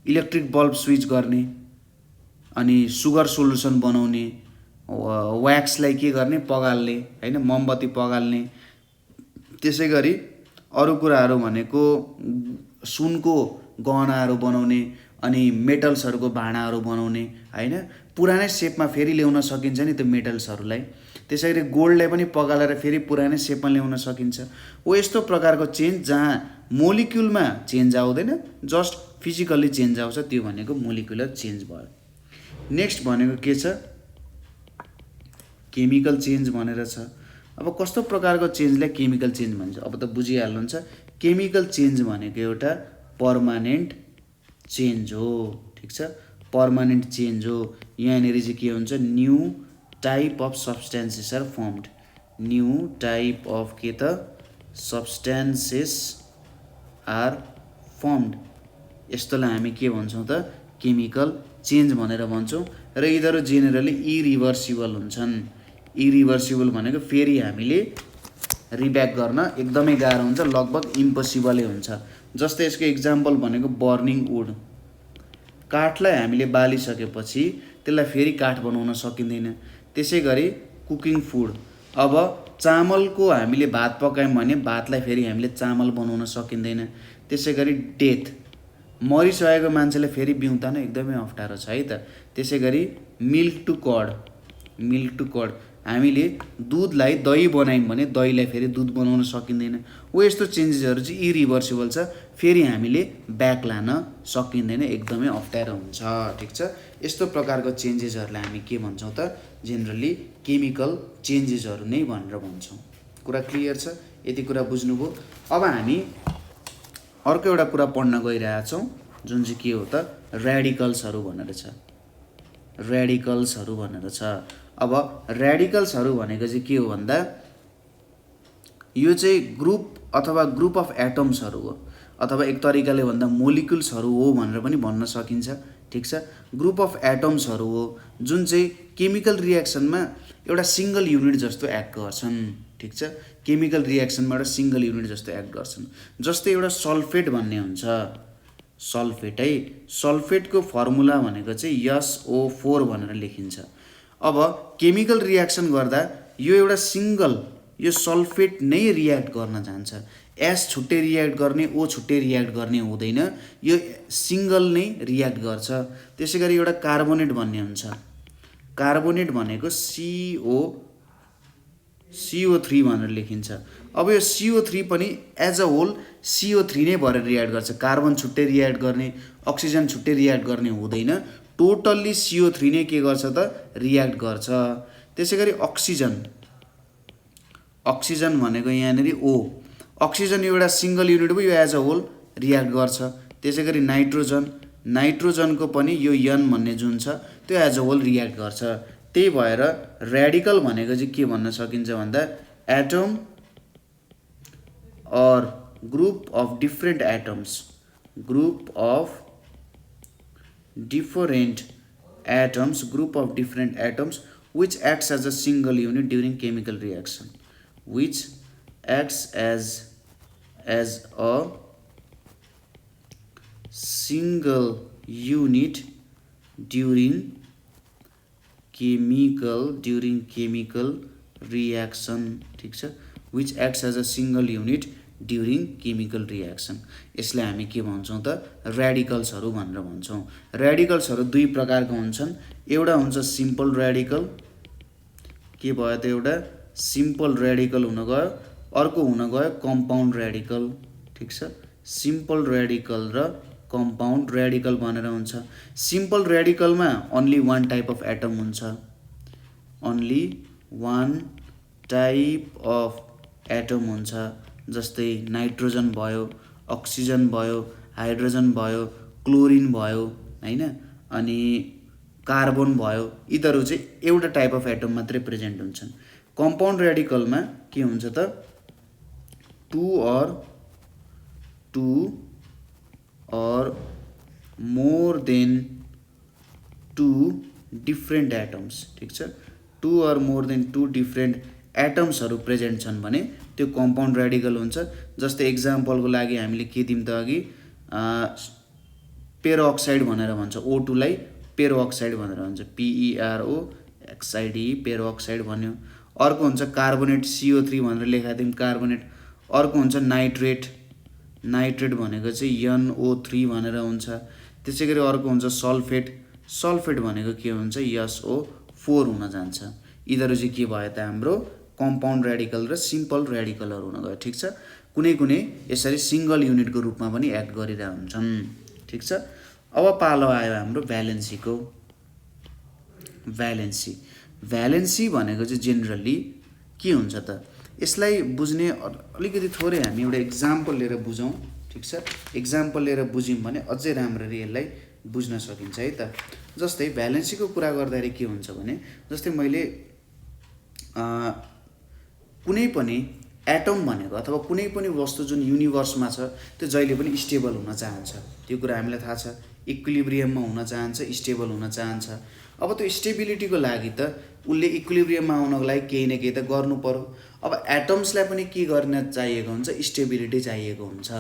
इलेक्ट्रिक बल्ब स्विच गर्ने, अनि सुगर सोल्युसन बनाउने, व्याक्सलाई के गर्ने, पगाल्ने होइन, मोमबत्ती पगाल्ने। त्यसै गरी अरू कुराहरू भनेको सुनको गहनाहरू बनाउने, अनि मेटल्सहरूको भाँडाहरू बनाउने होइन, पुरानै सेपमा फेरि ल्याउन सकिन्छ नि त्यो मेटल्सहरूलाई। त्यसै गरी गोल्डलाई पनि पगालेर फेरि पुरानै सेपमा ल्याउन सकिन्छ। हो यस्तो प्रकारको चेन्ज जहाँ मोलिक्युलमा चेन्ज आउँदैन, जस्ट फिजिकल्ली चेन्ज आउँछ, त्यो भनेको मोलिकुलर चेन्ज भयो। नेक्स्ट भनेको के छ, केमिकल चेन्ज भनेर छ। अब कस्तो प्रकारको चेन्जलाई केमिकल चेन्ज भन्छ, अब त बुझिहाल्नुहुन्छ। केमिकल चेन्ज भनेको एउटा पर्मानेन्ट चेन्ज हो, ठिक छ, पर्मानेन्ट चेन्ज हो। यहाँनिर चाहिँ के हुन्छ, new type of substances are formed, new type of के त सब्सटेन्सेस आर फर्मड। यस्तोलाई हामी के भन्छौँ त, केमिकल चेन्ज भनेर भन्छौँ। र यिनीहरू जेनरली इरिभर्सिबल हुन्छन्। इरिभर्सिबल भनेको फेरि हामीले रिब्याक गर्न एकदमै गाह्रो हुन्छ, लगभग इम्पोसिबलै हुन्छ। जस्तै यसको इक्जाम्पल भनेको बर्निङ वुड। काठलाई हामीले बालिसकेपछि त्यसलाई फेरि काठ बनाउन सकिँदैन। त्यसै गरी कुकिङ फुड, अब चामलको हामीले भात पकायौँ भने भातलाई फेरि हामीले चामल बनाउन सकिँदैन। त्यसै गरी डेथ, मरिसकेको मान्छेलाई फेरि बिउतान एकदमै अप्ठ्यारो छ है त। त्यसै गरी milk to curd, milk to curd, हामीले दुधलाई दही बनायौँ भने दहीलाई फेरि दुध बनाउन सकिँदैन। यस्तो चेन्जेसहरू चाहिँ इरिभर्सिबल छ, फेरि हामीले ब्याक लान सकिँदैन, एकदमै अप्ठ्यारो हुन्छ, ठिक छ। यस्तो प्रकारको चेन्जेसहरूलाई हामी के भन्छौँ त, जेनरली केमिकल चेन्जेसहरू नै भनेर भन्छौँ। कुरा क्लियर छ? यति कुरा बुझ्नुभयो? अब हामी अर्को एउटा कुरा पढ्न गइरहेछौँ, जुन चाहिँ के हो त, ऱ्याडिकल्सहरू भनेर छ। ऱ्याडिकल्सहरू भनेर छ। अब ऱ्याडिकल्सहरू भनेको चाहिँ के हो भन्दा, यो चाहिँ ग्रुप अथवा ग्रुप अफ एटम्सहरू हो, अथवा एक तरिकाले भन्दा मोलिकुल्सहरू हो भनेर पनि भन्न सकिन्छ, ठिक छ। ग्रुप अफ एटम्सहरू हो जुन चाहिँ केमिकल रियाक्सनमा एउटा सिङ्गल युनिट जस्तो एक्ट गर्छन्, ठिक छ। केमिकल रियाक्सनमा एउटा सिङ्गल युनिट जस्तो एक्ट गर्छन्। जस्तै एउटा सल्फेट भन्ने हुन्छ, सल्फेट है, सल्फेटको फर्मुला भनेको चाहिँ SO4 भनेर लेखिन्छ। अब केमिकल रियाक्सन गर्दा यो एउटा सिङ्गल, यो सल्फेट नै रियाक्ट गर्न जान्छ। एस छुट्टै रियाक्ट गर्ने, ओ छुट्टै रियाक्ट गर्ने हुँदैन, यो सिङ्गल नै रियाक्ट गर्छ। त्यसै गरी एउटा कार्बोनेट भन्ने हुन्छ। कार्बोनेट भनेको CO3 भनेर लेखिन्छ। अब यो CO3 पनि एज अ होल CO3 नै भएर रियाक्ट गर्छ। कार्बन छुट्टै रियाक्ट गर्ने, अक्सिजन छुट्टै रियाक्ट गर्ने हुँदैन, टोटल्ली CO3 नै के गर्छ त, रियाक्ट गर्छ। त्यसै गरी अक्सिजन, अक्सिजन भनेको यहाँनिर O, अक्सिजन एउटा सिङ्गल युनिट भयो, यो एज अ होल रियाक्ट गर्छ। त्यसै गरी नाइट्रोजन, नाइट्रोजनको पनि यो N भन्ने जुन छ त्यो एज अ होल रियाक्ट गर्छ। त्यही भएर ऱ्याडिकल भनेको चाहिँ के भन्न सकिन्छ भन्दा, एटम और group of different atoms, group of different atoms, group of different atoms which acts as a single unit during chemical reaction, which acts as a single unit during chemical reaction, ठिक छ, which acts as a single unit during chemical reaction। यसलाई हामी के भन्छौँ त, ऱ्याडिकल्सहरू भनेर भन्छौँ। ऱ्याडिकल्सहरू दुई प्रकारको हुन्छन्, एउटा हुन्छ सिम्पल ऱ्याडिकल, के भयो त, एउटा सिम्पल ऱ्याडिकल हुन गयो, अर्को हुन गयो कम्पाउन्ड ऱ्याडिकल, ठिक छ। सिम्पल ऱ्याडिकल र कम्पाउन्ड ऱ्याडिकल भनेर हुन्छ। सिम्पल ऱ्याडिकलमा only one type of atom हुन्छ, only one type of atom हुन्छ। जस्तै नाइट्रोजन भयो, अक्सिजन भयो, हाइड्रोजन भयो, क्लोरिन भयो, हैन, अनि कार्बन भयो, यिनीहरू चाहिँ एउटा टाइप अफ एटम मात्रै प्रेजेन्ट हुन्छन्। कम्पाउन्ड ऱ्याडिकलमा के हुन्छ त, to or more than two different atoms, ठिक छ, 2 or more than 2 different एटम्सहरू present छन् भने त्यो कम्पाउन्ड ऱ्याडिकल हुन्छ। जस्तै इक्जाम्पलको लागि हामीले के दिउँ त अघि, पेरोक्साइड भनेर भन्छ, O2 लाई पेरोक्साइड भनेर भन्छ, PEROXIDE, पेरोक्साइड भन्यो। अर्को हुन्छ कार्बोनेट, CO3 भनेर लेखाएको थियौँ, कार्बोनेट। अर्को हुन्छ नाइट्रेट, नाइट्रेट भनेको चाहिँ NO3 भनेर हुन्छ। त्यसै गरी अर्को हुन्छ सल्फेट, सल्फेट भनेको के हुन्छ, SO4 हुन जान्छ। यिनीहरू चाहिँ के भयो त, हाम्रो कम्पाउन्ड ऱ्याडिकल र सिम्पल ऱ्याडिकलहरू हुन गयो, ठिक छ। कुनै कुनै यसरी सिङ्गल युनिटको रूपमा पनि एक्ट गरिरहेका हुन्छन्, ठिक छ। अब पालो आयो हाम्रो भ्यालेन्सीको। भ्यालेन्सी, भ्यालेन्सी भनेको चाहिँ जेनरली के हुन्छ त, यसलाई बुझ्ने अलिकति थोरै हामी एउटा इक्जाम्पल लिएर बुझौँ, ठिक छ। एक्जाम्पल लिएर बुझ्यौँ भने अझै राम्ररी यसलाई बुझ्न सकिन्छ है त। जस्तै भ्यालेन्सीको कुरा गर्दाखेरि के हुन्छ भने जस्तै मैले कुनै पनि एटम भनेको अथवा कुनै पनि वस्तु जुन युनिभर्समा छ त्यो जहिले पनि स्टेबल हुन चाहन्छ, त्यो कुरा हामीलाई थाहा छ। इक्विलिब्रियममा हुन चाहन्छ, स्टेबल हुन चाहन्छ। अब त्यो स्टेबिलिटीको लागि त उसले इक्विलिब्रियममा आउनको लागि केही न केही त गर्नु पर्यो। अब एटम्सलाई पनि के गर्न चाहिएको हुन्छ, स्टेबिलिटी चाहिएको हुन्छ।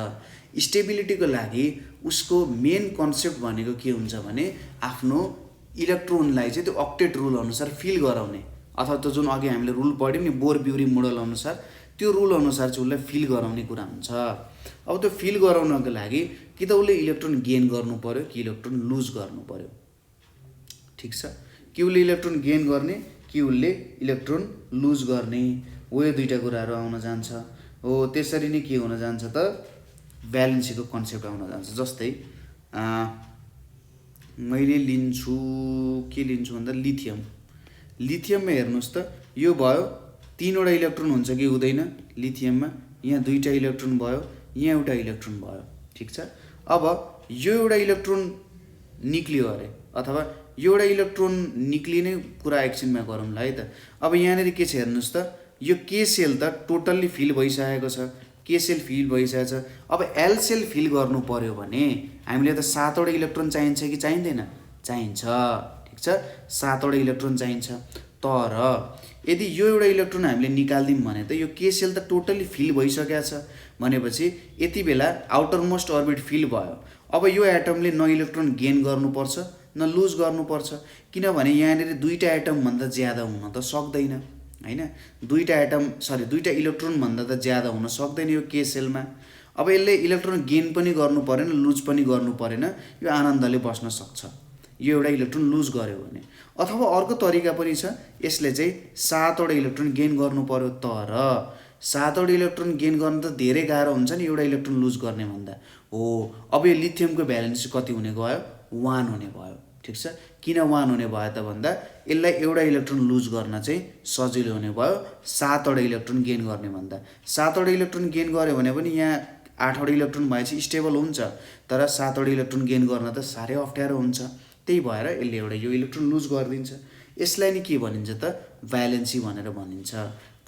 स्टेबिलिटीको लागि उसको मेन कन्सेप्ट भनेको के हुन्छ भने आफ्नो इलेक्ट्रोनलाई चाहिँ त्यो अक्टेट रुल अनुसार फिल गराउने, अथवा त्यो जुन अघि हामीले रुल पढ्यौँ नि बोर ब्युरी मोडल अनुसार, त्यो रुल अनुसार चाहिँ उसलाई फिल गराउने कुरा हुन्छ। अब त्यो फिल गराउनको लागि कि त उसले इलेक्ट्रोन गेन गर्नु पर्यो कि इलेक्ट्रोन लुज गर्नु पर्यो, ठिक छ। कि उसले इलेक्ट्रोन गेन गर्ने कि उसले इलेक्ट्रोन लुज गर्ने, हो यो दुईवटा कुराहरू आउन जान्छ। हो त्यसरी नै के हुन जान्छ त भ्यालेन्सीको कन्सेप्ट आउन जान्छ। जस्तै मैले लिन्छु, के लिन्छु भन्दा लिथियम। लिथियममा हेर्नुहोस् त यो भयो 3वटा इलेक्ट्रोन हुन्छ कि हुँदैन लिथियममा, यहाँ 2टा इलेक्ट्रोन भयो, यहाँ एउटा इलेक्ट्रोन भयो, ठिक छ। अब यो एउटा इलेक्ट्रोन निक्लियो अरे, अथवा यो एउटा इलेक्ट्रोन निक्लिने कुरा एकछिनमा गरौँला है त। अब यहाँनिर के छ हेर्नुहोस् त, यो के सेल त टोटल्ली फिल भइसकेको छ, के सेल फिल भइसकेको छ। अब एल सेल फिल गर्नु पर्यो भने हामीले त 7वटा इलेक्ट्रोन चाहिन्छ कि चाहिँदैन, चाहिन्छ, ठिक छ। 7वटा इलेक्ट्रोन चाहिन्छ। तर यदि यो एउटा इलेक्ट्रोन हामीले निकाल्दियौँ भने त यो के सेल त टोटल्ली फिल भइसकेको छ भनेपछि यति बेला आउटर मोस्ट अर्बिट फिल भयो। अब यो एटमले न इलेक्ट्रोन गेन गर्नुपर्छ न लुज गर्नुपर्छ, किनभने यहाँनिर 2टा एटमभन्दा ज्यादा हुन त सक्दैन हैन। 2टा इलेक्ट्रोनभन्दा त ज्यादा हुन सक्दैन यो के सेलमा। अब यसले इलेक्ट्रोन गेन पनि गर्नु परेन, लुज पनि गर्नु परेन, यो आनन्दले बस्न सक्छ यो एउटा इलेक्ट्रोन लुज गर्यो भने। अथवा अर्को तरिका पनि छ, यसले चाहिँ 7वटा इलेक्ट्रोन गेन गर्नु पर्यो। तर 7वटा इलेक्ट्रोन गेन गर्न त धेरै गाह्रो हुन्छ नि एउटा इलेक्ट्रोन लुज गर्ने भन्दा। हो अब यो लिथियमको भ्यालेन्सी कति हुने गयो, 1 हुने भयो, ठिक छ। किन 1 हुने भयो त भन्दा यसलाई एउटा इलेक्ट्रोन लुज गर्न चाहिँ सजिलो हुने भयो 7वटा इलेक्ट्रोन गेन गर्ने भन्दा। 7वटा इलेक्ट्रोन गेन गर्यो भने पनि यहाँ 8वटा इलेक्ट्रोन भएपछि स्टेबल हुन्छ, तर 7वटा इलेक्ट्रोन गेन गर्न त साह्रै अप्ठ्यारो हुन्छ। त्यही भएर यसले एउटा यो इलेक्ट्रोन लुज गरिदिन्छ। यसलाई नि के भनिन्छ त भ्यालेन्सी भनेर भनिन्छ,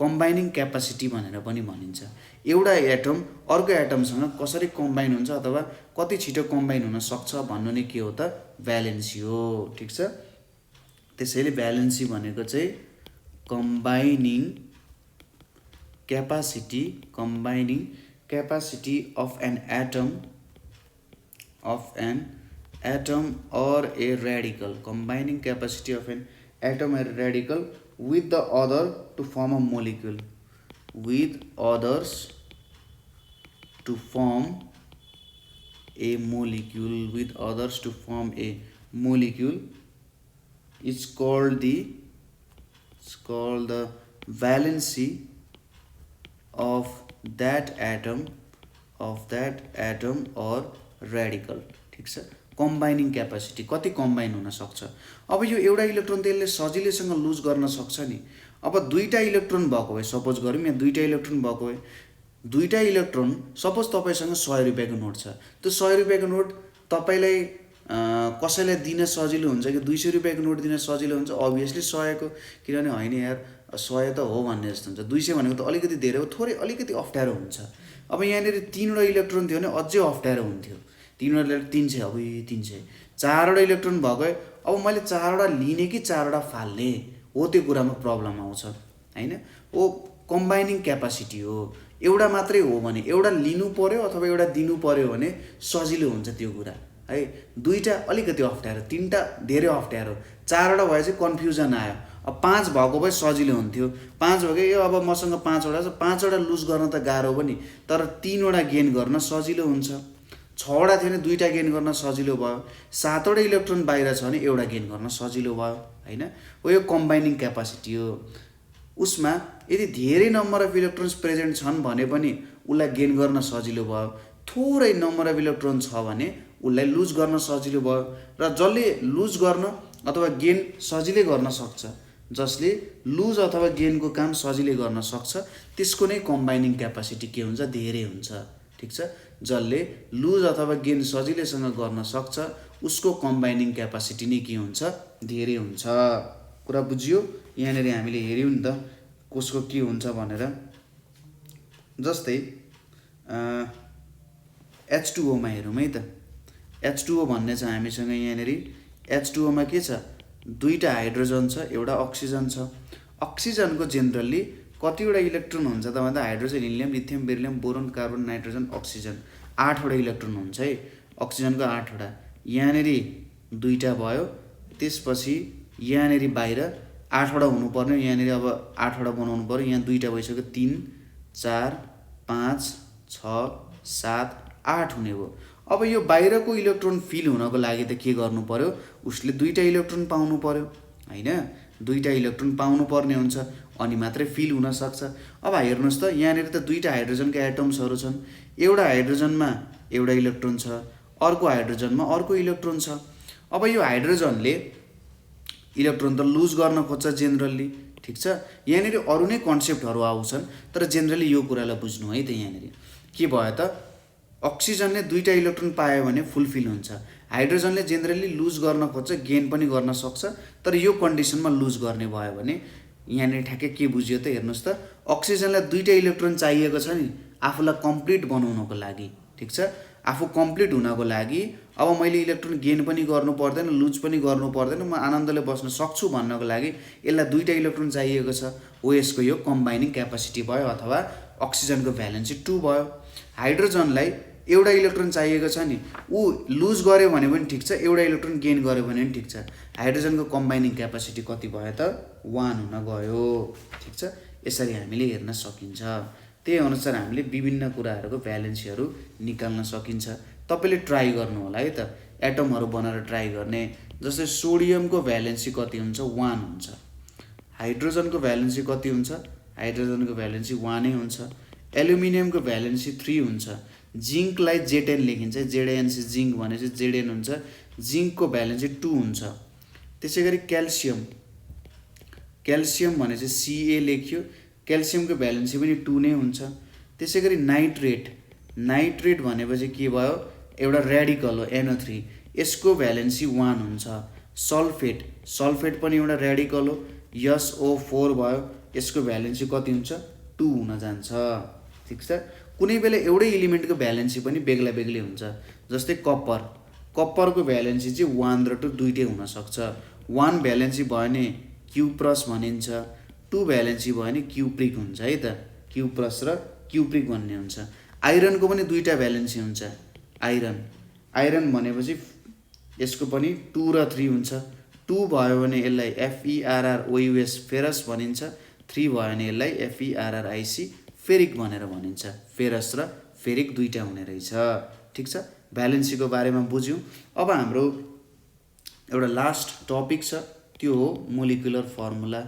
कम्बाइनिङ क्यापासिटी भनेर पनि भनिन्छ। एउटा एटम अर्को एटमसँग कसरी कम्बाइन हुन्छ अथवा कति छिटो कम्बाइन हुन सक्छ भन्नु नै के हो त भ्यालेन्सी हो, ठिक छ। त्यसैले भ्यालेन्सी भनेको चाहिँ combining capacity of an atom or a radical, combining capacity of an atom or radical with the other to form a molecule, with others to form a molecule is called the valency of that atom or radical, ठिक छ। कम्बाइनिङ capacity कति combine हुन सक्छ। अब यो एउटा electron त यसले सजिलैसँग लुज गर्न सक्छ नि। अब 2टा इलेक्ट्रोन भएको भए, सपोज गरौँ यहाँ 2टा इलेक्ट्रोन भएको भए, 2टा इलेक्ट्रोन सपोज तपाईँसँग 100 रुपियाँको नोट छ, त्यो 100 रुपियाँको नोट तपाईँलाई कसैलाई दिन सजिलो हुन्छ कि 200 रुपियाँको नोट दिन सजिलो हुन्छ, अभियसली 100को, किनभने होइन यार 100 त हो भन्ने जस्तो हुन्छ, 200 भनेको त अलिकति धेरै हो, थोरै अलिकति अप्ठ्यारो हुन्छ। अब यहाँनिर 3वटा इलेक्ट्रोन थियो भने अझै अप्ठ्यारो हुन्थ्यो, 3वटा 300, अब 300, 4वटा इलेक्ट्रोन भएको भए अब मैले 4वटा लिने कि 4वटा फाल्ने हो, त्यो कुरामा प्रब्लम आउँछ हैन। हो कम्बाइनिङ क्यापासिटी हो, एउटा मात्रै हो भने एउटा लिनु पर्यो अथवा एउटा दिनु पर्यो भने सजिलो हुन्छ त्यो कुरा है। 2टा अलिकति अप्ठ्यारो, 3टा धेरै अप्ठ्यारो, 4वटा भए चाहिँ कन्फ्युजन आयो। अब 5 भएको भए सजिलो हुन्थ्यो, 5 भएको यो अब मसँग 5वटा छ, 5वटा लुज गर्न त गाह्रो पनि, तर 3वटा गेन गर्न सजिलो हुन्छ। 6वटा थियो भने 2टा गेन गर्न सजिलो भयो, 7वटा इलेक्ट्रोन बाहिर छ भने एउटा गेन गर्न सजिलो भयो हैन। हो यो कम्बाइनिङ क्यापासिटी हो। उसमा यदि धेरै नम्बर अफ इलेक्ट्रोन्स प्रेजेन्ट छन् भने पनि उसलाई गेन गर्न सजिलो भयो, थोरै नम्बर अफ इलेक्ट्रोन छ भने उसलाई लुज गर्न सजिलो भयो। र जसले लुज गर्न अथवा गेन सजिलै गर्न सक्छ, जसले लुज अथवा गेनको काम सजिलै गर्न सक्छ, त्यसको नै कम्बाइनिङ क्यापासिटी के हुन्छ, धेरै हुन्छ ठिक छ। जसले लुज अथवा गेन सजिलैसँग गर्न सक्छ उसको कम्बाइनिङ क्यापासिटी नै के हुन्छ, धेरै हुन्छ। कुरा बुझियो? यहाँनिर हामीले हेऱ्यौँ नि त कसको के हुन्छ भनेर। जस्तै H2O मा हेरौँ है त। H2O भन्ने छ हामीसँग यहाँनिर। H2O मा के छ, दुईटा हाइड्रोजन छ, एउटा अक्सिजन छ। अक्सिजनको जेनरली कतिवटा इलेक्ट्रोन हुन्छ त भन्दा hydrogen, helium, lithium, beryllium, boron, carbon, nitrogen, oxygen 8वटा इलेक्ट्रोन हुन्छ है। अक्सिजनको 8वटा। यहाँनिर दुईटा भयो। त्यसपछि यहाँनिर बाहिर 8वटा हुनुपर्ने, यहाँनिर अब 8वटा बनाउनु पर्यो। यहाँ दुईटा भइसक्यो, 3 4 5 6 7 8 हुने भयो। अब यो बाहिरको इलेक्ट्रोन फिल हुनको लागि त के गर्नु पर्यो, उसले दुईटा इलेक्ट्रोन पाउनु पर्यो हैन। दुईटा इलेक्ट्रोन पाउनु पर्ने हुन्छ अनि मात्रै फिल हुन सक्छ। अब हेर्नुस् त यहाँनिर त दुईटा हाइड्रोजनका एटम्सहरू छन्। एउटा हाइड्रोजनमा एउटा इलेक्ट्रोन छ, अर्को हाइड्रोजनमा अर्को इलेक्ट्रोन छ। अब यो हाइड्रोजनले इलेक्ट्रोन त लुज गर्न खोज्छ जेनरली, ठिक छ। यहाँनिर अरू नै कन्सेप्टहरू आउँछन् तर जेनरली यो कुरालाई बुझ्नु है त। यहाँनिर के भयो त, अक्सिजनले दुईटा इलेक्ट्रोन पायो भने फुलफिल हुन्छ। हाइड्रोजनले जेनरली लुज गर्न खोज्छ, गेन पनि गर्न सक्छ, तर यो कन्डिसनमा लुज गर्ने भयो भने यहाँनिर ठ्याक्कै के बुझ्यो त हेर्नुहोस् त, अक्सिजनलाई दुईटा इलेक्ट्रोन चाहिएको छ नि आफूलाई कम्प्लिट बनाउनको लागि, ठिक छ। आफू कम्प्लिट हुनको लागि अब मैले इलेक्ट्रोन गेन पनि गर्नु पर्दैन, लुज पनि गर्नु पर्दैन, म आनन्दले बस्न सक्छु भन्नको लागि यसलाई दुईटा इलेक्ट्रोन चाहिएको छ। हो यसको यो कम्बाइनिङ क्यापासिटी भयो अथवा अक्सिजनको भ्यालेन्सी 2 भयो। हाइड्रोजनलाई एउटा इलेक्ट्रोन चाहिएको छ नि, ऊ लुज गर्यो भने पनि ठिक छ, एउटा इलेक्ट्रोन गेन गर्यो भने पनि ठिक छ। हाइड्रोजनको कम्बाइनिङ क्यापासिटी कति भयो त, 1 हुन गयो, ठिक छ। यसरी हामीले हेर्न सकिन्छ। त्यही अनुसार हामीले विभिन्न कुराहरूको भ्यालेन्सीहरू निकाल्न सकिन्छ। तपाईँले ट्राई गर्नु होला है त, एटमहरू बनाएर ट्राई गर्ने। जस्तै सोडियमको भ्यालेन्सी कति हुन्छ, 1 हुन्छ। हाइड्रोजनको भ्यालेन्सी कति हुन्छ, हाइड्रोजनको भ्यालेन्सी 1 नै हुन्छ। एल्युमिनियमको भ्यालेन्सी 3 हुन्छ। जिङ्कलाई Zn लेखिन्छ, ZnC जिङ्क भनेपछि Zn हुन्छ। जिङ्कको भ्यालेन्सी 2 हुन्छ। त्यसै गरी क्याल्सियम, क्याल्सियम भनेपछि Ca लेख्यो, क्याल्सियमको भ्यालेन्सी पनि 2 नै हुन्छ। त्यसै गरी नाइट्रेट, नाइट्रेट भनेपछि के भयो, एउटा रेडिकल हो NO3, यसको भ्यालेन्सी 1 हुन्छ। सल्फेट, सल्फेट पनि एउटा रेडिकल हो, SO4 भयो, यसको भ्यालेन्सी कति हुन्छ, 2 हुन जान्छ, ठिक छ। कुनै बेला एउटै एलिमेन्टको भ्यालेन्सी पनि बेग्ला बेग्लै हुन्छ। जस्तै कपर, कपरको भ्यालेन्सी चाहिँ 1 र 2 दुइटै हुनसक्छ। 1 भ्यालेन्सी भयो भने Q+ भनिन्छ, 2 भ्यालेन्सी भयो भने क्युप्रिक हुन्छ है त, Q+ र क्युप्रिक भन्ने हुन्छ। आइरनको पनि दुईटा भ्यालेन्सी हुन्छ। आइरन, आइरन भनेपछि यसको पनि 2 र 3 हुन्छ। 2 भयो भने यसलाई FeRrOUS फेरस भनिन्छ, 3 भयो भने यसलाई FeRrIC फेरिक भनेर भनिन्छ। फेरस र फेरिक दुईटा हुने रहेछ, ठिक छ। भ्यालेन्सीको बारेमा बुझ्यौँ। अब हाम्रो एउटा लास्ट टपिक छ, त्यो हो मोलिकुलर फर्मुला।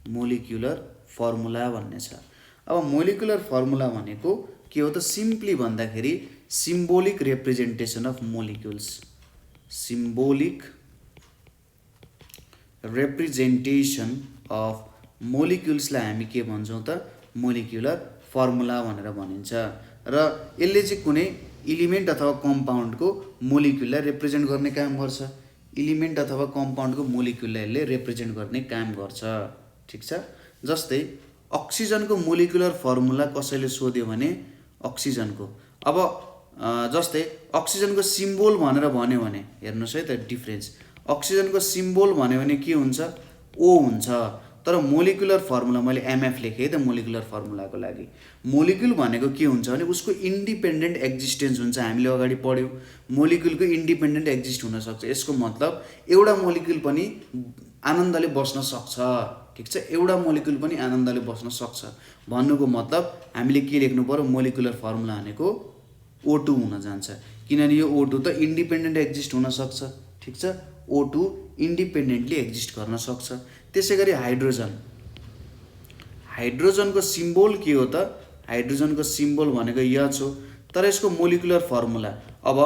मोलिकुलर फर्मुला भन्ने छ। अब मोलिकुलर फर्मुला भनेको के हो त, सिम्पली भन्दाखेरि symbolic representation of molecules. Symbolic representation of मोलिक्युल्सलाई हामी के भन्छौँ त, मोलिकुलर फर्मुला भनेर भनिन्छ। र यसले चाहिँ कुनै इलिमेन्ट अथवा कम्पाउन्डको मोलिक्युललाई रिप्रेजेन्ट गर्ने काम गर्छ। इलिमेन्ट अथवा कम्पाउन्डको मोलिक्युललाई यसले रिप्रेजेन्ट गर्ने काम गर्छ, ठिक छ। जस्तै अक्सिजनको मोलिकुलर फर्मुला कसैले सोध्यो भने अक्सिजनको, अब जस्तै अक्सिजनको सिम्बोल भनेर भन्यो भने हेर्नुहोस् है त डिफ्रेन्स। अक्सिजनको सिम्बोल भन्यो भने के हुन्छ, O हुन्छ। तर मोलिकुलर फर्मुला मैले MF लेखेँ है त मोलिकुलर फर्मुलाको लागि। मोलिक्युल भनेको के हुन्छ भने उसको इन्डिपेन्डेन्ट एक्जिस्टेन्स हुन्छ। हामीले अगाडि पढ्यौँ मोलिक्युलको इन्डिपेन्डेन्ट एक्जिस्ट हुनसक्छ। यसको मतलब एउटा मोलिक्युल पनि आनन्दले बस्न सक्छ, ठिक छ। एउटा मोलिक्युल पनि आनन्दले बस्न सक्छ भन्नुको मतलब हामीले के लेख्नु पर्यो, मोलिकुलर फर्मुला भनेको O2 हुन जान्छ। किनभने यो O2 त इन्डिपेन्डेन्ट एक्जिस्ट हुनसक्छ, ठिक छ। O2 इन्डिपेन्डेन्टली एक्जिस्ट गर्न सक्छ। त्यसै गरी हाइड्रोजन, हाइड्रोजनको सिम्बोल के हो त, हाइड्रोजनको सिम्बोल भनेको H हो। तर यसको मोलिकुलर फर्मुला, अब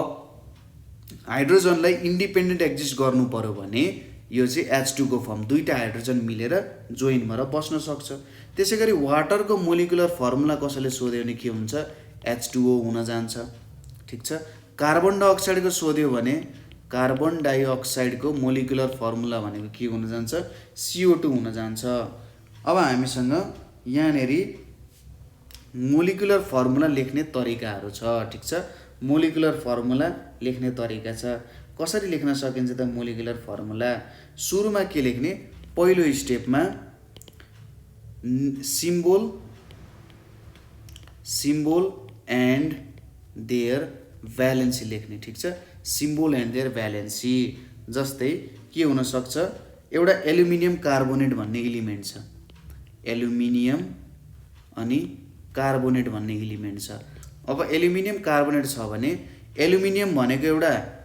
हाइड्रोजनलाई इन्डिपेन्डेन्ट एक्जिस्ट गर्नु पर्यो भने यो चाहिँ H2 को फर्म, दुईटा हाइड्रोजन मिलेर जोइन भएर बस्न सक्छ। त्यसै गरी वाटरको मोलिकुलर फर्मुला कसैले सोध्यो भने के हुन्छ, H2O हुन जान्छ। ठिक छ। कार्बन डाइअक्साइडको सोध्यो भने कार्बन डाइअक्साइडको मोलिकुलर फर्मुला भनेको के हुन जान्छ? CO2 हुन जान्छ। अब हामीसँग यहाँनेरि मोलिकुलर फर्मुला लेख्ने तरिकाहरू छ। ठिक छ। मोलिकुलर फर्मुला लेख्ने तरिका छ। कसरी लेख्न सकिन्छ त मोलिकुलर फर्मुला? सुरुमा के लेख्ने? पहिलो स्टेपमा सिम्बल एन्ड देयर भ्यालेन्सी लेख्ने। ठिक छ। सिम्बल एन्ड देयर भ्यालेन्सी जस्तै के हुन सक्छ? एउटा एल्युमिनियम कार्बोनेट भन्ने इलिमेन्ट छ। एल्युमिनियम अनि कार्बोनेट भन्ने इलिमेन्ट छ। अब एल्युमिनियम कार्बोनेट छ भने एल्युमिनियम भनेको एउटा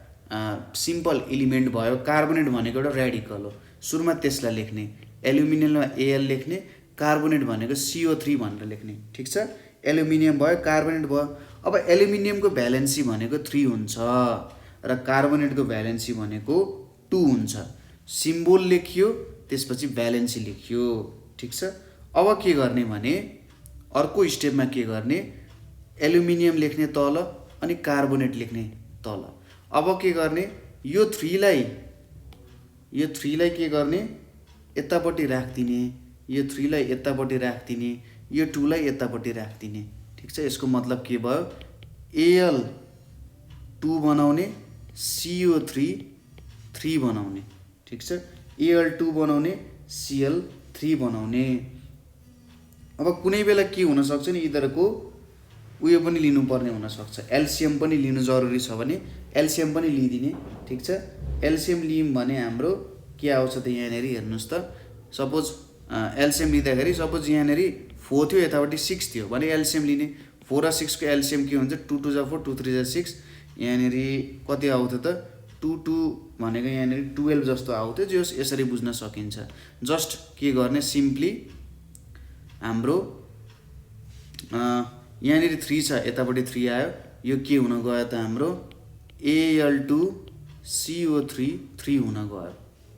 सिम्पल इलिमेन्ट भयो, कार्बोनेट भनेको एउटा रेडिकल हो। सुरुमा त्यसलाई लेख्ने, एल्युमिनियममा Al लेख्ने, कार्बोनेट भनेको CO3 भनेर लेख्ने। ठिक छ। एल्युमिनियम भयो, कार्बोनेट भयो। अब एल्युमिनियमको भ्यालेन्सी भनेको 3 हुन्छ र कार्बोनेटको भ्यालेन्सी भनेको 2 हुन्छ। सिम्बल लेखियो, त्यसपछि भ्यालेन्सी लेखियो। ठिक छ। अब के गर्ने भने अर्को स्टेपमा के गर्ने? एल्युमिनियम लेख्ने तल अनि कार्बोनेट लेख्ने तल। अब के गर्ने? यो 3 लाई के गर्ने? यतापट्टि राखिदिने, यो 3 लाई यतापट्टि राखिदिने, यो 2 लाई यतापट्टि राखिदिने। ठिक छ। यसको मतलब के भयो? Al2 बनाउने, CO3 3 बनाउने। ठिक छ। Al2 बनाउने, Cl3 बनाउने। अब कुनै बेला के हुन सक्छ नि, यिनीहरूको उयो पनि लिनुपर्ने हुनसक्छ, एलसिएम पनि लिनु जरुरी छ भने एलसिएम पनि लिइदिने। ठिक छ। एलसिएम लियौँ भने हाम्रो के आउँछ त यहाँनेरि हेर्नुहोस् त। सपोज एलसिएम लिँदाखेरि सपोज यहाँनेरि 4 थियो, यतापट्टि 6 थियो भने एलसिएम लिने। 4 र 6 को एलसिएम के हुन्छ? 2 2 जा 4, 2 3 जा 6। यहाँनेरि कति आउँथ्यो त? 2 2 भनेको यहाँनेरि 12 जस्तो आउँथ्यो। जो यसरी बुझ्न सकिन्छ। जस्ट के गर्ने? सिम्पली हाम्रो यहाँनेरि 3 छ, यतापट्टि 3 आयो। यो के हुन गयो त? हाम्रो Al2CO3 3 हुन गयो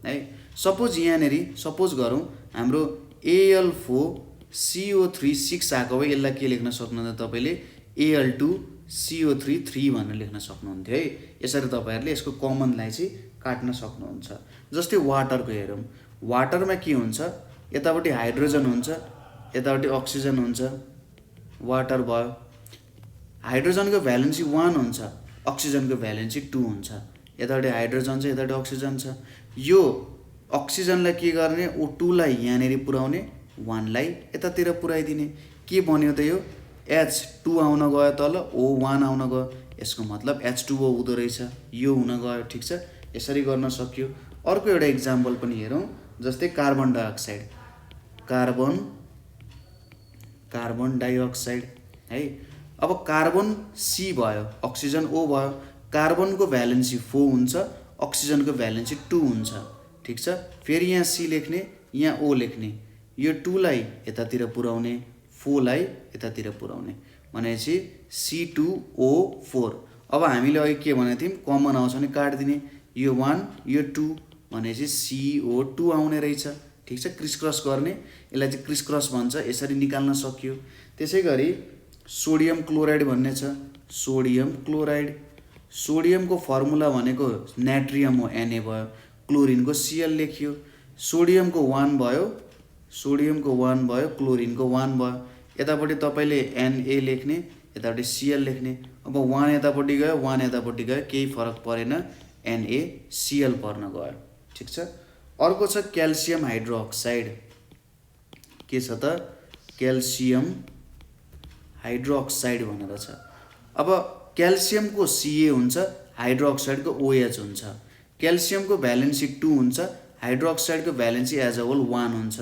है। सपोज यहाँनेरि सपोज गरौँ हाम्रो Al4CO3 6 आएको भए यसलाई के लेख्न सक्नुहुन्छ तपाईँले? Al2CO3 3 भनेर लेख्न सक्नुहुन्थ्यो है। यसरी तपाईँहरूले यसको कमनलाई चाहिँ काट्न सक्नुहुन्छ। जस्तै वाटरको हेरौँ। वाटरमा के हुन्छ? यतापट्टि हाइड्रोजन हुन्छ, यतापट्टि अक्सिजन हुन्छ। वाटर भयो। हाइड्रोजनको भ्यालेन्सी 1 हुन्छ, अक्सिजनको भ्यालेन्सी 2 हुन्छ। यतापट्टि हाइड्रोजन छ, यतापट्टि अक्सिजन छ। यो अक्सिजनलाई के गर्ने? O2 लाई यहाँनेरि पुर्याउने, 1 लाई यतातिर पुर्याइदिने। के बन्यो त यो? H2 आउन गयो तल, O1 आउन गयो। यसको मतलब H2O हुँदो रहेछ। यो हुन गयो। ठिक छ। यसरी गर्न सकियो। अर्को एउटा इक्जाम्पल पनि हेरौँ। जस्तै कार्बन डाइअक्साइड, कार्बन डाइअक्साइड है। अब कार्बन C भयो, अक्सिजन O भयो। कार्बनको भ्यालेन्सी 4 हुन्छ, अक्सिजनको भ्यालेन्सी 2 हुन्छ। ठिक छ। फेरि यहाँ C लेख्ने, यहाँ O लेख्ने। यो 2 लाई यतातिर पुर्याउने, 4 लाई यतातिर पुर्याउने भनेपछि C2O4। अब हामीले अहिले के भनेको थियौँ? कमन आउँछ भने काटिदिने। यो 1 यो 2 भनेपछि CO2 आउने रहेछ। ठिक छ। क्रिस क्रस गर्ने, यसलाई चाहिँ क्रिस क्रस भन्छ। यसरी निकाल्न सकियो। त्यसै गरी सोडियम क्लोराइड भन्ने छ। सोडियम क्लोराइड, सोडियमको फर्मुला भनेको नाट्रियम हो, Na भयो। क्लोरिनको Cl लेखियो। सोडियमको 1 भयो, क्लोरिनको 1 भयो। यतापट्टि तपाईँले Na लेख्ने, यतापट्टि Cl लेख्ने। अब 1 यतापट्टि गयो, 1 यतापट्टि गयो, केही फरक परेन, NaCl पर्न गयो। ठिक छ। अर्को छ क्याल्सियम हाइड्रोक्साइड। के छ त? क्याल्सियम हाइड्रोक्साइड भनेर छ। अब क्याल्सियमको Ca हुन्छ, हाइड्रोक्साइडको OH हुन्छ। क्याल्सियमको भ्यालेन्सी 2 हुन्छ, हाइड्रोक्साइडको भ्यालेन्सी एज अ होल 1 हुन्छ।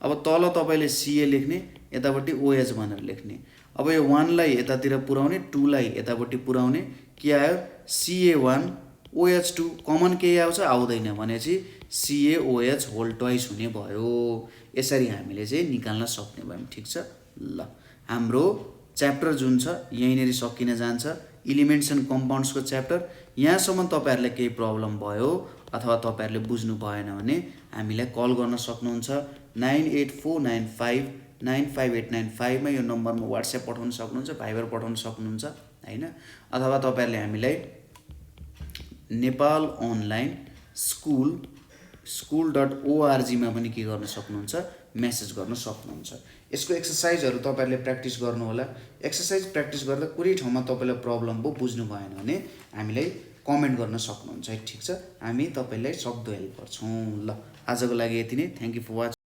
अब तल तपाईँले Ca लेख्ने, यतापट्टि OH भनेर लेख्ने। अब यो 1 लाई यतातिर पुर्याउने, 2 लाई यतापट्टि पुर्याउने। के आयो? Ca1 OH2। कमन केही आउँछ? आउँदैन भनेपछि CaOH होल ट्वाइस हुने भयो। यसरी हामीले चाहिँ निकाल्न सक्ने भयौँ। ठिक छ। ल, हाम्रो च्याप्टर जुन छ यहीँनेरि सकिन जान्छ, इलिमेन्ट्स एन्ड कम्पाउन्ड्सको च्याप्टर। यहाँसम्म तपाईँहरूलाई केही प्रब्लम भयो अथवा तपाईँहरूले बुझ्नु भएन भने हामीलाई कल गर्न सक्नुहुन्छ 984952 9589 मा यो नम्बरमा व्हाट्सएप पठाउन सक्नुहुन्छ, भाइबर पठाउन सक्नुहुन्छ हैन। अथवा तपाईहरुले हामीलाई नेपाल अनलाइन स्कुल.org मा पनि के गर्न सक्नुहुन्छ, मेसेज गर्न सक्नुहुन्छ। यसको एक्सरसाइजहरु तपाईहरुले प्र्याक्टिस गर्नु होला। एक्सरसाइज प्र्याक्टिस गर्दा कुनै ठाउँमा तपाईलाई प्रब्लम भयो, बुझ्नु भएन भने हामीलाई कमेन्ट गर्न सक्नुहुन्छ है, ठीक छ। हामी तपाईलाई सक्दो हेल्प गर्छौं। ल आजको लागि यति नै। Thank you for watching.